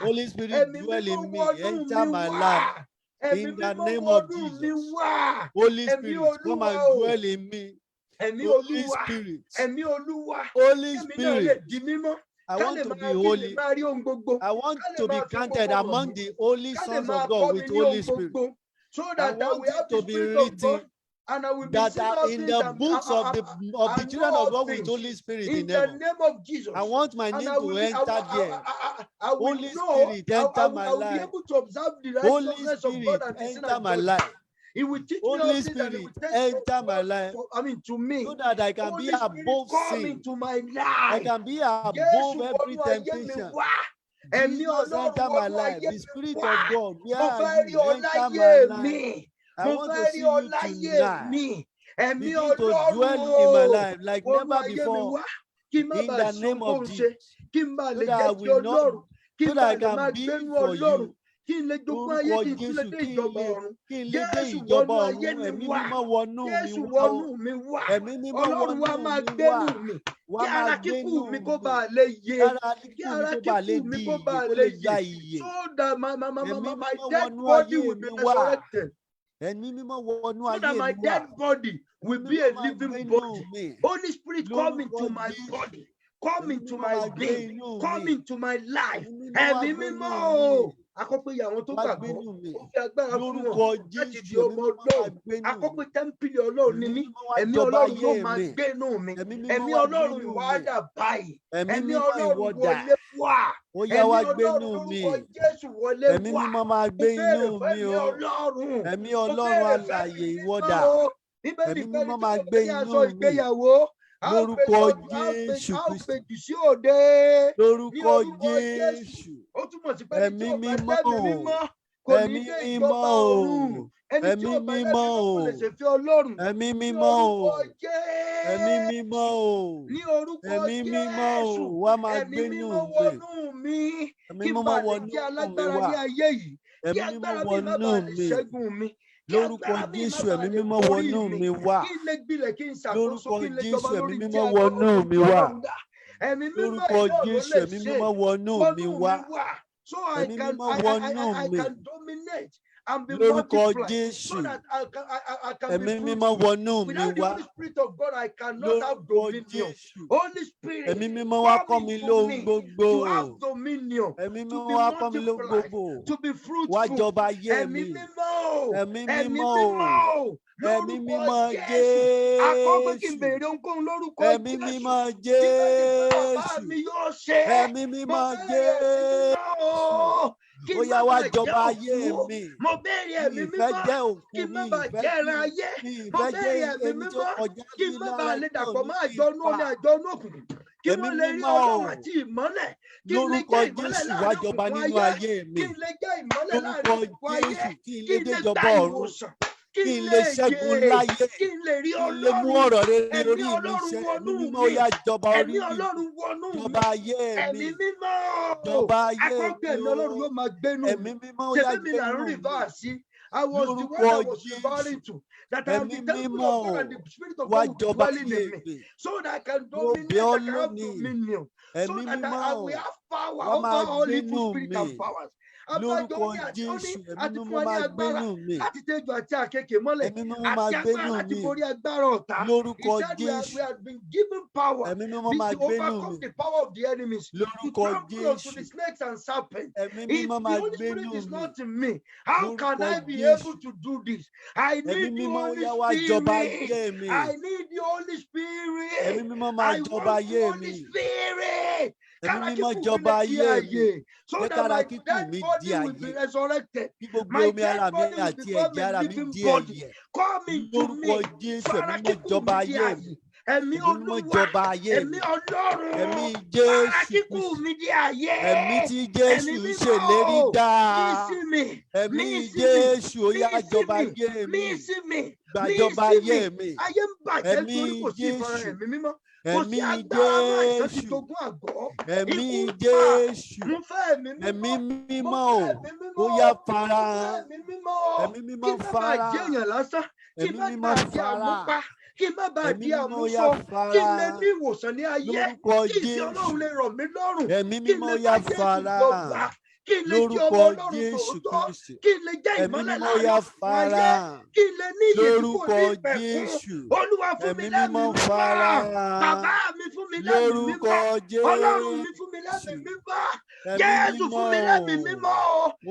Holy Spirit, dwell in me. Enter my life. In the name of Jesus. Holy Spirit, come and dwell in me. Holy Spirit. Holy Spirit. I want to be holy. I want to be counted among the holy sons of God with Holy Spirit. So that I want it to be written that are in the books of the children of God with Holy Spirit in heaven. The name of Jesus. I want my name to enter there. Holy Spirit, enter my life. Holy Spirit, enter my life. He will teach Holy me Spirit, enter my life. To me, so that I can Holy be above sin. Into my life. I can be above every temptation. Jesus, enter my life. The Spirit of God, where are you? Enter my life. I want to see you tonight. Begin to dwell in my life like never before. In the name of Jesus. So that I will not, so that I can be for you. Kí n lè jogún ayé, kí n lè dé ìjọba ọ̀run. Jésù wọnú ayé mi wá. Jésù wọnú mi wá. Ọlọ́run wa máa gbénú mi. Kí ara kíkú mi kó bá lè yé. Kí ara kíkú mi kó bá lè yé. So that my dead body will be resurrected. So that my dead body will be a living body. Holy Spirit, come into my body. Come into my being. Come into my life. Ẹ̀mí mímọ́ o. Akọ́pẹ́ àwọn tó gbàgbọ́, ó fi agbára fún wọn láti di ọmọ Ọlọ́run. Akọ́pẹ́ tẹ́ḿpìlì Ọlọ́run ni mí. Ẹ̀mí Ọlọ́run yóò máa gbénú mi. Ẹ̀mí Ọlọ́run ìwà dà báyìí. Ẹ̀mí Ọlọ́run wọlé wá. Ẹ̀mí Ọlọ́run lórúkọ Jésù wọlé wá. Ẹ̀mí mímọ́ máa gbé inú mi o. Ẹ̀mí Ọlọ́run alààyè ìwọ dà. Ẹ̀mí mímọ́ máa gbé inú mi. Lórúkọ Jésù Kristi. Àgbèjì sí òde. Lórúkọ Jésù. Ó túmọ̀ sí pé Ẹ̀mí tí ò bá mímọ́ dẹ́mi o. mímọ́ kò ní Ẹ̀mí dé mímọ́ ìjọba o. ọ̀run. Ẹni tí Ẹ̀mí ò bá dẹ́mi mímọ́ mímọ́ kò o. lè ṣèfẹ́ Ọlọ́run. Ẹ̀mí Ní mímọ́ o. orúkọ Ẹ̀mí Jésù. mímọ́ o. Ní orúkọ Ẹ̀mí mímọ́ o. Jésù. Wá máa Ẹ̀mí gbénú mímọ́ mi. wọnú mi. Ẹ̀mí Kí n mímọ́ bá lè wọnú jẹ́ mi alágbára wá. ní ayé yìí. Kí Ẹ̀mí mímọ́ agbára mi má wọnú bàa lè mi. ṣẹ́gun mi. Kí Lórúkọ agbára mi má Jésù, bàa ẹ̀mí lè mímọ́ borí wọnú mi. mi wá. Kí n lè gbilẹ̀, kí n ṣàkóso, Lórúkọ kí n lè Jésù, jọba ẹ̀mí lórí tí mímọ́ wọnú Ọlọ́run mi tí wá. Ọlọ́run dá. Ẹ̀mí mímọ́ Lórúkọ yìí náà ló Jésù, lè ẹ̀mí ṣe. mímọ́ wọnú mi Wọnú mi wá. wá. So I Ẹ̀mí can mímọ́ wọnú mi. dominate and be Lórúkọ multiplied. So Jésù, that I can ẹ̀mí be mímọ́ fruitful. wọnú mi Without the wá. Holy Spirit of God, I cannot have Lórúkọ dominion. Jésù, Holy Spirit, ẹ̀mí mímọ́ wá kọ́ come mi into lóhun me gbogbo. to have dominion, Ẹ̀mí to mímọ́ be wá kọ́ mi lóhun multiplied, gbogbo. to be Wá fruitful. jọba ayé Ẹ̀mí mi. mímọ́, Ẹ̀mí ẹ̀mí mímọ́ o. mímọ́, Ẹ̀mí lórúkọ mímọ́ Jésù. Akọ́ pé kí n Jésù. béèrè ohunkóhun lórúkọ Ẹ̀mí Jésù. mímọ́ Bíbélì pé bàbá Jésù. mi yóò ṣe é. Ẹ̀mí Mo mímọ́ béèrè ẹ̀mí mímọ́ o. Kí Ó n yá má wá bàa jẹ́ jọba ayé òkú. mi. Mo béèrè Mi ẹ̀mí ìfẹ́ mímọ́. jẹ́ òkú. Kí n má Mi bàa ìfẹ́ jẹ́ ẹran ayé. Mo jẹ́ béèrè ẹ̀mí ẹni tó mímọ́. kọjá Kí sí n má lára bàa lè tí ò dàpọ̀ ní mọ́ kí n àjọnú fà. omi àjọnú òkùnkùn. Kí Ẹ̀mí wọ́n lè rí mímọ́ Ọlọ́run o. àti ìmọ́lẹ̀. Kí n lè Lórúkọ jẹ́ ìmọ́lẹ̀ Jésù wá láàrin jọba òkùnkùn nínú ayé. ayé mi. Kí n lè jẹ́ ìmọ́lẹ̀ láàrin Lórúkọ òkùnkùn ayé. Jésù kí n Kí lè n dé lè jọba gba ọ̀run. ìwòsàn. Kí Kí n n lè lè ṣẹ́gun jèrè. láyé. Kí n lè rí Kí n lè mú Ọlọ́run. ọ̀rọ̀ rere Ẹ̀mí orí mi Ọlọ́run ṣẹ. Ẹ̀mí wọnú mímọ́ ó mi. yá jọba orí Ẹ̀mí mi. Ọlọ́run wọnú mi. Jọba ayé mi. Ẹ̀mí mímọ́. Jọba ayé Akọ́gbẹ́ mi ẹ̀mí Ọlọ́run o. yóò máa gbénú Ẹ̀mí mi. mímọ́ ó yá Ṣèbí mi là ń gbénú mi. rìvásì. I was the one Lórúkọ that was Jésù. referring to that I am Ẹ̀mí the temple mímọ́ of God o. and the Spirit of Wá God will be jọba dwelling ayé in me. mi. So that I can Mo bẹ̀ dominate, ọ́ I can have lónìí. dominion. So Ẹ̀mí that mímọ́ I o. will have power Wá over máa all evil gbénú spirit mi. and powers. Abájọ Lórúkọ ní àti Jésù. Ẹ̀mí àti fún mímọ́ wa ní máa agbára gbénú mi. láti tẹ́jú àti àkekèé mọ́lẹ̀ Ẹ̀mí mímọ́ máa àti agbára gbénú láti mi. borí agbára ọ̀tá. He Lórúkọ said we Jésù. have been given power Ẹ̀mí mímọ́ máa to gbénú overcome mi. the power of the enemies, to Lórúkọ trample onto Jésù. the snakes and serpents. Ẹ̀mí If mímọ́ the máa Holy gbénú Spirit is mi. not in me, how can Lórúkọ I be Jésù. able to do this? I Ẹ̀mí need the mímọ́ ó Holy yá wá jọba Spirit. ayé mi. I need the Holy Ẹ̀mí Spirit. mímọ́ máa I jọba want the ayé Holy mi. Spirit. Ẹ̀mí mímọ́ Kárakíkù mi jọba lè di ayé mi. ààyè. So Jẹ́ that kára my kíkù dead mi di body will be ààyè. resurrected. Kí gbogbo My omi ara dead mi body will àti become ẹ̀jẹ̀ a ara mi living di body. ẹ̀yẹ̀. Come into Lórúkọ me. Jésù ẹ̀mí mímọ́ Kárakíkù jọba mi di ayé mi. ààyè. Ẹ̀mí Ẹ̀mí mímọ́ Olúwa, jọba ayé ẹ̀mí mi. Ọlọ́run, Ẹ̀mí Jésù kárakíkù Kristi. mi di ààyè. Ẹ̀mí tí Ẹ̀mí Jésù ń ṣèlérí mímọ́, dá. mí sí mi, Ẹ̀mí mí sí mi, Jésù ó mí yá sí jọba mi, ayé mi. mí sí mi, mí Gbàjọba sí ayé mi. mi. Ayé ń bàjẹ́ Ẹ̀mí nítorí kò sí ìfọ̀rọ̀ Jésù. ẹ̀mí mímọ́. Kò sí Ẹ̀mí agbára mọ́, àìsàn ti Jésù. jogún àgọ́. Ẹ̀mí Ikú ń pa. Jésù. Mo fẹ́ ẹ̀mí Ẹ̀mí mímọ́. Mo mímọ́ fẹ́ o. ẹ̀mí Ó mímọ́. yá Mo fẹ́ farahàn. ẹ̀mí mímọ́. Ẹ̀mí Kí mímọ́ n má bàa jẹ́ farahàn. èèyàn lásán. Kí n Ẹ̀mí má mímọ́ bàa di farahàn. àmúpa. Kí n má bàa Ẹ̀mí di mímọ́ ó yá àmúṣọ. Kí n lè farahàn. ní ìwòsàn ní ayé. Lórúkọ Kí ìfẹ́ Jésù. Ọlọ́run lè rọ̀ mí lọ́rùn. Ẹ̀mí Kí n mímọ́ lè ó bá yá Jésù farahàn. jọba. Kí n lè jẹ́ Lórúkọ ọmọ Ọlọ́run Jésù tòótọ́. Kristi. Kí n lè jẹ́ Ẹ̀mí ìmọ́lẹ̀ mímọ́ ó láàrin yá òkùnkùn ayé. farahàn. Kí n lè ní ìyè tí kò Lórúkọ ní ìpẹ̀kun. Jésù. Olúwa fún mi Ẹ̀mí lẹ́mìí mímọ́ mímọ́. farahàn. Bàbá mi fún mi lẹ́mìí Lórúkọ mímọ́. Ọlọ́run mi fún mi lẹ́mìí Jésù. mímọ́. Ẹ̀mí Jésù mímọ́ fún mi lẹ́mìí mímọ́.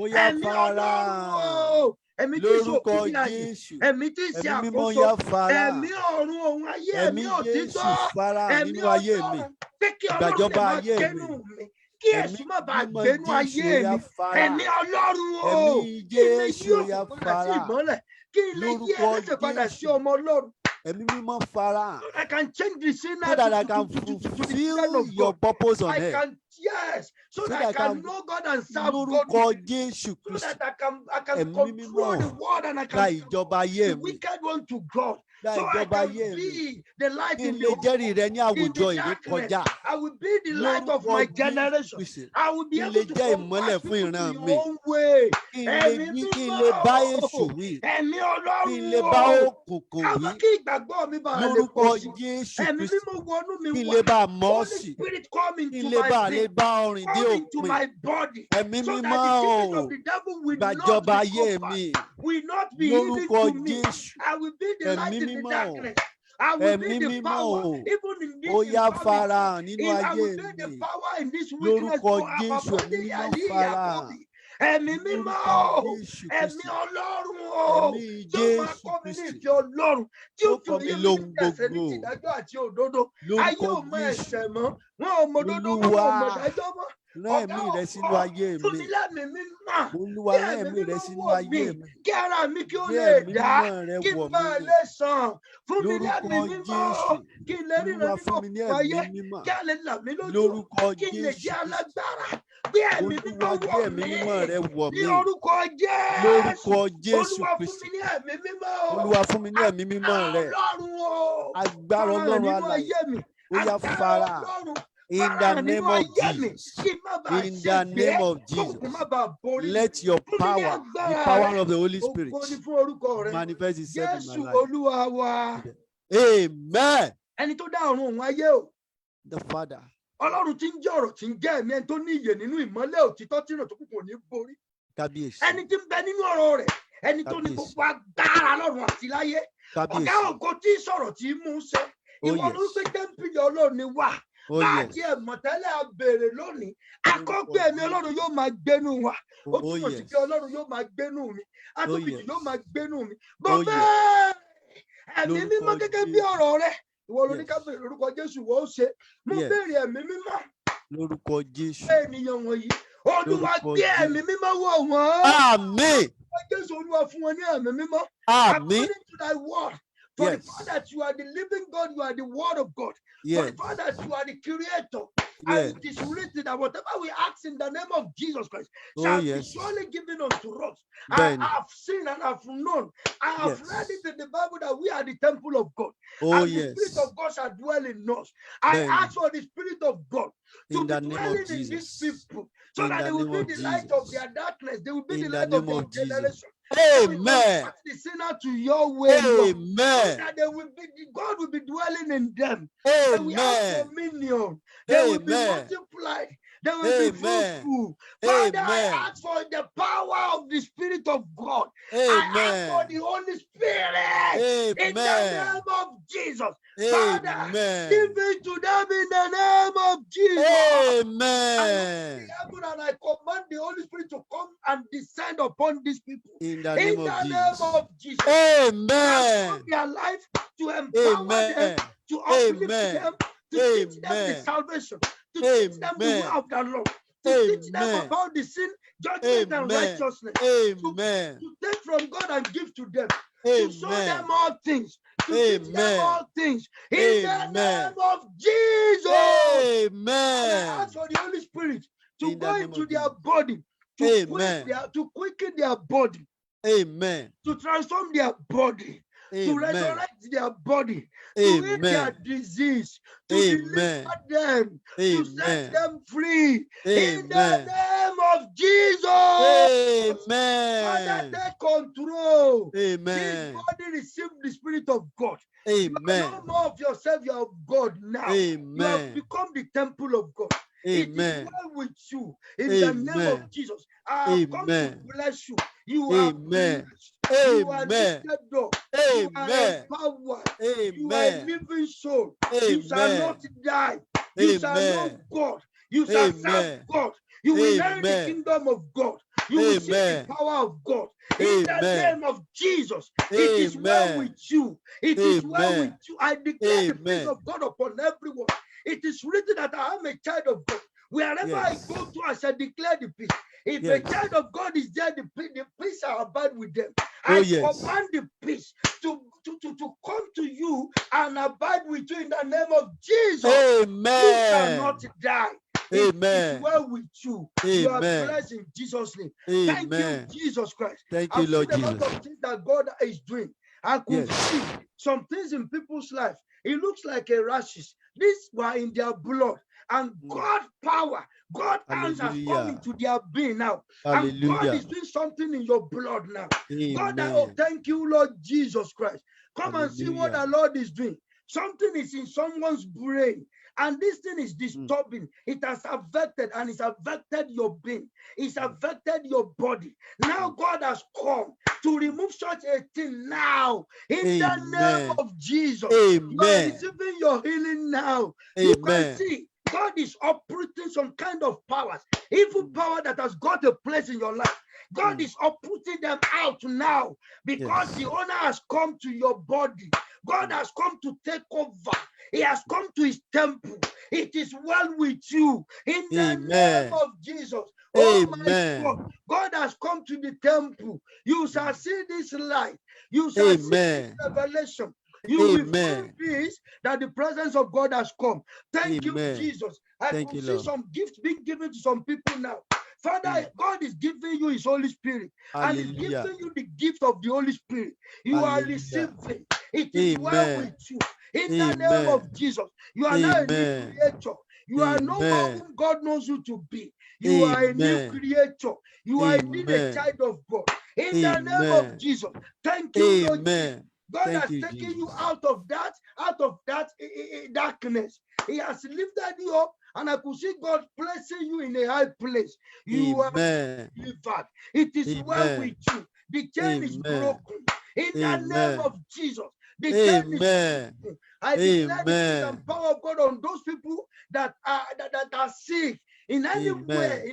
ó yá Ẹ̀mí Ọlọ́run farahàn. o. Ẹ̀mí tí í ṣe Lórúkọ òkú ní ààyè. Jésù. Ẹ̀mí tí í ṣe Ẹ̀mí mímọ́ àkóso. yá farahàn. Ẹ̀mí ọ̀run òun ayé. Ẹ̀mí Ẹ̀mí Jésù òtítọ́. farahàn Ẹ̀mí nínú ayé mi. Ọlọ́run. Pé kí Ọlọ́run lè Gbàjọba máa ayé gbénú mi. mi. Kí Ẹ̀mí èṣù má bàa mímọ́ gbénú Jésù ayé ó yá mi. farahàn. Ẹ̀mí Ọlọ́run o. Ẹ̀mí Kí n lè yí Jésù ó yá òkùnkùn padà sí farahàn. ìmọ́lẹ̀. Kí n lè yí Lórúkọ ẹlẹ́ṣẹ̀ padà sí Jésù. ọmọ Ọlọ́run. Ẹ̀mí mímọ́ farahàn. So I can change the sinner So that I to can the children fulfill of your God. purpose on I earth. can, yes, so So that that I I can can know God and serve God. lórúkọ Jésù So Kristi. that I can Ẹ̀mí control mímọ́ the world and I gba can ìjọba ayé the mi. wicked one to God. Gba So I ìjọba can ayé mi. be the light Kí n in lè jẹ́rìí rẹ ní in àwùjọ the darkness. ìrékọjá. I will be the light of Lórúkọ my Jésù generation. Kristi. I will be Kí n able lè to jẹ́ convert ìmọ́lẹ̀ fún people to ìran your mi. own way. Kí n lè bá èṣù wí. Ẹ̀mí Kí n lè Ọlọ́run bá o. òkùnkùn Káwọn wí. kí ìgbàgbọ́ mi bá lè Lórúkọ pọ̀ sí. Jésù Ẹ̀mí Kristi. mímọ́ wọnú mi Kí n wá. lè bá mọ̀ ọ́ Holy sí. Spirit come Kí n into lè my lè being. bá ọrìn dé Come into òpin. my body. Ẹ̀mí So that mímọ́ the secret o. of the devil will not Gbàjọba be ayé covered. mi. Will not be hidden Lórúkọ to me. Jésù. I will be the light Ẹ̀mí in the mímọ́ o. darkness. I will Ẹ̀mí be the mímọ́ power, o. even in Ó this yá infirmity. farahàn nínú I ayé will be the mi. power in this weakness. Lórúkọ Jésù ẹ̀mí mímọ́ farahàn. ẹ̀mí mímọ́ o, ẹ̀mí ọlọ́run o, tí ó máa kọ́ mi ní ìfẹ́ ọlọ́run, tí ó fi òye mi ní ẹ̀ṣẹ̀ ní tìdájọ́ àti òdodo. Ayé ò mọ ẹ̀ṣẹ̀ mọ́, wọn ò mọ òdodo mọ́, wọn ò mọ ìdájọ́ mọ́. Rán ẹ̀mí rẹ sínú ayé mi. Fún mi lẹ́mí mímọ́. Olúwa, rán ẹ̀mí rẹ sínú ayé mi. Kí ara mi kí ó lè dá, kí n máa lè sàn. Fún mi lẹ́mí mímọ́. Kí n lè ríran nínú ayé, kí a lè là mí lójú, kí n lè jẹ́ alágbára. Bí ẹ̀mí mímọ́ wọ̀ mí. Ní orúkọ Jésù. Olúwa fún mi ní ẹ̀mí mímọ́. Olúwa fún mi ní ẹ̀mí mímọ́ rẹ. Agbára Ọlọ́run alààyè. Ó yá fara. In the name of Jesus. In the name of Jesus. Let your power, the power of the Holy Spirit, manifest itself in my life. Amen. Ẹni tó dá ọ̀run òun ayé o. The Father. Ọlọ́run tí ń jẹ́ ọ̀rọ̀ tí ń jẹ́ ẹ̀mí, ẹni tó ní ìyè nínú ìmọ́lẹ̀ òtítọ́ tí ìrìn tó kù kò ní borí. Kábíyèsí. Ẹni tí ń bẹ nínú ọ̀rọ̀ rẹ̀, ẹni tó ní gbogbo agbára lọ́run àti láyé. Kábíyèsí. Ọ̀gá ògo tí sọ̀rọ̀ tí mú ṣe. Ìwọ ló gbé tẹ́ḿpìlì Ọlọ́run ni wà. Láti ẹ̀mọ̀tẹ́lẹ̀ àbèrè lónìí, akọ́gbé ẹ̀mí Ọlọ́run yóò máa gbénú wa. Ó túmọ̀ sí pé Ọlọ́run yóò máa gbénú mi. Àtúbìtì yóò máa gbénú mi. Bọ́bẹ́ ẹ̀mí mímọ́ gẹ́gẹ́ bí ọ̀rọ̀ rẹ̀. Ìwọ ló ní ká bèrè lórúkọ Jésù wọ́n ó ṣe. Mo béèrè ẹ̀mí mímọ́. Lórúkọ Jésù. Ènìyàn wọ̀nyí. Olúwa gbé ẹ̀mí mímọ́ wọ̀ wọ́n. Àmín. Jésù Olúwa fún wọn ní ẹ̀mí mímọ́. Àmín. According to thy word. For the fact that you are the living God, you are the word of God. For the fact that you are the creator. And it is written that whatever we ask in the name of Jesus Christ shall be surely given unto us. I have seen and have known. I have read it in the Bible that we are the temple of God. And the Spirit of God shall dwell in us. I ask for the Spirit of God to be dwelling in these people so that they will be the light of their darkness. They will be the light of their generation. Amen. The sinner to your way. Amen. That they will be, God will be dwelling in them. Amen. And we have dominion. They will be multiplied. They will be fruitful. Father, I ask for the power of the Spirit of God. I ask for the Holy Spirit. In the name of Jesus. Father, give it to them in the name of Jesus. Amen. And I command the Holy Spirit to come and descend upon these people. In the name of Jesus. Amen. Amen. Their life to empower them, to uplift them, to teach them the salvation, to teach them the way of the Lord, to teach them about the sin, judgment, and righteousness, to take from God and give to them, to show them all things, to teach them all things. In the name of Jesus. Amen. And I ask for the Holy Spirit to go into their body, to quicken their body. Amen. To transform their body. Amen. To resurrect their body, to heal their disease, to deliver them, to set them free. In the name of Jesus. Amen. Father, take control. Amen. This body receive the Spirit of God. Amen. You are no more of yourself, you are of God now. Amen. You have become the temple of God. Amen. It is well with you. In the name of Jesus, I have come to bless you. You are blessed. You are lifted up. You are empowered. You are a living soul. You shall not die. You shall know God. You shall serve God. You will learn the kingdom of God. You will see the power of God. In the name of Jesus, it is well with you. It is well with you. I declare the peace of God upon everyone. It is written that I am a child of God. Wherever I go to, I shall declare the peace. If a child of God is there, the peace shall abide with them. I command the peace to come to you and abide with you in the name of Jesus. Amen. You shall not die. Amen. It is well with you. Amen. You are blessed in Jesus' name. Amen. Thank you, Jesus Christ. Thank you, Lord Jesus. I've seen a lot of things that God is doing. I could see some things in people's life. It looks like a rashes. These were in their blood. And God's power, God's hands has come into their being now. And God is doing something in your blood now. God, thank you, Lord Jesus Christ. Come and see what the Lord is doing. Something is in someone's brain. And this thing is disturbing. It has affected and it's affected your being. It's affected your body. Now God has come to remove such a thing now. In the name of Jesus. You are receiving your healing now. You can see God is uprooting some kind of powers, evil power that has got a place in your life. God is uprooting them out now because the owner has come to your body. God has come to take over. He has come to his temple. It is well with you in the name of Jesus. Oh my God, God has come to the temple. You shall see this light. You shall see this revelation. You will feel this, that the presence of God has come. Thank you, Jesus. I can see some gifts being given to some people now. Father, God is giving you his Holy Spirit. And he's giving you the gift of the Holy Spirit. You are receiving. It is well with you. In the name of Jesus. You are now a new creator. You are no more whom God knows you to be. You are a new creator. You are indeed a child of God. In the name of Jesus. Thank you, Lord Jesus. God has taken you out of that darkness. He has lifted you up, and I could see God placing you in a high place. You are delivered. It is well with you. The chain is broken. In the name of Jesus. The chain is broken. I declare the peace and power of God on those people that are sick. In anywhere,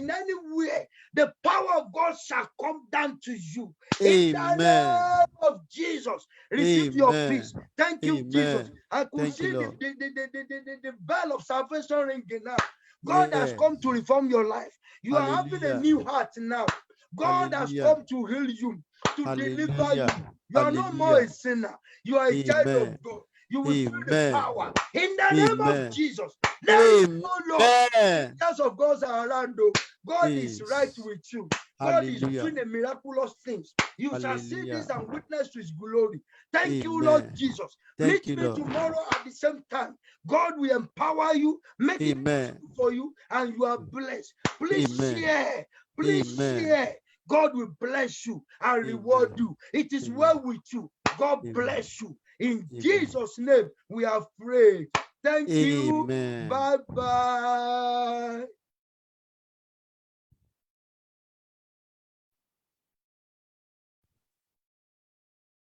the power of God shall come down to you. In the name of Jesus, receive your peace. Thank you, Jesus. I could see the bell of salvation ringing now. God has come to reform your life. You are having a new heart now. God has come to heal you, to deliver you. You are no more a sinner. You are a child of God. You will feel the power. In the name of Jesus. There is no Lord. The angels of God are around you. God is right with you. God is doing a miraculous things. You shall see this and witness to his glory. Thank you, Lord Jesus. Meet me tomorrow at the same time. God will empower you, make it possible for you, and you are blessed. Please share. Please share. God will bless you and reward you. It is well with you. God bless you. In Jesus' name, we have prayed. Thank you. Bye-bye.